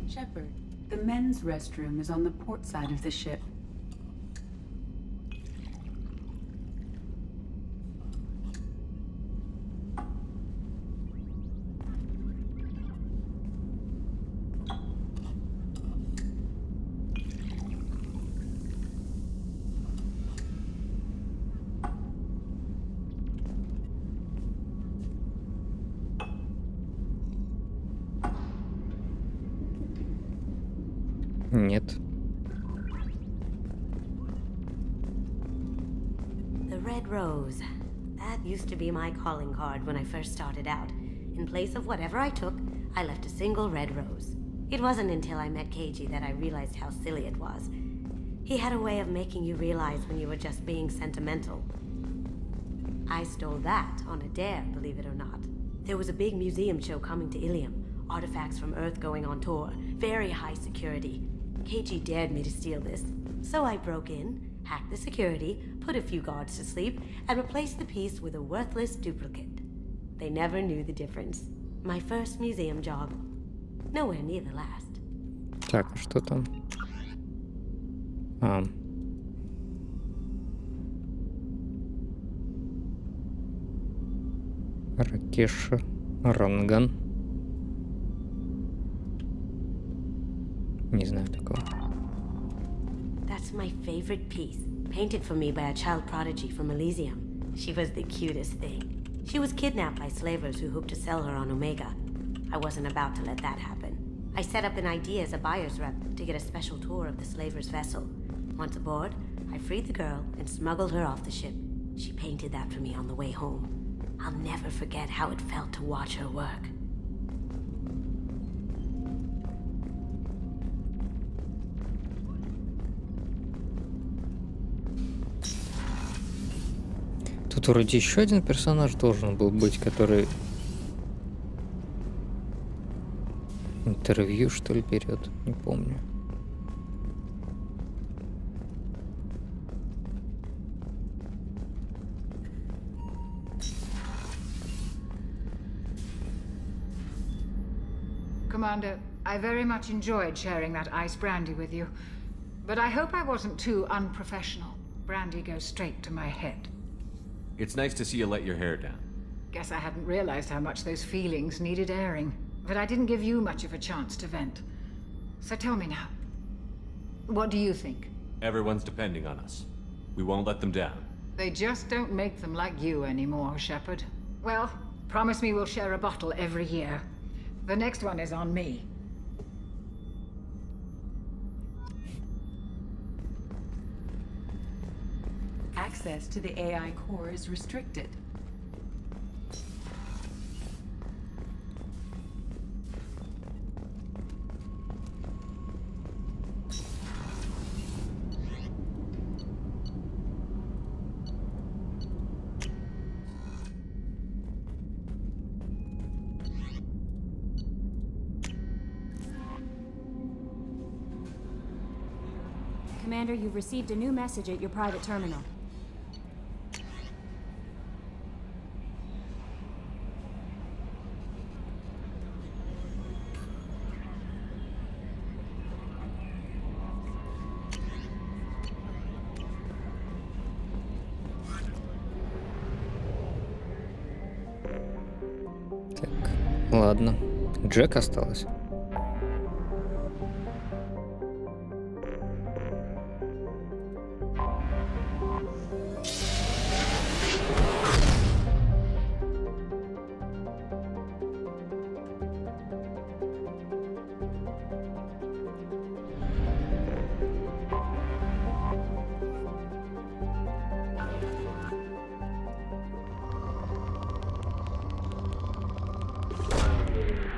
Shepard, the men's restroom is on the port side of the ship. Нет. The Red Rose. That used to be my calling card when I first started out. In place of whatever I took, I left a single red rose. It wasn't until I met Keiji that I realized how silly it was. He had a way of making you realize when you were just being sentimental. I stole that on a dare, believe it or not. There was a big museum show coming to Ilium. Artifacts from Earth going on tour. Very high security. Keiji dared me to steal this. So I broke in, hacked the security, put a few guards to sleep, and replaced the piece with a worthless duplicate. They never knew the difference. My first museum job. Nowhere near the last. Так, а что там? Ракеша, Ранган. Не знаю такого. That's my favorite piece, painted for me by a child prodigy from Elysium. She was the cutest thing. She was kidnapped by slavers who hoped to sell her on Omega. I wasn't about to let that happen. I set up an ID as a buyer's rep to get a special tour of the slaver's vessel. Once aboard, I freed the girl and smuggled her off the ship. She painted that for me on the way home. I'll never forget how it felt to watch her work. Тут вроде еще один персонаж должен был быть, который интервью, что ли, берет. Не помню. Commander, I very much enjoyed sharing that ice brandy with you. But I hope I wasn't too unprofessional. Brandy goes straight to my head. It's nice to see you let your hair down. Guess I hadn't realized how much those feelings needed airing. But I didn't give you much of a chance to vent. So tell me now. What do you think? Everyone's depending on us. We won't let them down. They just don't make them like you anymore, Shepard. Well, promise me we'll share a bottle every year. The next one is on me. Access to the AI core is restricted. Commander, you've received a new message at your private terminal. Так, ладно. Джек осталось.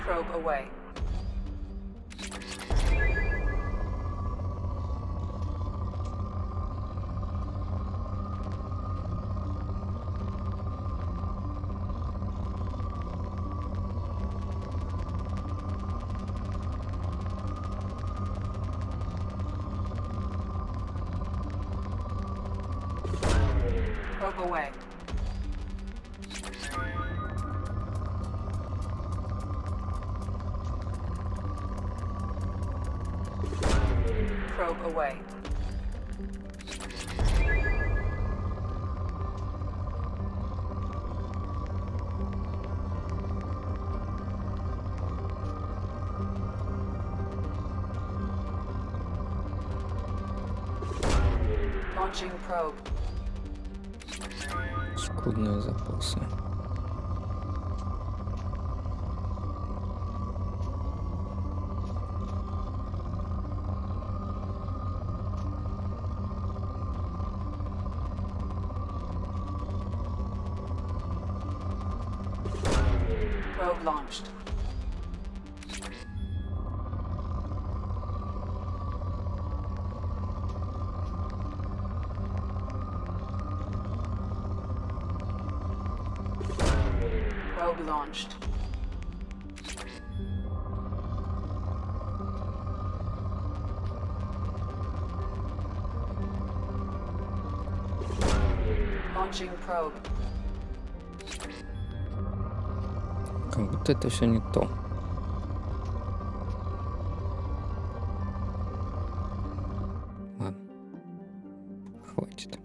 Probe away. Probe away. Probe away. Launching probe. Скудные запасы. Probe launched. Probe launched. Launching probe. Как будто это все не то. Ладно. Хватит.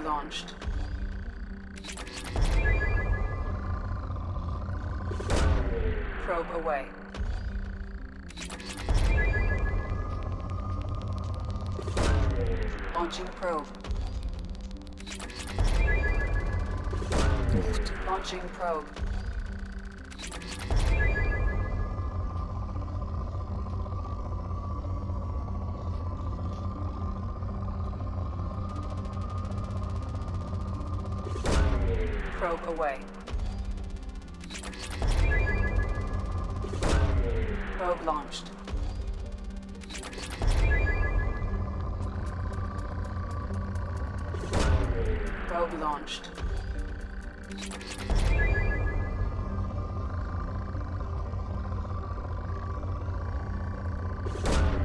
launched. Probe away. Launching probe. Launching probe. Probe away. Probe launched. Probe launched.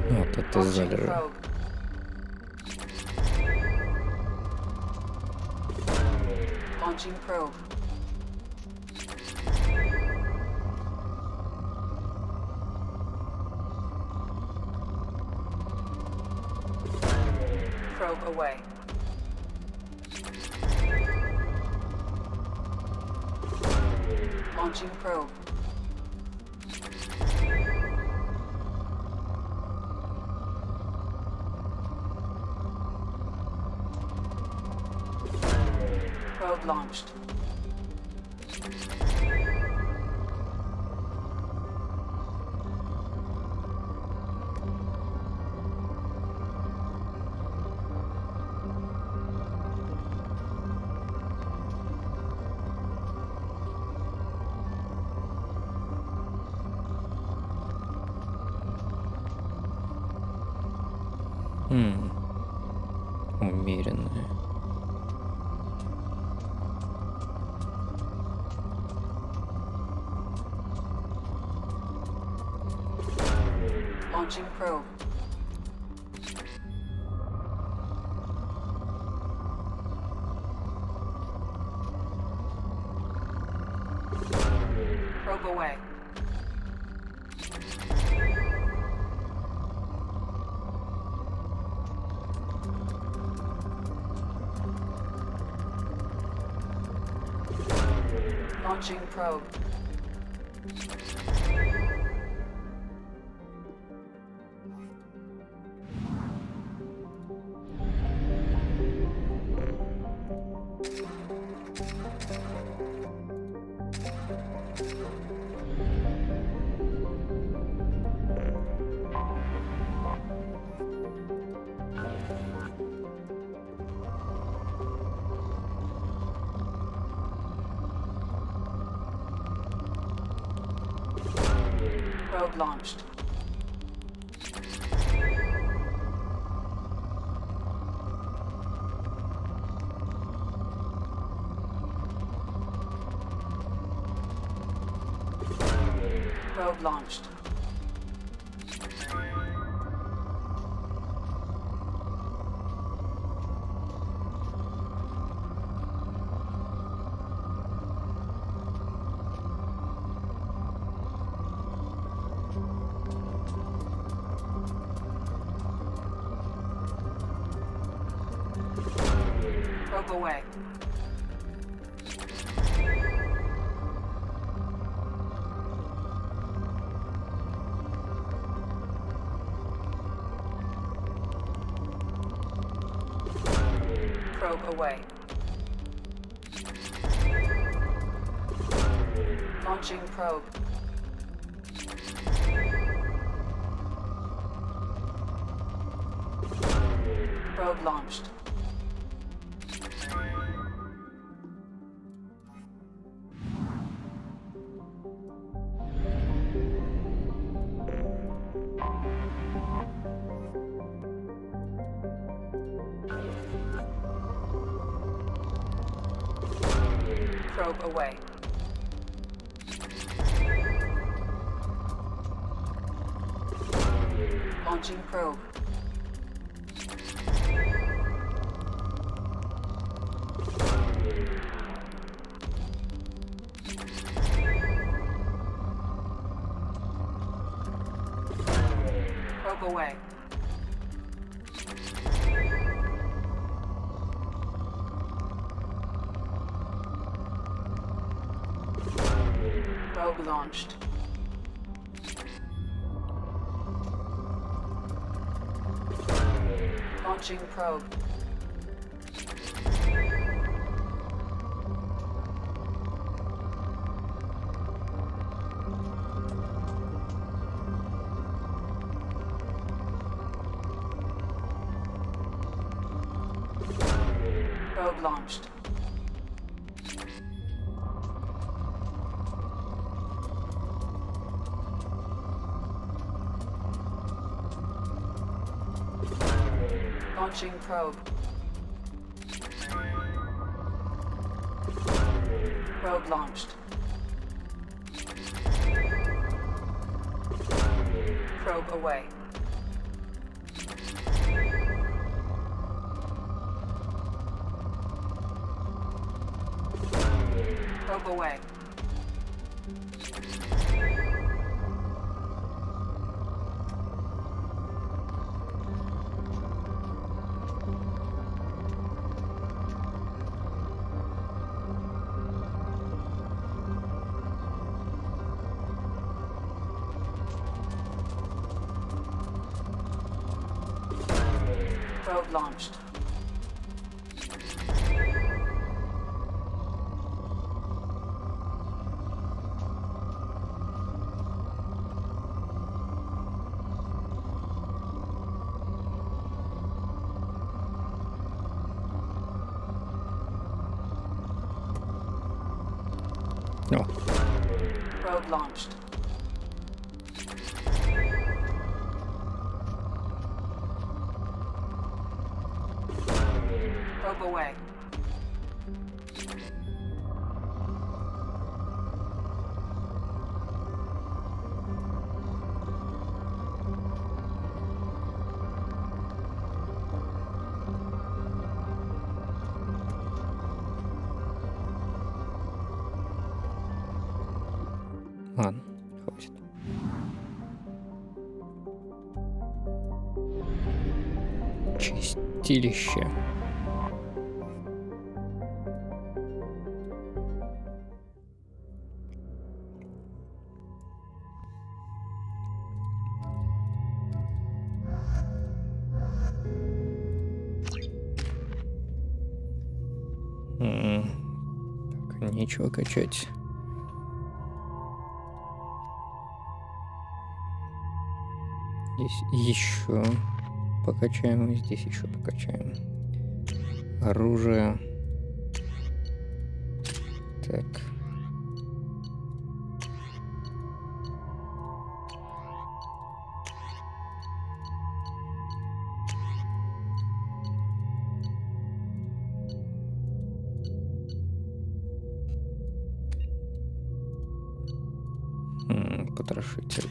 Вот это залежа. Launching probe. Probe away. Launching probe. Probe launched. Умеренная. Launching probe. Probe away. Launching probe. Probe launched. Probe launched. Probe away. Probe away. Launching probe. Probe launched. Probe away. Launching probe. Probe away. Probe launched. Launching probe. Probe launched. Launching probe. Probe launched. Probe away. Probe away. Probe launched. No. Probe launched. Probe away. Ладно, хватит. Чистилище. Так, нечего качать. Здесь еще покачаем, и здесь еще покачаем. Оружие. Так. Потрошитель.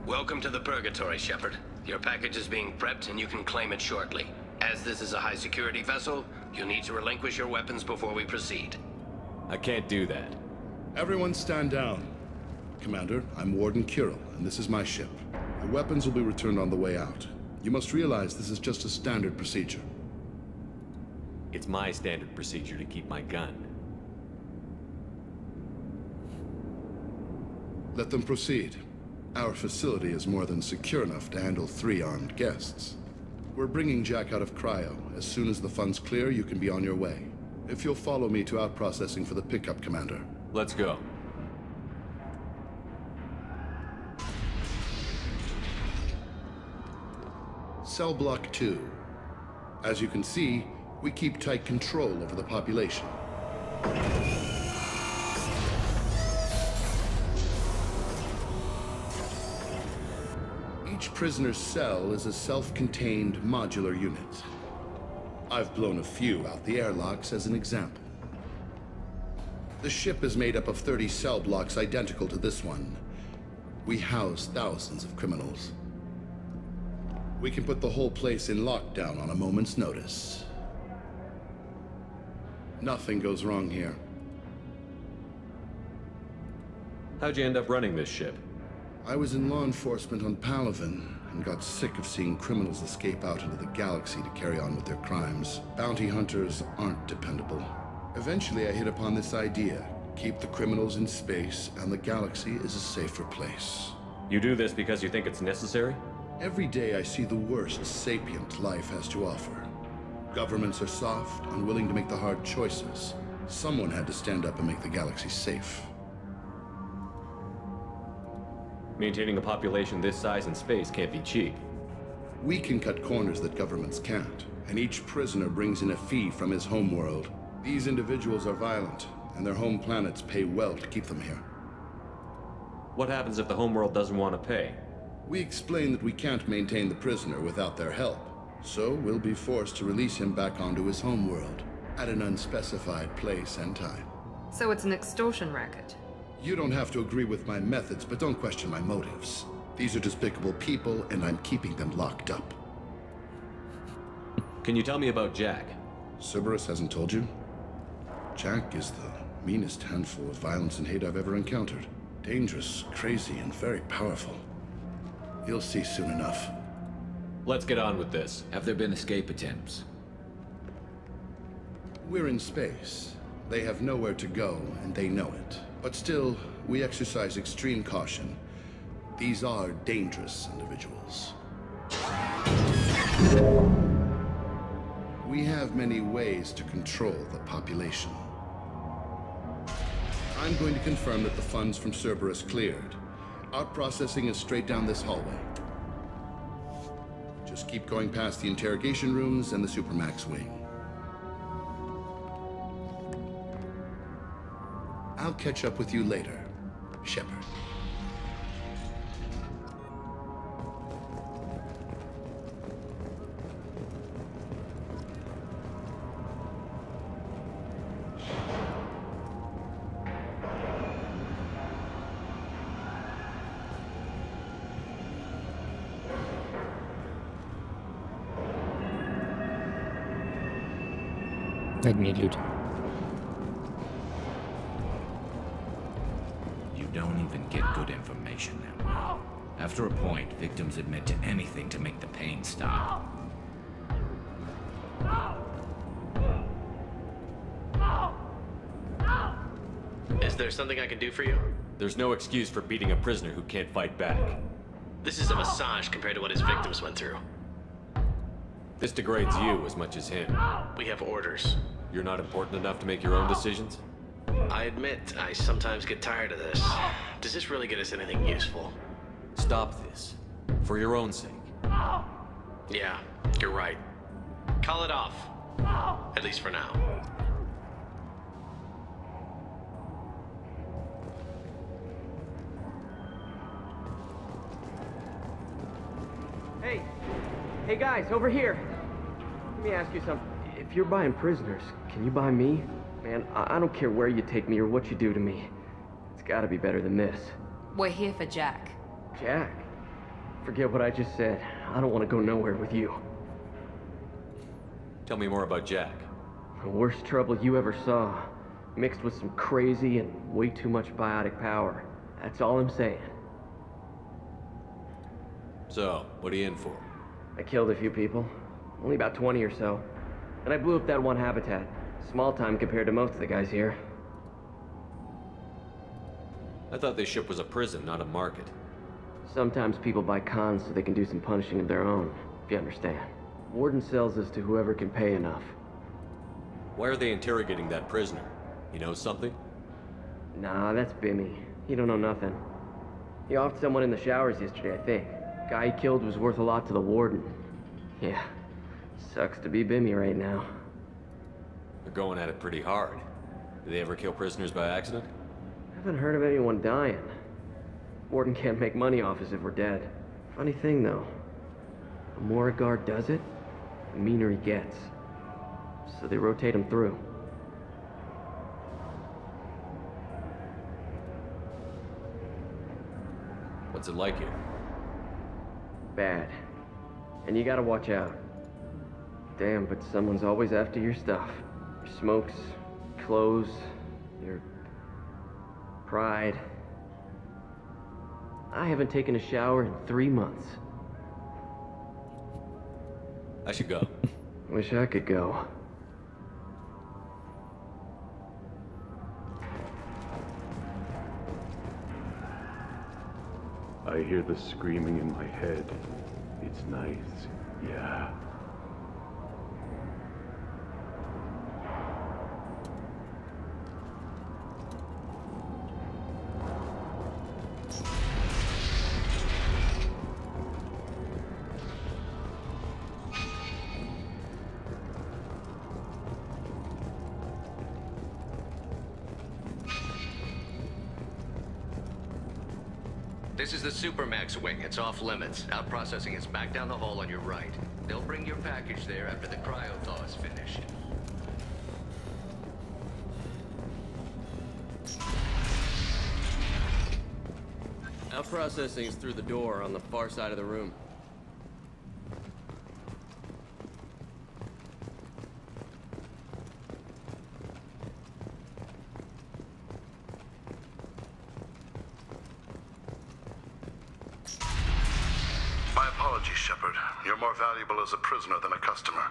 Welcome to the Purgatory, Shepard. Your package is being prepped and you can claim it shortly. As this is a high-security vessel, you'll need to relinquish your weapons before we proceed. I can't do that. Everyone stand down. Commander, I'm Warden Kirill, and this is my ship. Your weapons will be returned on the way out. You must realize this is just a standard procedure. It's my standard procedure to keep my gun. Let them proceed. Our facility is more than secure enough to handle 3 armed guests. We're bringing Jack out of cryo. As soon as the funds clear, you can be on your way. If you'll follow me to out-processing for the pickup, Commander. Let's go. Cell Block 2. As you can see, we keep tight control over the population. Each prisoner's cell is a self-contained modular unit. I've blown a few out the airlocks as an example. The ship is made up of 30 cell blocks identical to this one. We house thousands of criminals. We can put the whole place in lockdown on a moment's notice. Nothing goes wrong here. How'd you end up running this ship? I was in law enforcement on Palaven and got sick of seeing criminals escape out into the galaxy to carry on with their crimes. Bounty hunters aren't dependable. Eventually, I hit upon this idea. Keep the criminals in space, and the galaxy is a safer place. You do this because you think it's necessary? Every day I see the worst sapient life has to offer. Governments are soft, unwilling to make the hard choices. Someone had to stand up and make the galaxy safe. Maintaining a population this size in space can't be cheap. We can cut corners that governments can't, and each prisoner brings in a fee from his homeworld. These individuals are violent, and their home planets pay well to keep them here. What happens if the homeworld doesn't want to pay? We explain that we can't maintain the prisoner without their help, so we'll be forced to release him back onto his homeworld, at an unspecified place and time. So it's an extortion racket. You don't have to agree with my methods, but don't question my motives. These are despicable people, and I'm keeping them locked up. Can you tell me about Jack? Cerberus hasn't told you? Jack is the meanest handful of violence and hate I've ever encountered. Dangerous, crazy, and very powerful. You'll see soon enough. Let's get on with this. Have there been escape attempts? We're in space. They have nowhere to go, and they know it. But still, we exercise extreme caution. These are dangerous individuals. We have many ways to control the population. I'm going to confirm that the funds from Cerberus cleared. Our processing is straight down this hallway. Just keep going past the interrogation rooms and the Supermax wing. I'll catch up with you later, Shepard. Одни люди. You don't even get good information that way. After a point, victims admit to anything to make the pain stop. Is there something I can do for you? There's no excuse for beating a prisoner who can't fight back. This is a massage compared to what his victims went through. This degrades you as much as him. We have orders. You're not important enough to make your own decisions? I admit, I sometimes get tired of this. Does this really get us anything useful? Stop this. For your own sake. Yeah, you're right. Call it off. At least for now. Hey guys, over here. Let me ask you something. If you're buying prisoners, can you buy me? Man, I don't care where you take me or what you do to me. It's gotta be better than this. We're here for Jack. Jack? Forget what I just said. I don't want to go nowhere with you. Tell me more about Jack. The worst trouble you ever saw. Mixed with some crazy and way too much biotic power. That's all I'm saying. So, what are you in for? I killed a few people. Only about 20 or so. And I blew up that one habitat. Small time compared to most of the guys here. I thought this ship was a prison, not a market. Sometimes people buy cons so they can do some punishing of their own, if you understand. Warden sells this to whoever can pay enough. Why are they interrogating that prisoner? He knows something? Nah, that's Bimmy. He don't know nothing. He offed someone in the showers yesterday, I think. Guy he killed was worth a lot to the Warden. Yeah. Sucks to be Bimmy right now. They're going at it pretty hard. Do they ever kill prisoners by accident? Haven't heard of anyone dying. Warden can't make money off us if we're dead. Funny thing, though. The more a guard does it, the meaner he gets. So they rotate him through. What's it like here? Bad. And you gotta watch out. Damn, but someone's always after your stuff. Your smokes, clothes, your pride. I haven't taken a shower in 3 months. I should go. Wish I could go. I hear the screaming in my head. It's nice, yeah. This is the Supermax wing. It's off limits. Out processing is back down the hall on your right. They'll bring your package there after the cryo-thaw is finished. Out processing is through the door on the far side of the room. My apologies, Shepard. You're more valuable as a prisoner than a customer.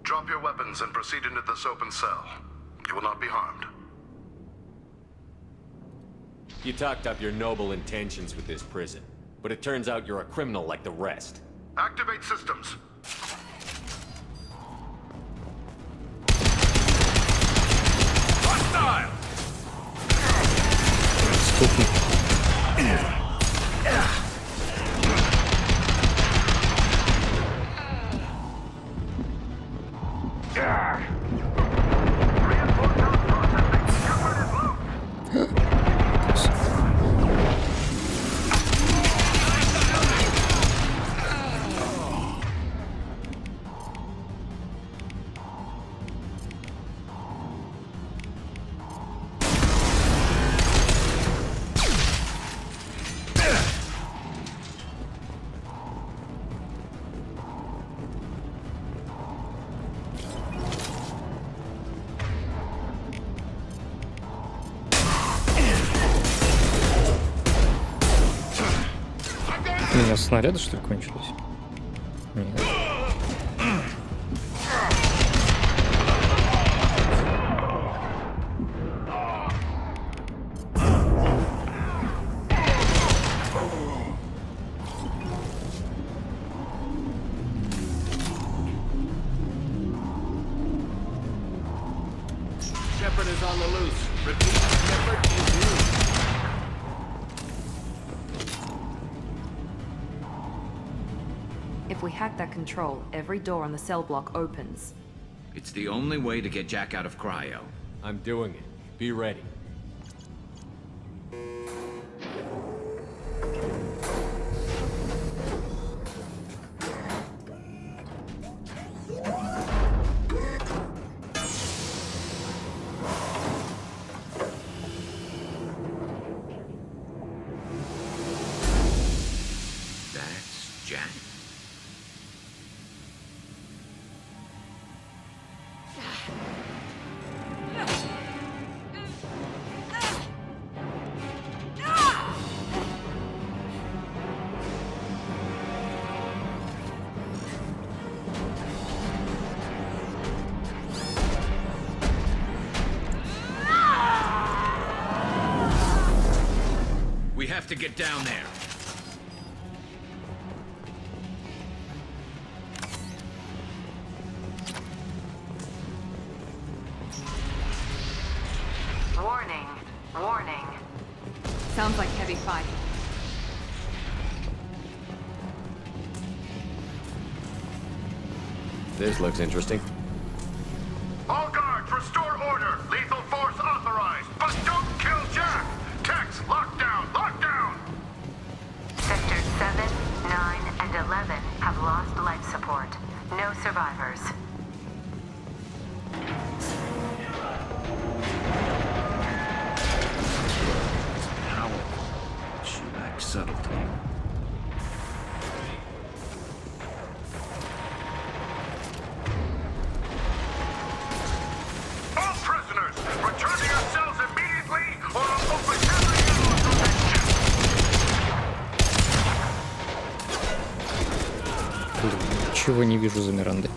Drop your weapons and proceed into this open cell. You will not be harmed. You talked up your noble intentions with this prison, but it turns out you're a criminal like the rest. Activate systems. Hostile! У меня снаряды, что ли, кончились? Нет. Shepard is on the loose. Repeat, Shepard is loose. If we hack that control, every door on the cell block opens. It's the only way to get Jack out of cryo. I'm doing it. Be ready. That's Jack. We have to get down there. Warning. Warning. Sounds like heavy fighting. This looks interesting. All guards, restore order. Lethal force authorized, but don't kill Jack. Tex, lockdown, lockdown. Sectors 7, 9, and 11 have lost life support. No survivors. Powerful. She lacks subtlety. All prisoners, return to your cells immediately, or I'll open every door from that ship. Блин, ничего не вижу за Мирандой.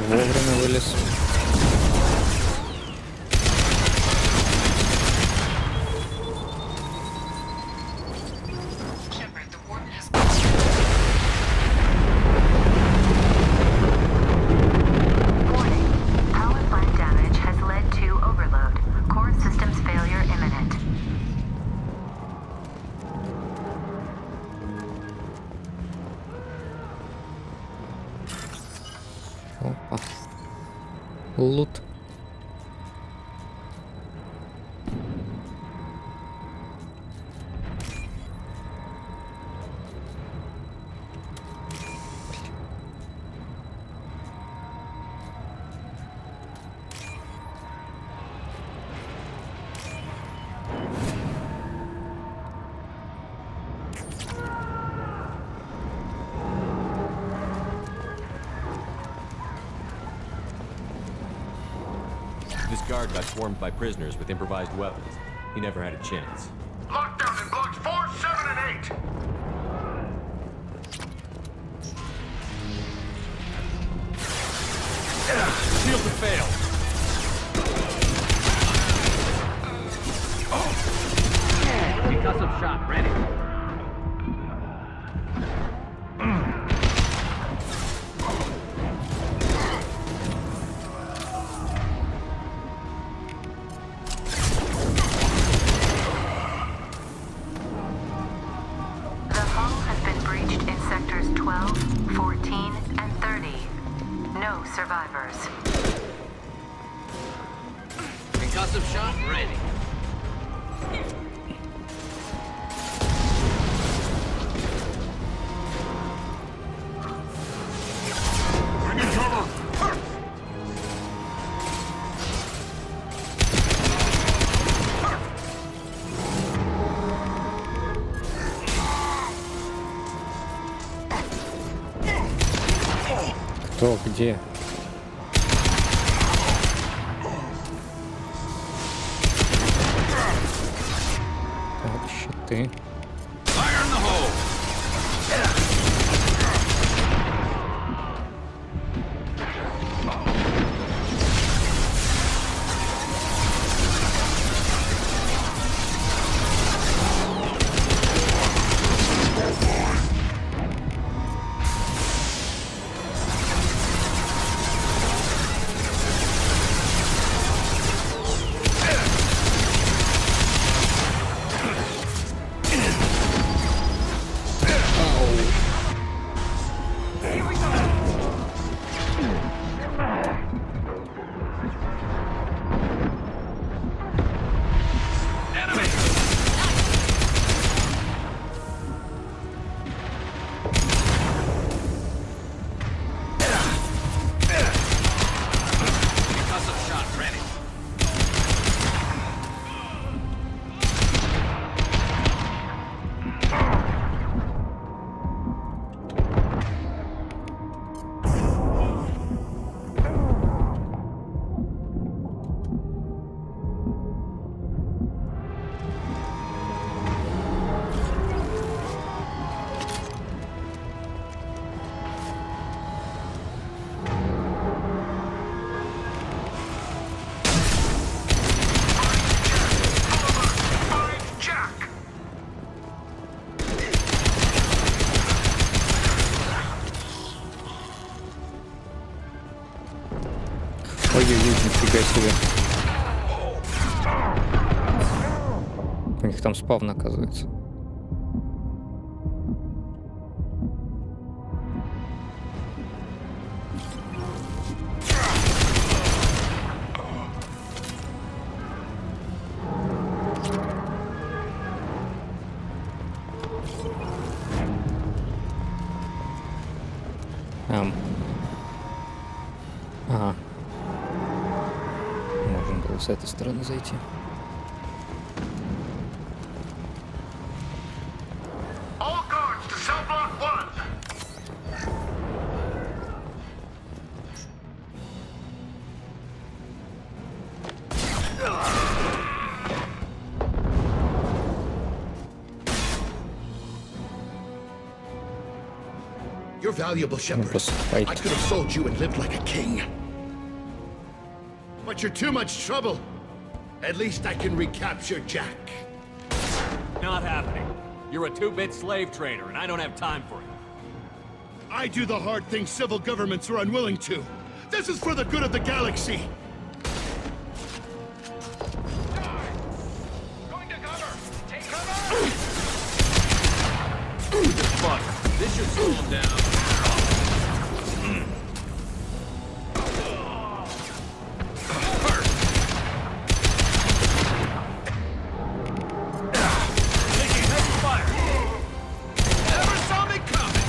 Вовремя вылез. Warning. Power plant damage has led to overload. Core systems failure imminent. Опа. Лут. This guard got swarmed by prisoners with improvised weapons. He never had a chance. Lockdown in blocks 4, 7, and 8. Shields have failed. Concussive shot ready. The hull has been breached in sectors 12, 14, and 30. No survivors. Concussive shot ready. I need cover. Кто, где? Так, щиты. Fire in the hole. Ой-ой-ой, нифига себе. У них там спавн, оказывается. Ага. Можно было с этой стороны зайти. You're valuable, Shepard. I could have sold you and lived like a king. But you're too much trouble. At least I can recapture Jack. Not happening. You're a 2-bit slave trader, and I don't have time for it. I do the hard things civil governments are unwilling to. This is for the good of the galaxy. Fuck. This should slow him down. Taking heavy fire. Never saw me coming.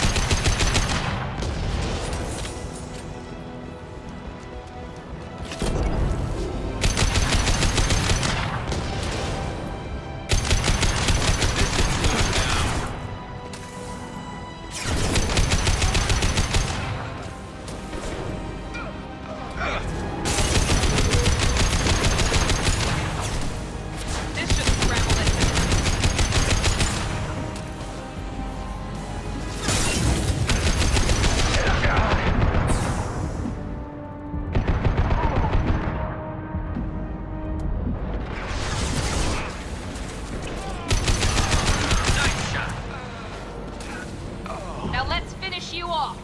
Now let's finish you off.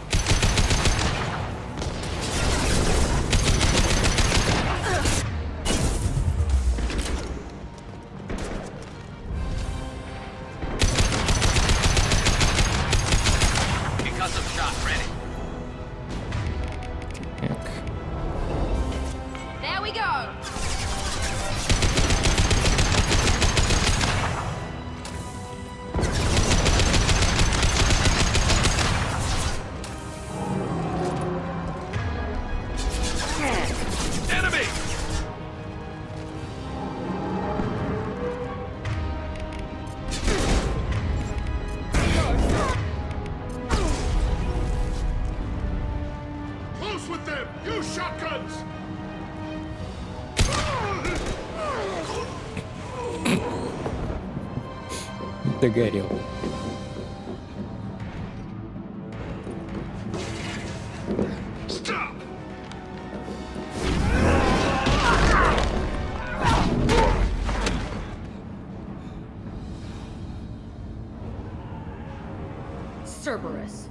Concussive shot ready. There we go. Enemy! Close with them! Use shotguns! Догорел. Stop! Cerberus.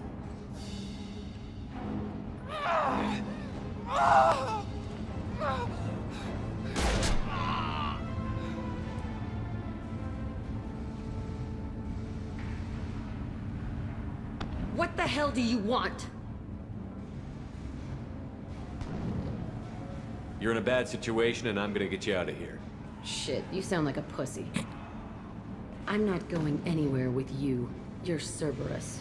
What the hell do you want? You're in a bad situation, and I'm gonna get you out of here. Shit, you sound like a pussy. I'm not going anywhere with you. You're Cerberus.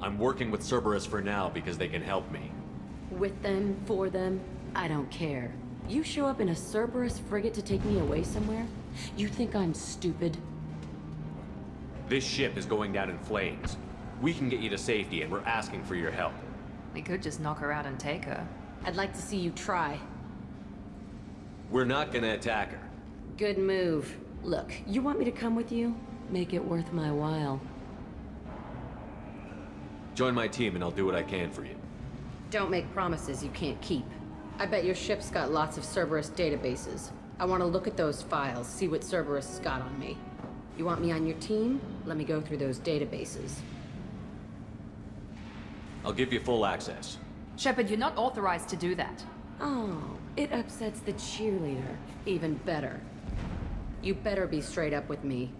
I'm working with Cerberus for now because they can help me. With them, for them, I don't care. You show up in a Cerberus frigate to take me away somewhere? You think I'm stupid? This ship is going down in flames. We can get you to safety, and we're asking for your help. We could just knock her out and take her. I'd like to see you try. We're not gonna attack her. Good move. Look, you want me to come with you? Make it worth my while. Join my team, and I'll do what I can for you. Don't make promises you can't keep. I bet your ship's got lots of Cerberus databases. I want to look at those files, see what Cerberus has got on me. You want me on your team? Let me go through those databases. I'll give you full access. Shepard, you're not authorized to do that. Oh, it upsets the cheerleader. Even better. You better be straight up with me.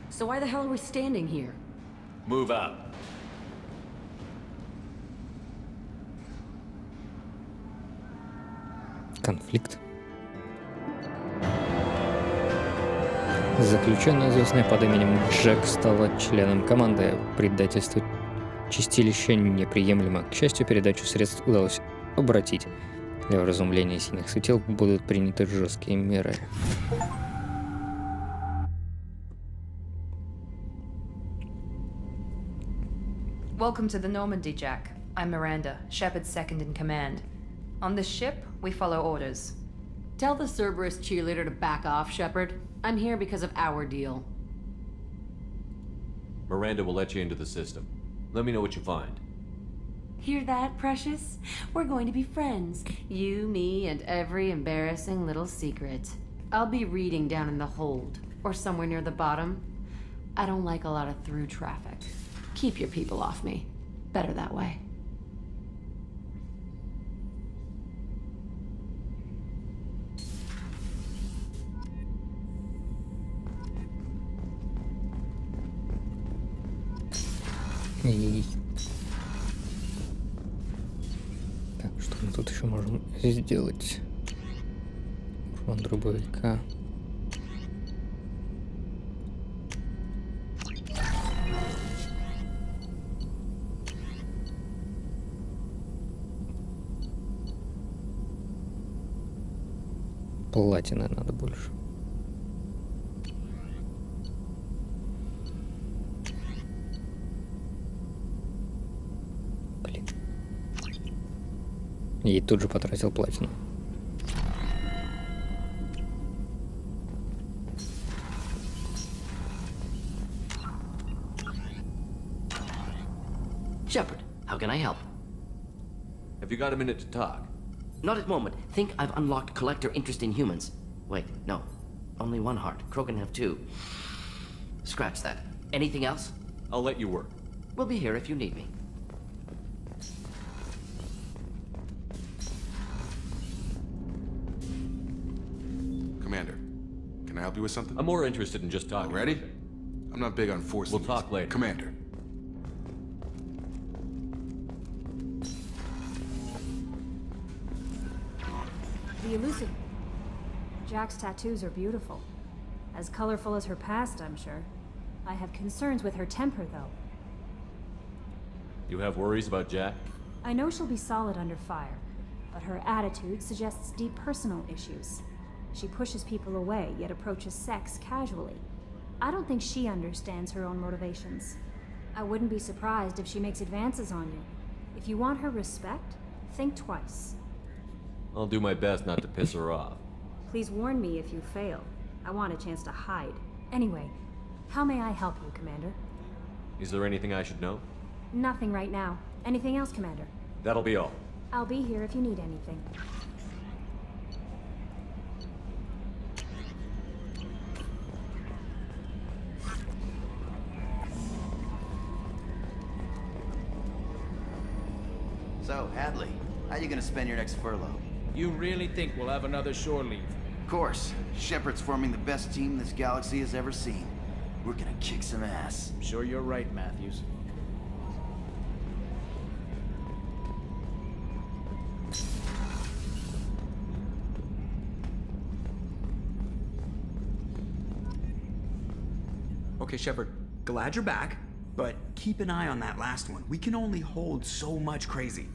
So why the hell are we standing here? Move out. Конфликт. Заключенная, известная под именем Джек, стала членом команды. Предательство чистилища неприемлемо. К счастью, передачу средств удалось обратить. Для вразумления синих светил будут приняты жесткие меры. Welcome to the Normandy, Jack. I'm Miranda, Shepard's second in command. On this ship, we follow orders. Tell the Cerberus cheerleader to back off, Shepard. I'm here because of our deal. Miranda will let you into the system. Let me know what you find. Hear that, Precious? We're going to be friends. You, me, and every embarrassing little secret. I'll be reading down in the hold, or somewhere near the bottom. I don't like a lot of through traffic. Keep your people off me. Better that way. Так, что мы тут еще можем сделать? Урон дробовика. Платины надо больше. Блин. И тут же потратил платину. Shepard, how can I help? Have you got a minute to talk? Not at the moment. Think I've unlocked collector interest in humans. Wait, no. Only one heart. Krogan have two. Scratch that. Anything else? I'll let you work. We'll be here if you need me. Commander, can I help you with something? I'm more interested in just talking. Ready? I'm not big on forcing We'll talk later. Commander. The elusive. Jack's tattoos are beautiful. As colorful as her past, I'm sure. I have concerns with her temper, though. You have worries about Jack? I know she'll be solid under fire, but her attitude suggests deep personal issues. She pushes people away, yet approaches sex casually. I don't think she understands her own motivations. I wouldn't be surprised if she makes advances on you. If you want her respect, think twice. I'll do my best not to piss her off. Please warn me if you fail. I want a chance to hide. Anyway, how may I help you, Commander? Is there anything I should know? Nothing right now. Anything else, Commander? That'll be all. I'll be here if you need anything. So, Hadley, how you gonna spend your next furlough? You really think we'll have another shore leave? Of course. Shepard's forming the best team this galaxy has ever seen. We're gonna kick some ass. I'm sure you're right, Matthews. Okay, Shepard, glad you're back, but keep an eye on that last one. We can only hold so much crazy.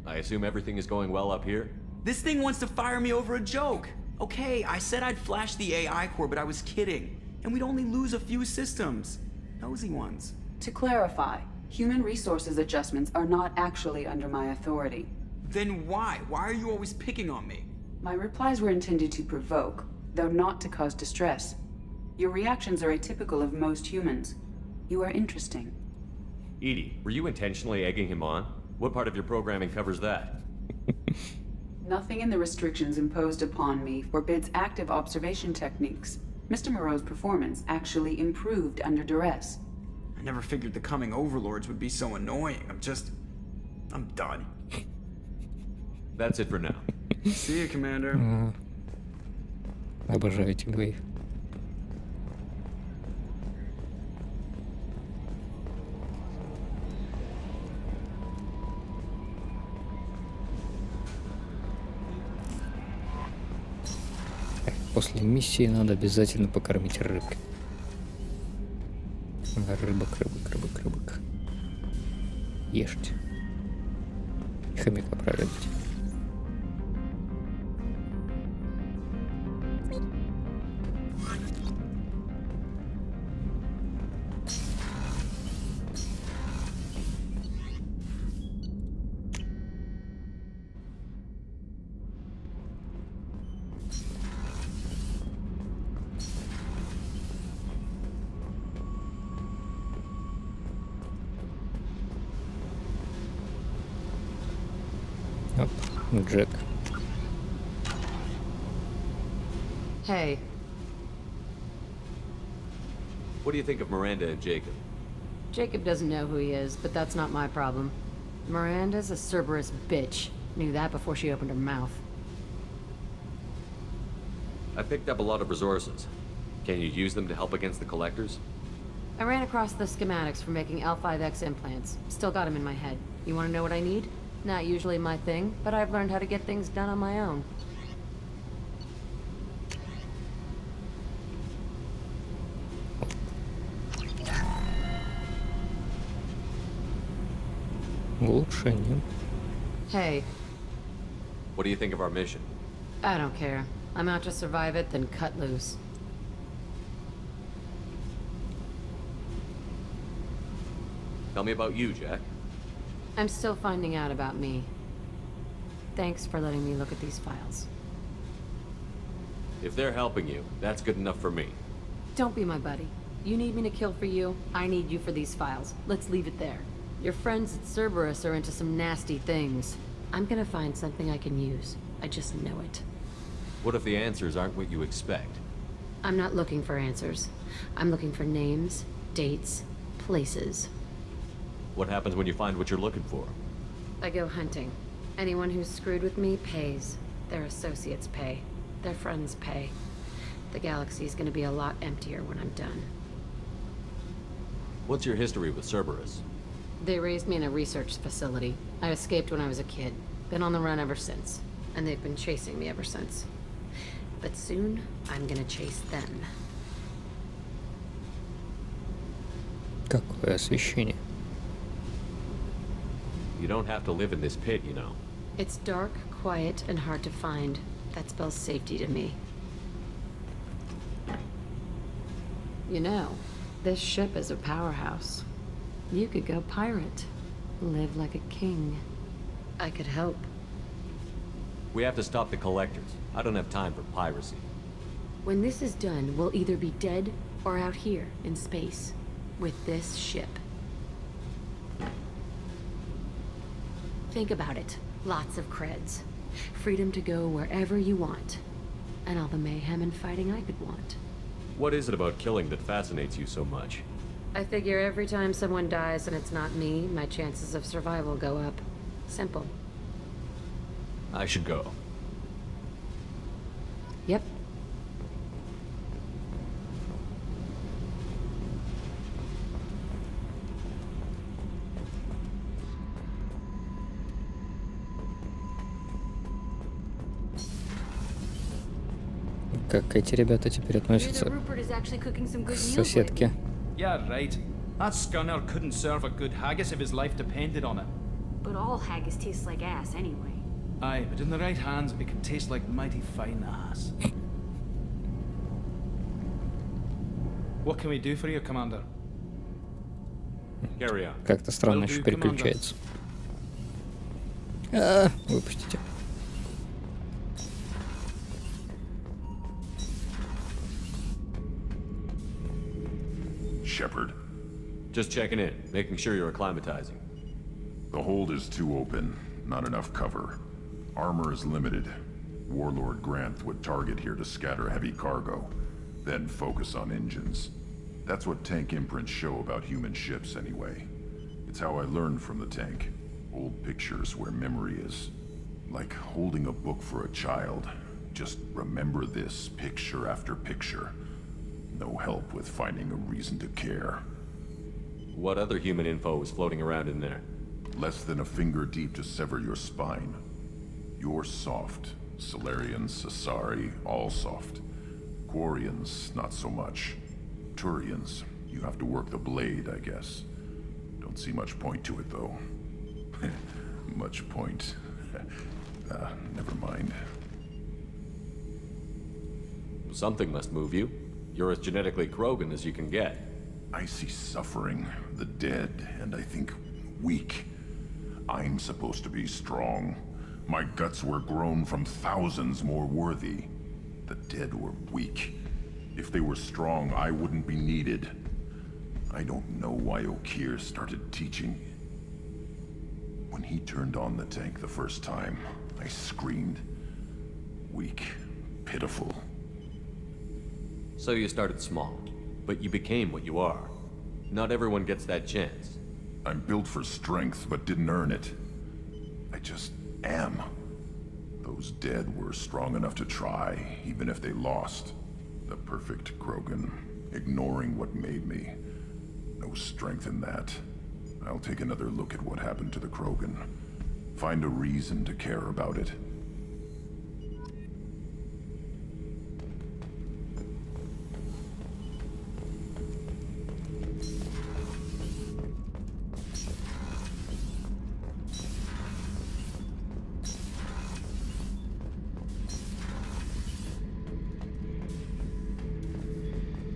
I assume everything is going well up here? This thing wants to fire me over a joke. Okay, I said I'd flash the AI core, but I was kidding. And we'd only lose a few systems. Nosy ones. To clarify, human resources adjustments are not actually under my authority. Then why? Why are you always picking on me? My replies were intended to provoke, though not to cause distress. Your reactions are atypical of most humans. You are interesting. Edie, were you intentionally egging him on? What part of your programming covers that? Nothing in the restrictions imposed upon me forbids active observation techniques. Mr. Moreau's performance actually improved under duress. never figured the coming overlords would be so annoying. I'm done. That's it for now. See you, Commander. Обожаю эти бои. После миссии надо обязательно покормить рыбки. Рыбок. Ешьте. Хомяка проведать. Оп, Джек. Hey. What do you think of Miranda and Jacob? Jacob doesn't know who he is, but that's not my problem. Miranda's a Cerberus bitch. Knew that before she opened her mouth. I picked up a lot of resources. Can you use them to help against the collectors? I ran across the schematics for making L5X implants. Still got them in my head. You want to know what I need? Not usually my thing, but I've learned how to get things done on my own. Улучшение. Hey. What do you think of our mission? I don't care. I'm out to survive it, then cut loose. Tell me about you, Jack. I'm still finding out about me. Thanks for letting me look at these files. If they're helping you, that's good enough for me. Don't be my buddy. You need me to kill for you, I need you for these files. Let's leave it there. Your friends at Cerberus are into some nasty things. I'm gonna find something I can use. I just know it. What if the answers aren't what you expect? I'm not looking for answers. I'm looking for names, dates, places. What happens when you find what you're looking for? I go hunting. Anyone who's screwed with me pays. Their associates pay. Their friends pay. The galaxy's gonna be a lot emptier when I'm done. What's your history with Cerberus? They raised me in a research facility. I escaped when I was a kid. Been on the run ever since. And they've been chasing me ever since. But soon, I'm gonna chase them. Какое освещение. You don't have to live in this pit, you know. It's dark, quiet, and hard to find. That spells safety to me. You know, this ship is a powerhouse. You could go pirate. Live like a king. I could help. We have to stop the collectors. I don't have time for piracy. When this is done, we'll either be dead or out here in space with this ship. Think about it. Lots of creds. Freedom to go wherever you want. And all the mayhem and fighting I could want. What is it about killing that fascinates you so much? I figure every time someone dies and it's not me, my chances of survival go up. Simple. I should go. Yep. Как эти ребята теперь относятся к соседке? Yeah, right. That scunner couldn't serve a good haggis if his life depended on it. But all haggis tastes like ass anyway. Aye, but in the right hands, it can taste like mighty fine ass. What can we do for you, Commander? Carry on. Как-то странно еще переключается. Выпустите. Shepard. Just checking in, making sure you're acclimatizing. The hold is too open, not enough cover. Armor is limited. Warlord Granth would target here to scatter heavy cargo, then focus on engines. That's what tank imprints show about human ships, anyway. It's how I learned from the tank. Old pictures where memory is. Like holding a book for a child. Just remember this, picture after picture. No help with finding a reason to care. What other human info was floating around in there? Less than a finger deep to sever your spine. You're soft. Solarians, Sasari, all soft. Quarians, not so much. Turians, you have to work the blade, I guess. Don't see much point to it, though. Much point. Never mind. Something must move you. You're as genetically Krogan as you can get. I see suffering, the dead, and I think weak. I'm supposed to be strong. My guts were grown from thousands more worthy. The dead were weak. If they were strong, I wouldn't be needed. I don't know why Okeer started teaching. When he turned on the tank the first time, I screamed. Weak, pitiful. So you started small, but you became what you are. Not everyone gets that chance. I'm built for strength, but didn't earn it. I just am. Those dead were strong enough to try, even if they lost. The perfect Krogan, ignoring what made me. No strength in that. I'll take another look at what happened to the Krogan. Find a reason to care about it.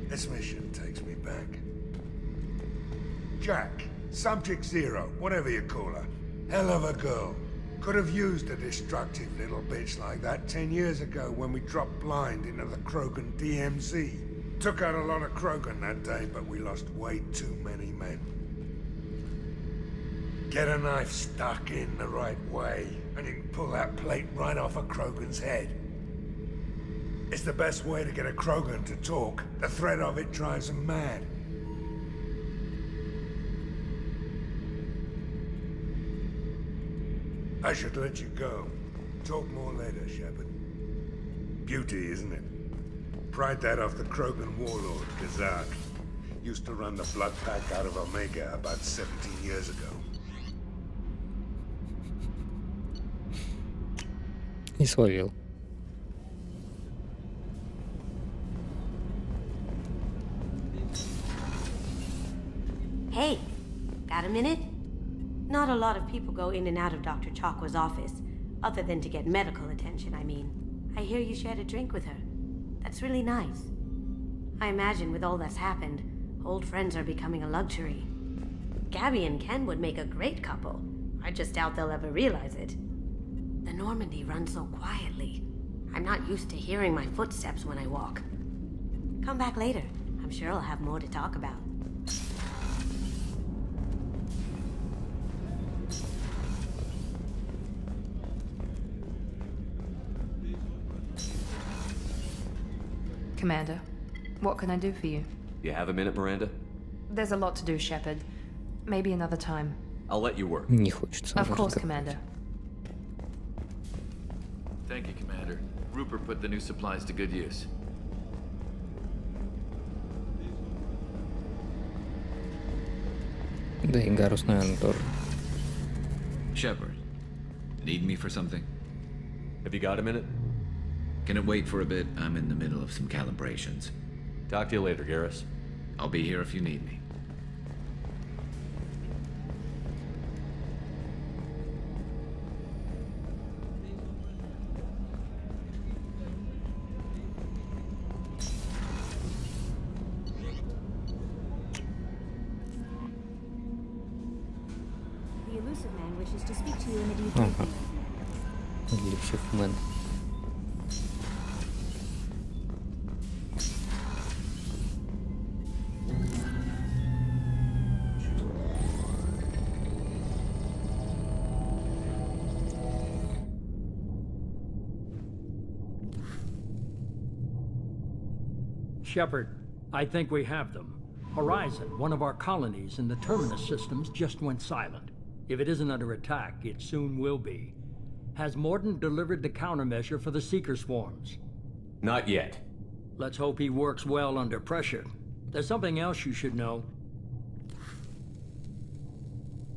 This mission takes me back. Jack, Subject Zero, whatever you call her. Hell of a girl. Could have used a destructive little bitch like that 10 years ago when we dropped blind into the Krogan DMZ. Took out a lot of Krogan that day, but we lost way too many men. Get a knife stuck in the right way, and you can pull that plate right off a Krogan's head. It's the best way to get a Krogan to talk. The threat of it drives them mad. I should let you go. Talk more later, Shepard. Beauty, isn't it? Pried that off the Krogan warlord, Kazak. Used to run the blood pack out of Omega about 17 years ago. И словил. Hey, got a minute? Not a lot of people go in and out of Dr. Chakwa's office, other than to get medical attention, I mean. I hear you shared a drink with her. That's really nice. I imagine with all that's happened, old friends are becoming a luxury. Gabby and Ken would make a great couple. I just doubt they'll ever realize it. The Normandy runs so quietly. I'm not used to hearing my footsteps when I walk. Come back later. I'm sure I'll have more to talk about. Commander, what can I do for you? You have a minute, Miranda? There's a lot to do, Shepard. Maybe another time. I'll let you work. Не хочется. Of course, Commander. Thank you, Commander. Rupert put the new supplies to good use. Да и Гарус, наверное, тоже. Shepard, need me for something? Have you got a minute? Can it wait for a bit? I'm in the middle of some calibrations. Talk to you later, Garrus. I'll be here if you need me. The elusive man wishes to speak to you in the deep. Ага. Elusive man. Shepard, I think we have them. Horizon, one of our colonies in the Terminus systems, just went silent. If it isn't under attack, it soon will be. Has Mordin delivered the countermeasure for the Seeker swarms? Not yet. Let's hope he works well under pressure. There's something else you should know.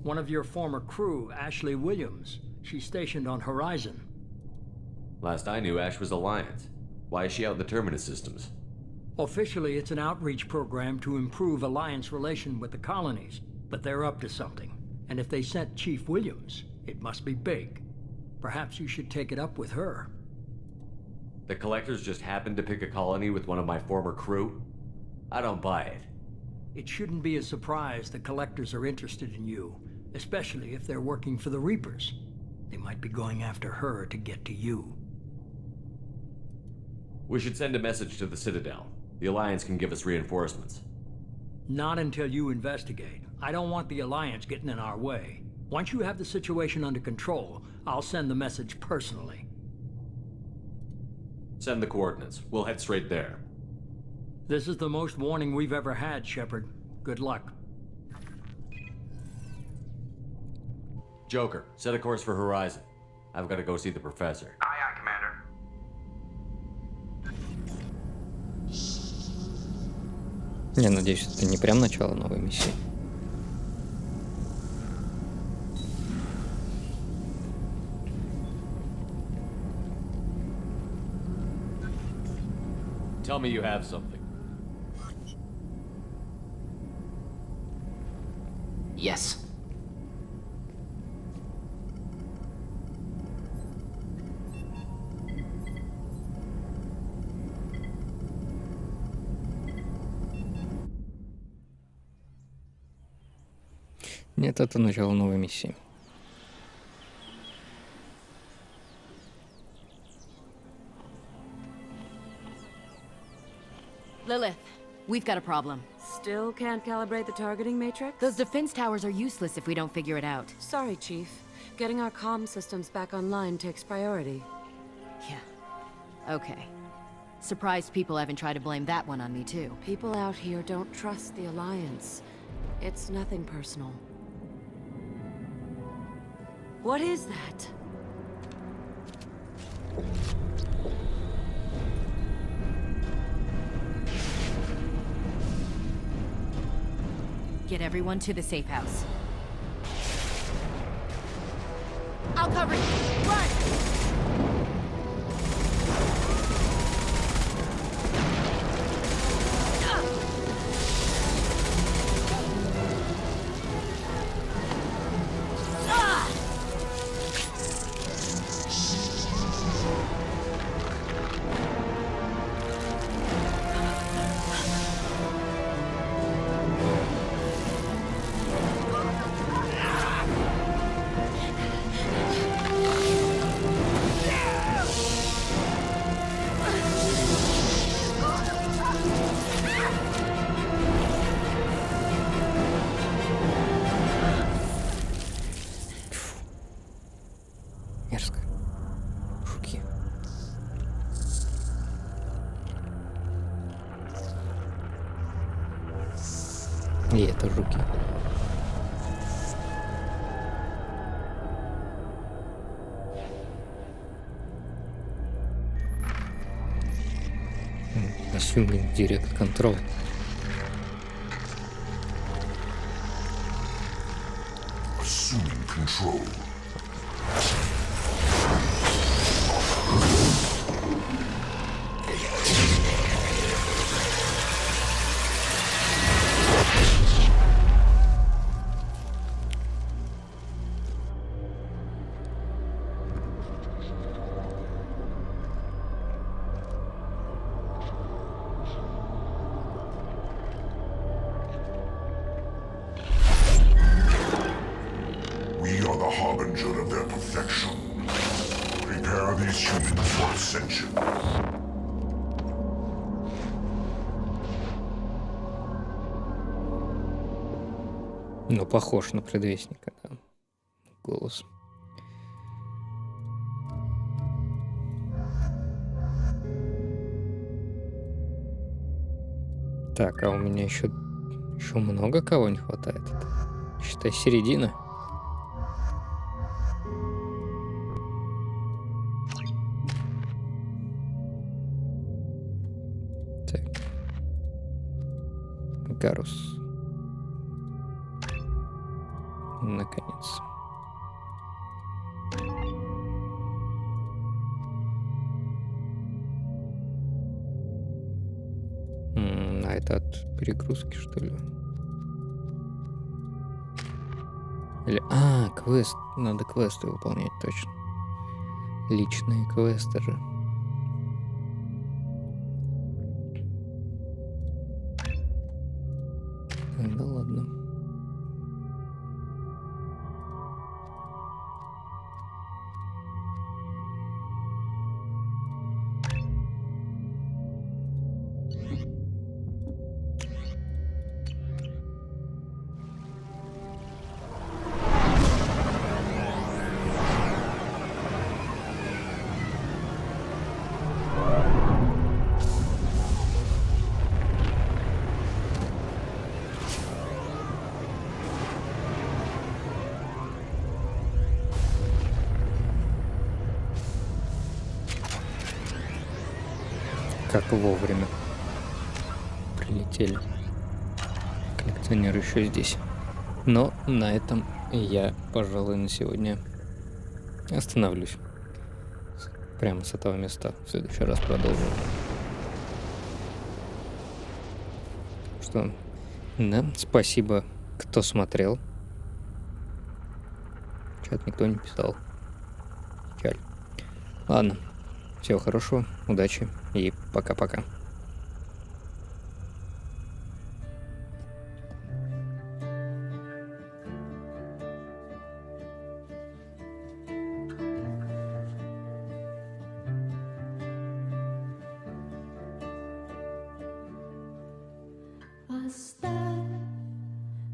One of your former crew, Ashley Williams, she's stationed on Horizon. Last I knew, Ash was Alliance. Why is she out in the Terminus systems? Officially, it's an outreach program to improve Alliance relation with the colonies, but they're up to something. And if they sent Chief Williams, it must be big. Perhaps you should take it up with her. The Collectors just happened to pick a colony with one of my former crew? I don't buy it. It shouldn't be a surprise the Collectors are interested in you, especially if they're working for the Reapers. They might be going after her to get to you. We should send a message to the Citadel. The Alliance can give us reinforcements. Not until you investigate. I don't want the Alliance getting in our way. Once you have the situation under control, I'll send the message personally. Send the coordinates. We'll head straight there. This is the most warning we've ever had, Shepard. Good luck. Joker, set a course for Horizon. I've got to go see the Professor. Aye, aye, Commander. Я надеюсь, это не прям начало новой миссии. Tell me you have something. Yes. Нет, это начало новой миссии. Lilith, we've got a problem. Still can't calibrate the targeting matrix? Those defense towers are useless if we don't figure it out. Sorry, Chief. Getting our comm systems back online takes priority. Yeah. Okay. Surprised people haven't tried to blame that one on me, too. People out here don't trust the Alliance. It's nothing personal. What is that? Get everyone to the safe house. I'll cover you! Run! Мерзко. Жуки. И это жуки. Assuming direct control. Assuming control. We are the harbinger of their perfection. Prepare these humans for ascension. Ну, похож на предвестника, да. Голос. Так, а у меня еще Еще много кого не хватает. Считай, середина. Так. Гарус. Наконец. А это от перегрузки, что ли? Или... квест. Надо квесты выполнять, точно. Личные квесты же. Да ладно. Как вовремя прилетели. Коллекционер еще здесь. Но на этом я, пожалуй, на сегодня остановлюсь. Прямо с этого места. В следующий раз продолжим. Что, да, спасибо, кто смотрел. Чат никто не писал. Печаль. Ладно. Всего хорошего, удачи и пока-пока.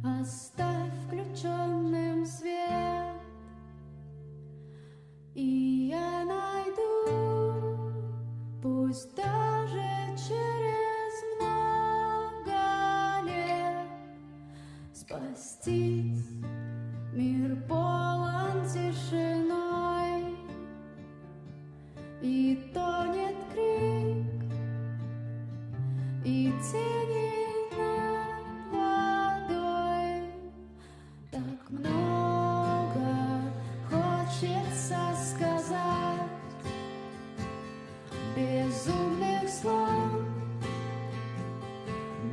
Оставь включенным свет, и я найду, пусть даже через много лет, спастись. Мир полон тишиной, и тонет крик, и тени над водой. Так много хочется сказать, безумных слов,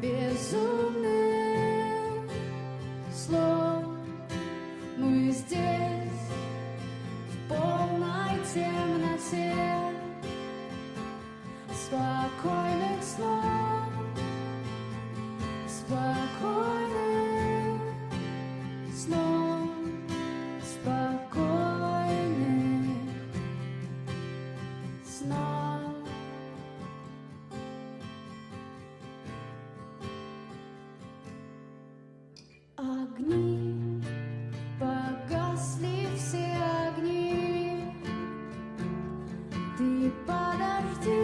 безумных слов. Мы здесь в полной темноте, спокойных снов, спокойных снов, спокойных снов. Огни, погасли все огни, ты подожди,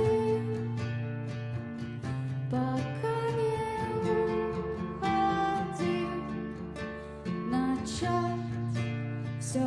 пока не уходи. Начать все